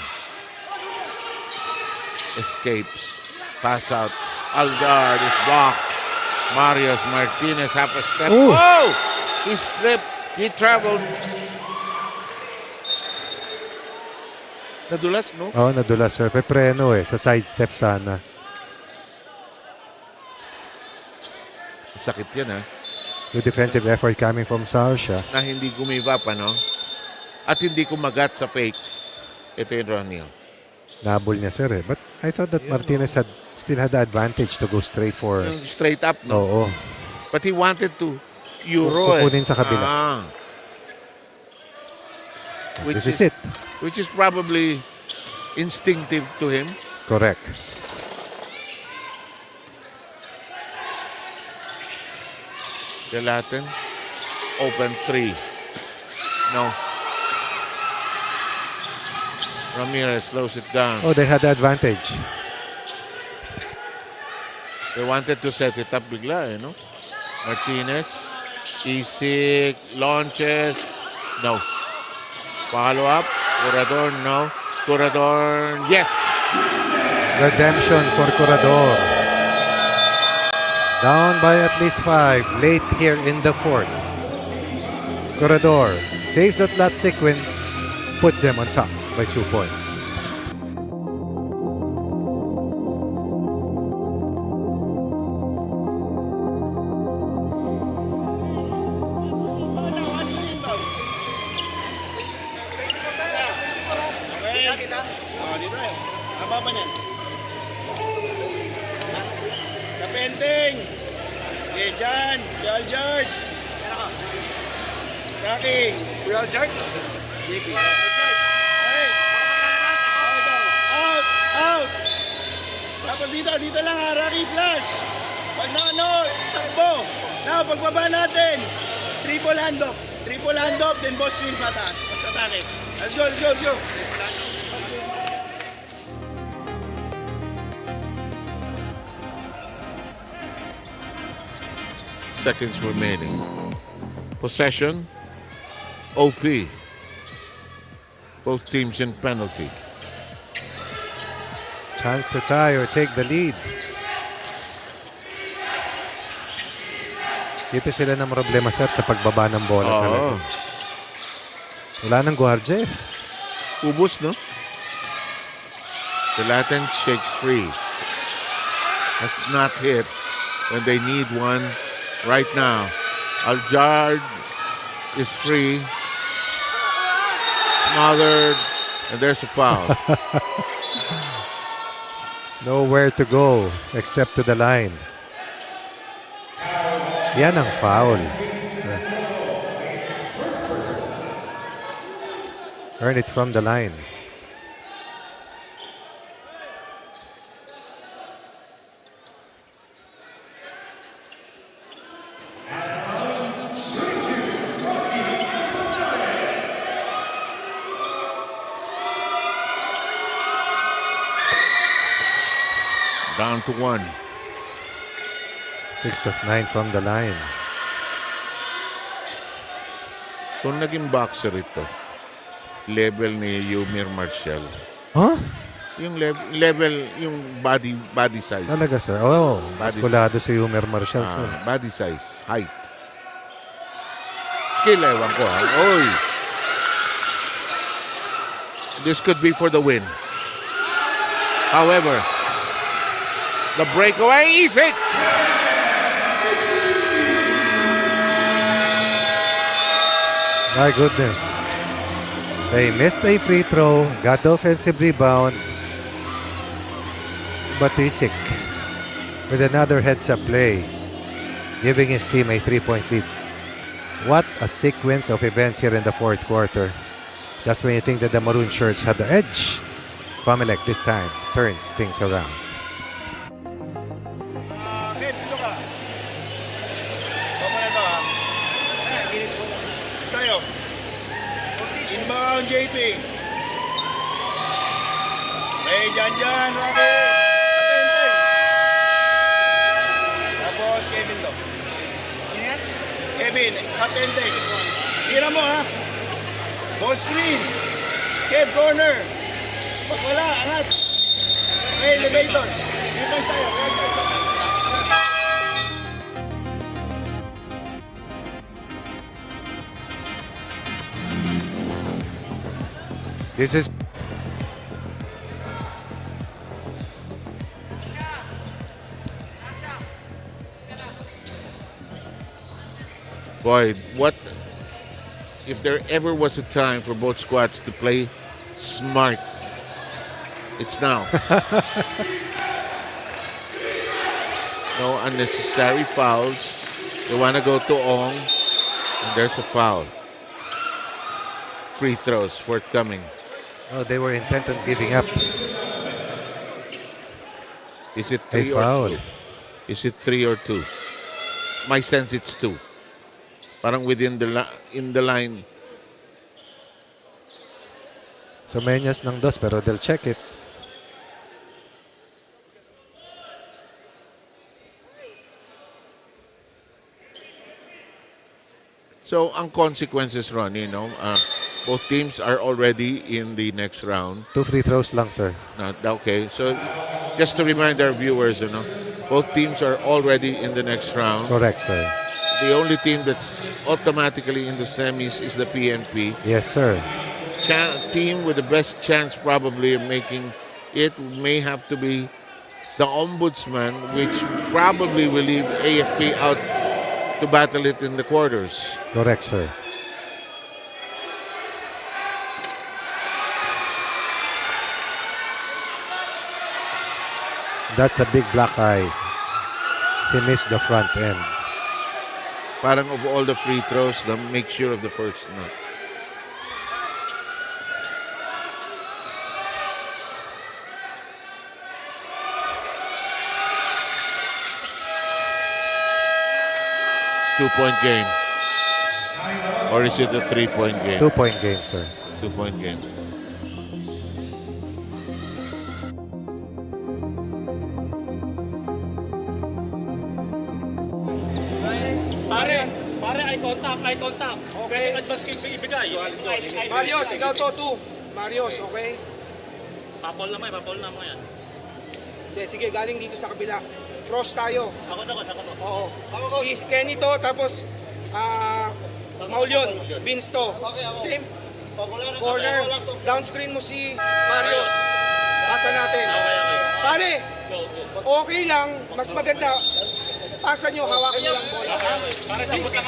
escapes. Pass out. Aldard is blocked. Marius Martinez half a step. Ooh. Oh! He slipped. He traveled. Nadulas, no? Oo, nadulas, sir. Pepreno sa sidestep sana. Sakit yan, ha? Good defensive effort coming from Sarsha. Na hindi gumiva pa, no? At hindi kumagat sa fake. Ito yung Ronnie. Nabol niya, sir. But I thought that Martinez still had the advantage to go straight for... Yung straight up, no? Oo. But he wanted to Euro, Kukunin sa kabila. Which This is it. Which is probably instinctive to him. Correct. The Latin. Open three. No. Ramirez slows it down. Oh, they had the advantage. They wanted to set it up bigla, no? Martinez. Isik. Launches. No. Follow up. Curador, no. Curador, yes. Redemption for Curador. Down by at least 5 late here in the fourth. Curador saves that last sequence, puts them on top by 2 points. Kapending! Eh, dyan! Real Jard! Rocky! Real Jard? Out! Out! Tapos Dito lang ha, Rocky Flash. Pag takbo. Now, pagbaba natin. Triple handoff, then boss swing pataas. Tapos atake. Let's go. Seconds remaining. Possession, OP. Both teams in penalty. Chance to tie or take the lead. Dito sila ng problema, sir, sa pagbaba ng bola. Talaga. Wala nang gwardya eh. Ubus, no? The Latin shakes free. Has not hit when they need one right now. Aljard is free. Smothered. And there's a foul. Nowhere to go except to the line. Yan ang foul. Earn it from the line. Down to 1. 6 of 9 from the line. Kung naging boxer ito, level ni Yumir Marshall. Huh? Yung level, yung body size. Talaga, sir? Oh, Body maskulado si Homer Marshall, sir. Body size, height. Skill, ewan ko. Ha? Oy! This could be for the win. However, the breakaway is it. My goodness. They missed a free throw, got the offensive rebound. Batisik with another heads-up play, giving his team a 3-point lead. What a sequence of events here in the fourth quarter. That's when you think that the Maroon Shirts had the edge. COMELEC this time turns things around. Kev, dito ka. Baka na to ha. Tayo. Inbound, JP. Okay, dyan, Rocky. Atente. Tapos, Kevin to. Kevin, atente. Tira mo ha. Ball screen. Kev, corner. Pag wala, angat. Okay, elevator. Defense tayo. This is Boy, what if there ever was a time for both squads to play smart? It's now. No unnecessary fouls. They want to go to Ong, and there's a foul. Free throws forthcoming. oh, they were intent on giving up. Is it A 3 or foul. 2? Is it 3 or 2? My sense it's 2. Parang within in the line. So menyas ng dos pero they'll check it. So ang consequences, Ron, both teams are already in the next round. 2 free throws lang, sir. Okay, so just to remind our viewers, both teams are already in the next round. Correct, sir. The only team that's automatically in the semis is the PNP. Yes, sir. Team with the best chance probably of making it may have to be the Ombudsman, which probably will leave AFP out to battle it in the quarters. Correct, sir. That's a big black eye. He missed the front end. Parang of all the free throws, make sure of the first not. 2-point game? Or is it a 3-point game? 2-point game, sir. 2-point game. Pare, eye contact. Okay. Pwede advance ko yung ibigay. Marios, ikaw to, 2. Marios, okay? Papol na mo yan. Hindi, sige, galing dito sa kabila. Cross tayo. Ako, saka mo. Oo. Si Kenny to, tapos Maul yun. Vince to. Same. Corner. Down screen mo si Marios. Pasa natin. Pare, okay lang. Mas maganda. Pasa nyo, hawakan nyo lang bola. Pare, sabot lang.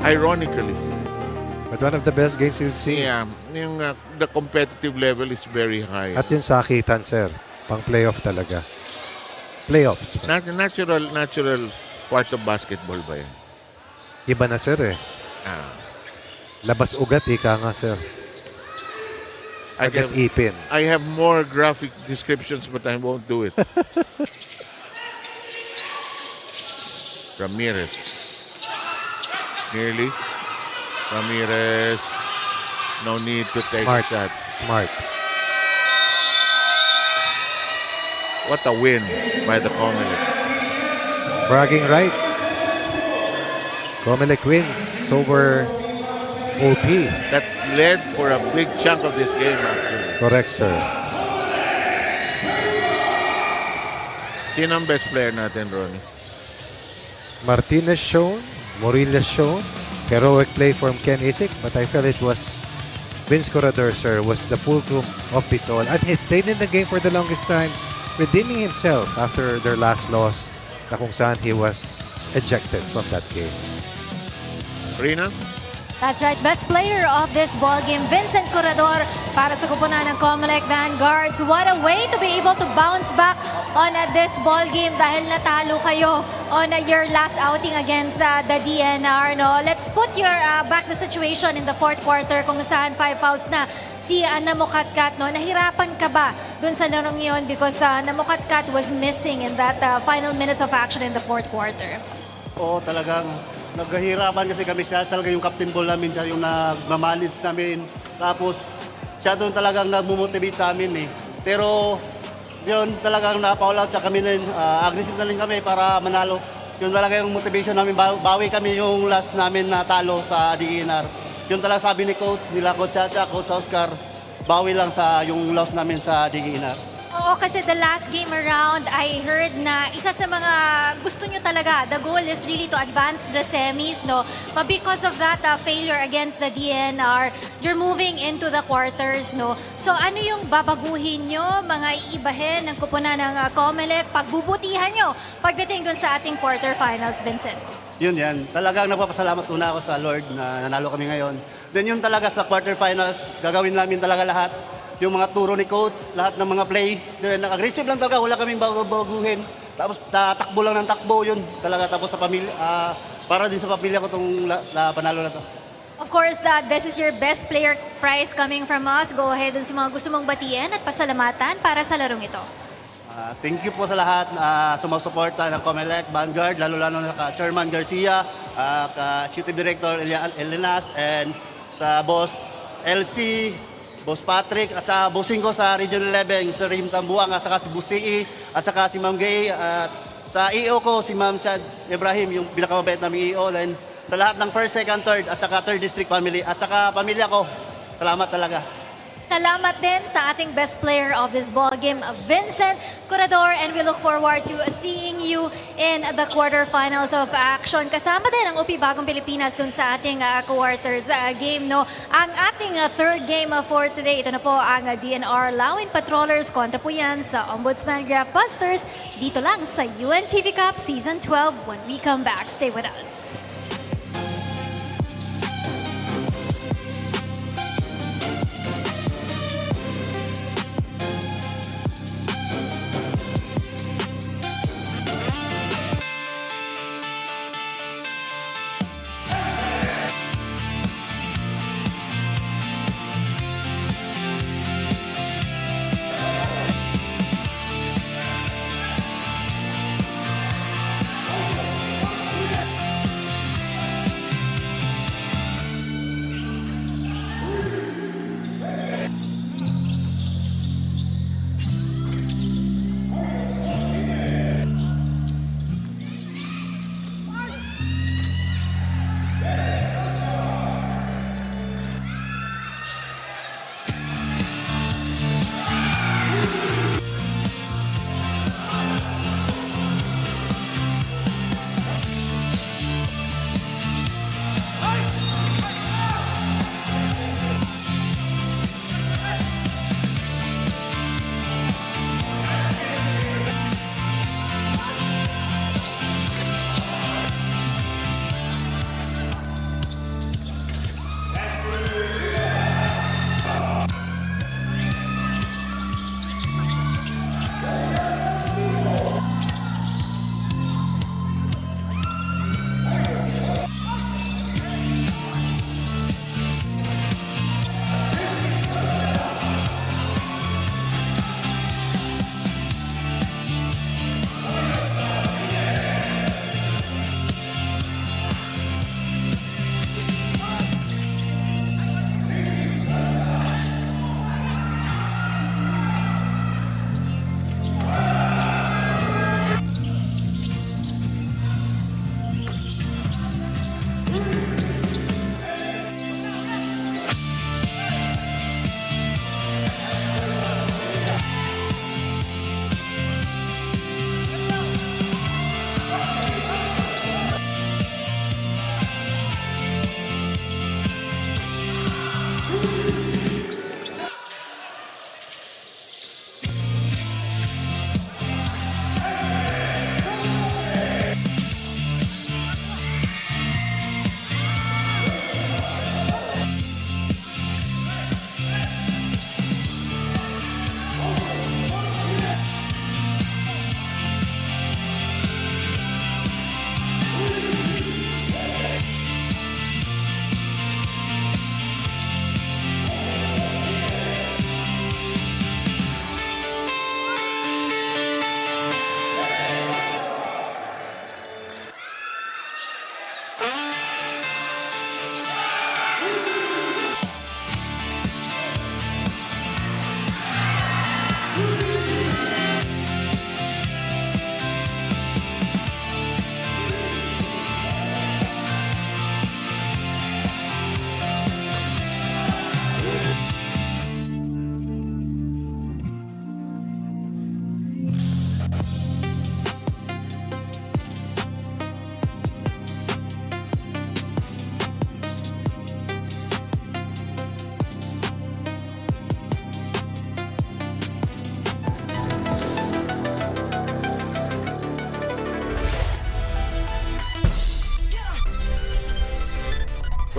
Ironically, But one of the best games we've seen. yeah, the competitive level is very high. At yung sakitan, sir. Pang playoff talaga. Playoffs. Natural part of basketball ba yan? Iba na, sir eh. Ah, Labas ugat, ika nga, sir. I Agad have, ipin. I have more graphic descriptions but I won't do it. Ramirez. Nearly. Ramirez. No need to take Smart. a shot. Smart. What a win by the COMELEC. Bragging rights. COMELEC wins over OP. That led for a big chunk of this game actually. Correct, sir. Sino ang best player natin, Ronnie? Martinez shown. Moriles shown. Heroic play from Ken Isik, but I felt it was Vince Corredor, sir, was the fulcrum of this all. And he stayed in the game for the longest time, redeeming himself after their last loss na kung saan he was ejected from that game. Rina? That's right. Best player of this ball game, Vincent Corredor, para sa kupunan ng COMELEC Vanguards. What a way to be able to bounce back on this ball game dahil natalo kayo on your last outing against the DNR. No? Let's put your back the situation in the fourth quarter kung saan 5 fouls na si Namukatkat. No? Nahirapan ka ba dun sa larong yun because Namukatkat was missing in that final minutes of action in the fourth quarter? Oo, talagang naghahirapan kasi kami. Siya talaga yung captain ball namin, siya yung nagmamanage namin. Tapos siya doon talagang nagmumotivate sa amin eh. Pero yun talagang na-foul out siya kami rin. Aggressive na rin kami para manalo. Yun talaga yung motivation namin. Bawi kami yung last namin na talo sa DNR. Yun talaga sabi ni Coach, nila Coach Chacha, Coach Oscar, bawi lang sa yung loss namin sa DNR. Oo, kasi the last game around, I heard na isa sa mga gusto nyo talaga, the goal is really to advance to the semis, no? But because of that failure against the DNR, you're moving into the quarters, no? So ano yung babaguhin nyo, mga iibahin ng kupunan ng COMELEC, pagbubutihan nyo pagdating dun sa ating quarterfinals, Vincent? Yun yan. Talagang nagpapasalamat una ako sa Lord na nanalo kami ngayon. Then yun talaga sa quarterfinals, gagawin namin talaga lahat. Yung mga turo ni Coach, lahat ng mga play. Aggressive lang talaga, wala kaming baguhin. Tapos takbo lang ng takbo yun talaga. Tapos sa pamilya, para din sa pamilya ko itong panalo na to. Of course, this is your best player prize coming from us. Go ahead dun sa mga gusto mong batiin at pasalamatan para sa larong ito. Thank you po sa lahat na sumusuporta ng COMELEC, Vanguard, lalo-lalo na ka-Chairman Garcia, ka-Executive Director Elinas, and sa Boss LC, Boss Patrick, at saka bossing ko sa Region 11, Sir Rahim Tambuang, at saka si Busi, at saka si Ma'am Gay, at sa EO ko, si Ma'am Shad Ibrahim, yung pinakamabait naming EO, then sa lahat ng first, second, third, at saka third district family, at saka pamilya ko, salamat talaga. Salamat din sa ating best player of this ball game, Vincent Corredor, and we look forward to seeing you in the quarterfinals of action. Kasama din ang UP Bagong Pilipinas dun sa ating quarters game. No? Ang ating third game for today, ito na po ang DNR Lawin Patrollers kontra po yan sa Ombudsman Graph Busters dito lang sa UNTV Cup Season 12. When we come back, stay with us.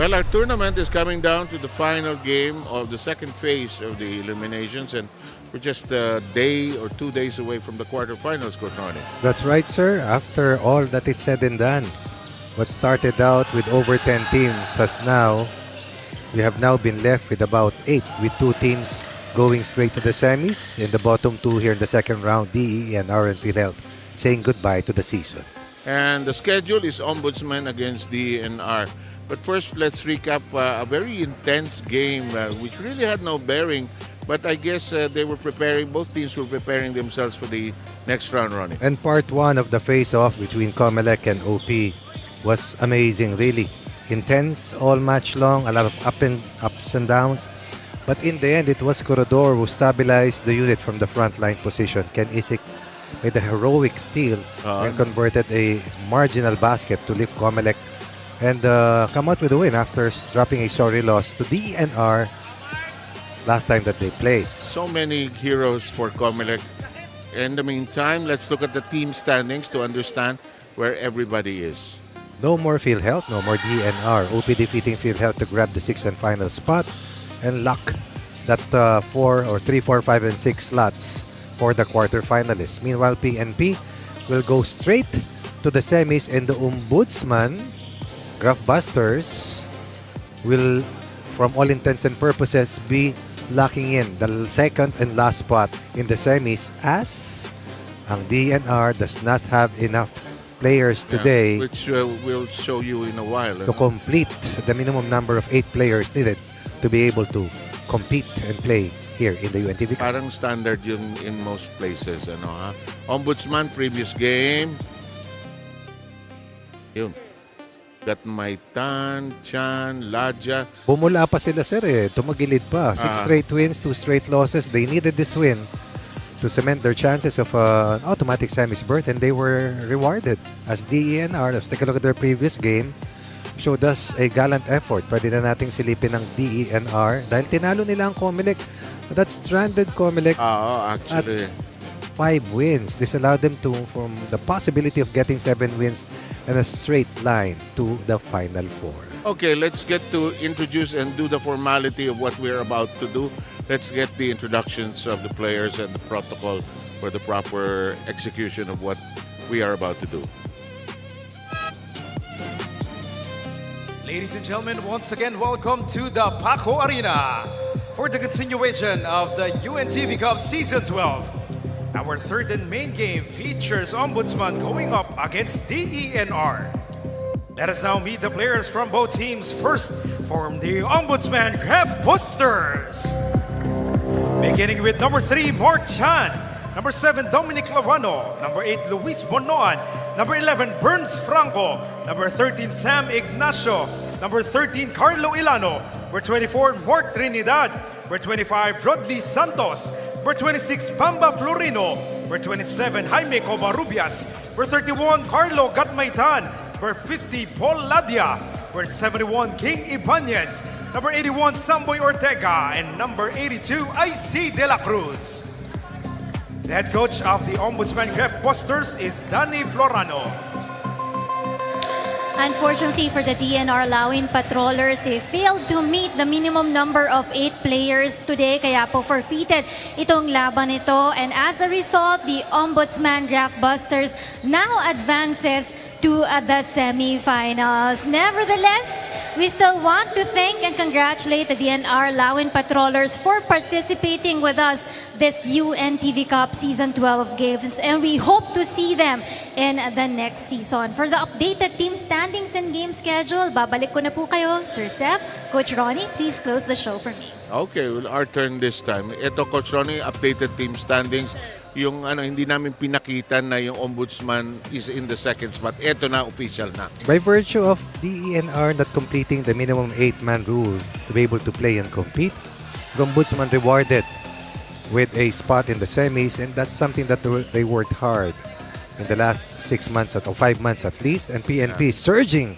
Well, our tournament is coming down to the final game of the second phase of the eliminations, and we're just a day or 2 days away from the quarterfinals, Coach Ronnie. That's right, sir. After all that is said and done, what started out with over 10 teams we have now been left with about 8, with 2 teams going straight to the semis, and the bottom 2 here in the second round, DENR and PhilHealth, saying goodbye to the season. And the schedule is Ombudsman against DNR. But first, let's recap a very intense game which really had no bearing. But I guess both teams were preparing themselves for the next round, Ronnie. And part 1 of the face-off between COMELEC and OP was amazing, really. Intense all match long, a lot of ups and downs. But in the end, it was Corredor who stabilized the unit from the front line position. Ken Isik made a heroic steal and converted a marginal basket to lift COMELEC and come out with a win after dropping a sorry loss to DENR last time that they played. So many heroes for COMELEC. In the meantime, let's look at the team standings to understand where everybody is. No more PhilHealth, no more DNR. OP defeating PhilHealth to grab the 6th and final spot and lock that 3, 4, 5, and 6 slots for the quarterfinalists. Meanwhile, PNP will go straight to the semis, and the Ombudsman Graphbusters will, from all intents and purposes, be locking in the second and last spot in the semis, as ang DNR does not have enough players today, which we'll show you in a while, to complete the minimum number of 8 players needed to be able to compete and play here in the UNTV. Parang standard yun in most places. Ombudsman, previous game. Yun. Gatmaitan, Chan, Ladja. Bumula pa sila, sir, tumagilid pa. 6 straight wins, 2 straight losses. They needed this win to cement their chances of an automatic semis berth, and they were rewarded. As DENR, let's take a look at their previous game, showed us a gallant effort. Pwede na nating silipin ng DENR dahil tinalo nila ang COMELEC. That stranded COMELEC actually. at 5 wins. This allowed them from the possibility of getting 7 wins and a straight line to the Final 4. Okay, let's get to introduce and do the formality of what we're about to do. Let's get the introductions of the players and the protocol for the proper execution of what we are about to do. Ladies and gentlemen, once again, welcome to the Paco Arena for the continuation of the UNTV Cup Season 12. Our third and main game features Ombudsman going up against DENR. Let us now meet the players from both teams. First, from the Ombudsman Graphbusters. Beginning with number 3, Mark Chan. Number 7, Dominic Lavano. Number 8, Luis Bonoan. Number 11, Burns Franco. Number 13, Sam Ignacio. Number 13, Carlo Ilano. Number 24, Mark Trinidad. Number 25, Rodley Santos. Number 26, Bamba Florino. Number 27, Jaime Covarrubias. Number 31, Carlo Gatmaitan. Number 50, Paul Ladia. Number 71, King Ibanez. Number 81, Samboy Ortega. And number 82, IC De La Cruz. The head coach of the Ombudsman Graphbusters is Danny Florano. Unfortunately for the DNR Lawin Patrollers, they failed to meet the minimum number of 8 players today, kaya po forfeited itong laban ito. And as a result, the Ombudsman Graphbusters now advances to the semifinals. Nevertheless, we still want to thank and congratulate the DNR Lawin Patrollers for participating with us this UNTV Cup Season 12 games, and we hope to see them in the next season. For the updated team standings and game schedule, babalik ko na po kayo, Sir Seth. Coach Ronnie, please close the show for me. Okay, well, our turn this time. Ito, Coach Ronnie, updated team standings. Yung hindi namin pinakita na yung Ombudsman is in the second spot. Ito na, official na. By virtue of DENR not completing the minimum 8-man rule to be able to play and compete, the Ombudsman rewarded with a spot in the semis, and that's something that they worked hard in the last 6 months or 5 months at least. And PNP surging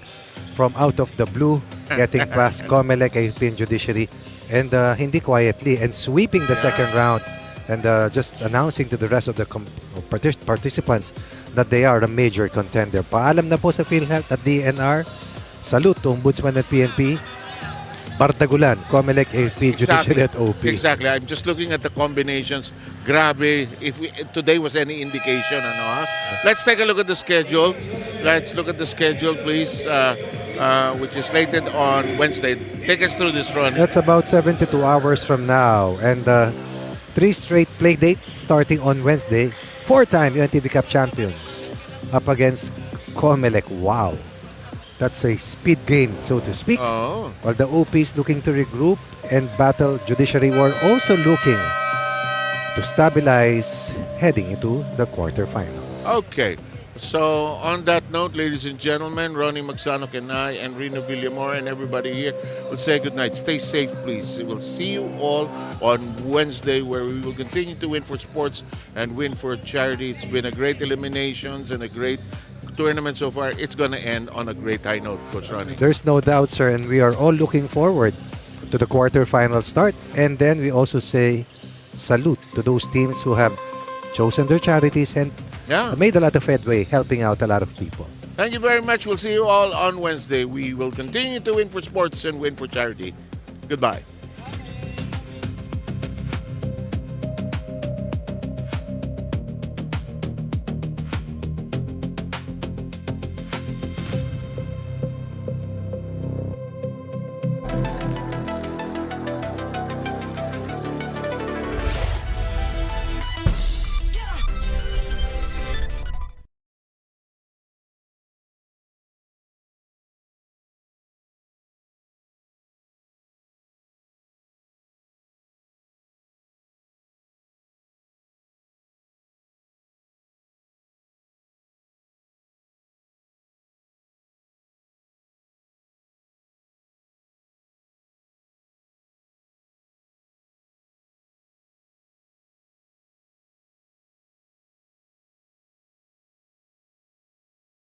from out of the blue, getting past COMELEC, European Judiciary, and hindi quietly, and sweeping the second round, and just announcing to the rest of the participants that they are a major contender. Paalam na po sa PhilHealth at DNR. Salute to Ombudsman at PNP. Bardagulan, COMELEC, AFP, Judiciary at OP. Exactly. I'm just looking at the combinations. Grabe. If today was any indication, Let's take a look at the schedule. Let's look at the schedule, please, which is slated on Wednesday. Take us through this run. That's about 72 hours from now. And 3 straight play dates starting on Wednesday. 4-time UNTV Cup champions up against COMELEC. Wow. That's a speed game, so to speak. Oh. While the OP is looking to regroup and battle Judiciary, we're also looking to stabilize heading into the quarterfinals. Okay. So, on that note, ladies and gentlemen, Ronnie Magsanok and I and Rino Villamor and everybody here will say goodnight. Stay safe, please. We'll see you all on Wednesday, where we will continue to win for sports and win for charity. It's been a great eliminations and a great tournament so far. It's going to end on a great high note, Coach Ronnie. There's no doubt, sir, and we are all looking forward to the quarterfinal start. And then we also say salute to those teams who have chosen their charities and made a lot of headway, helping out a lot of people. Thank you very much. We'll see you all on Wednesday. We will continue to win for sports and win for charity. Goodbye.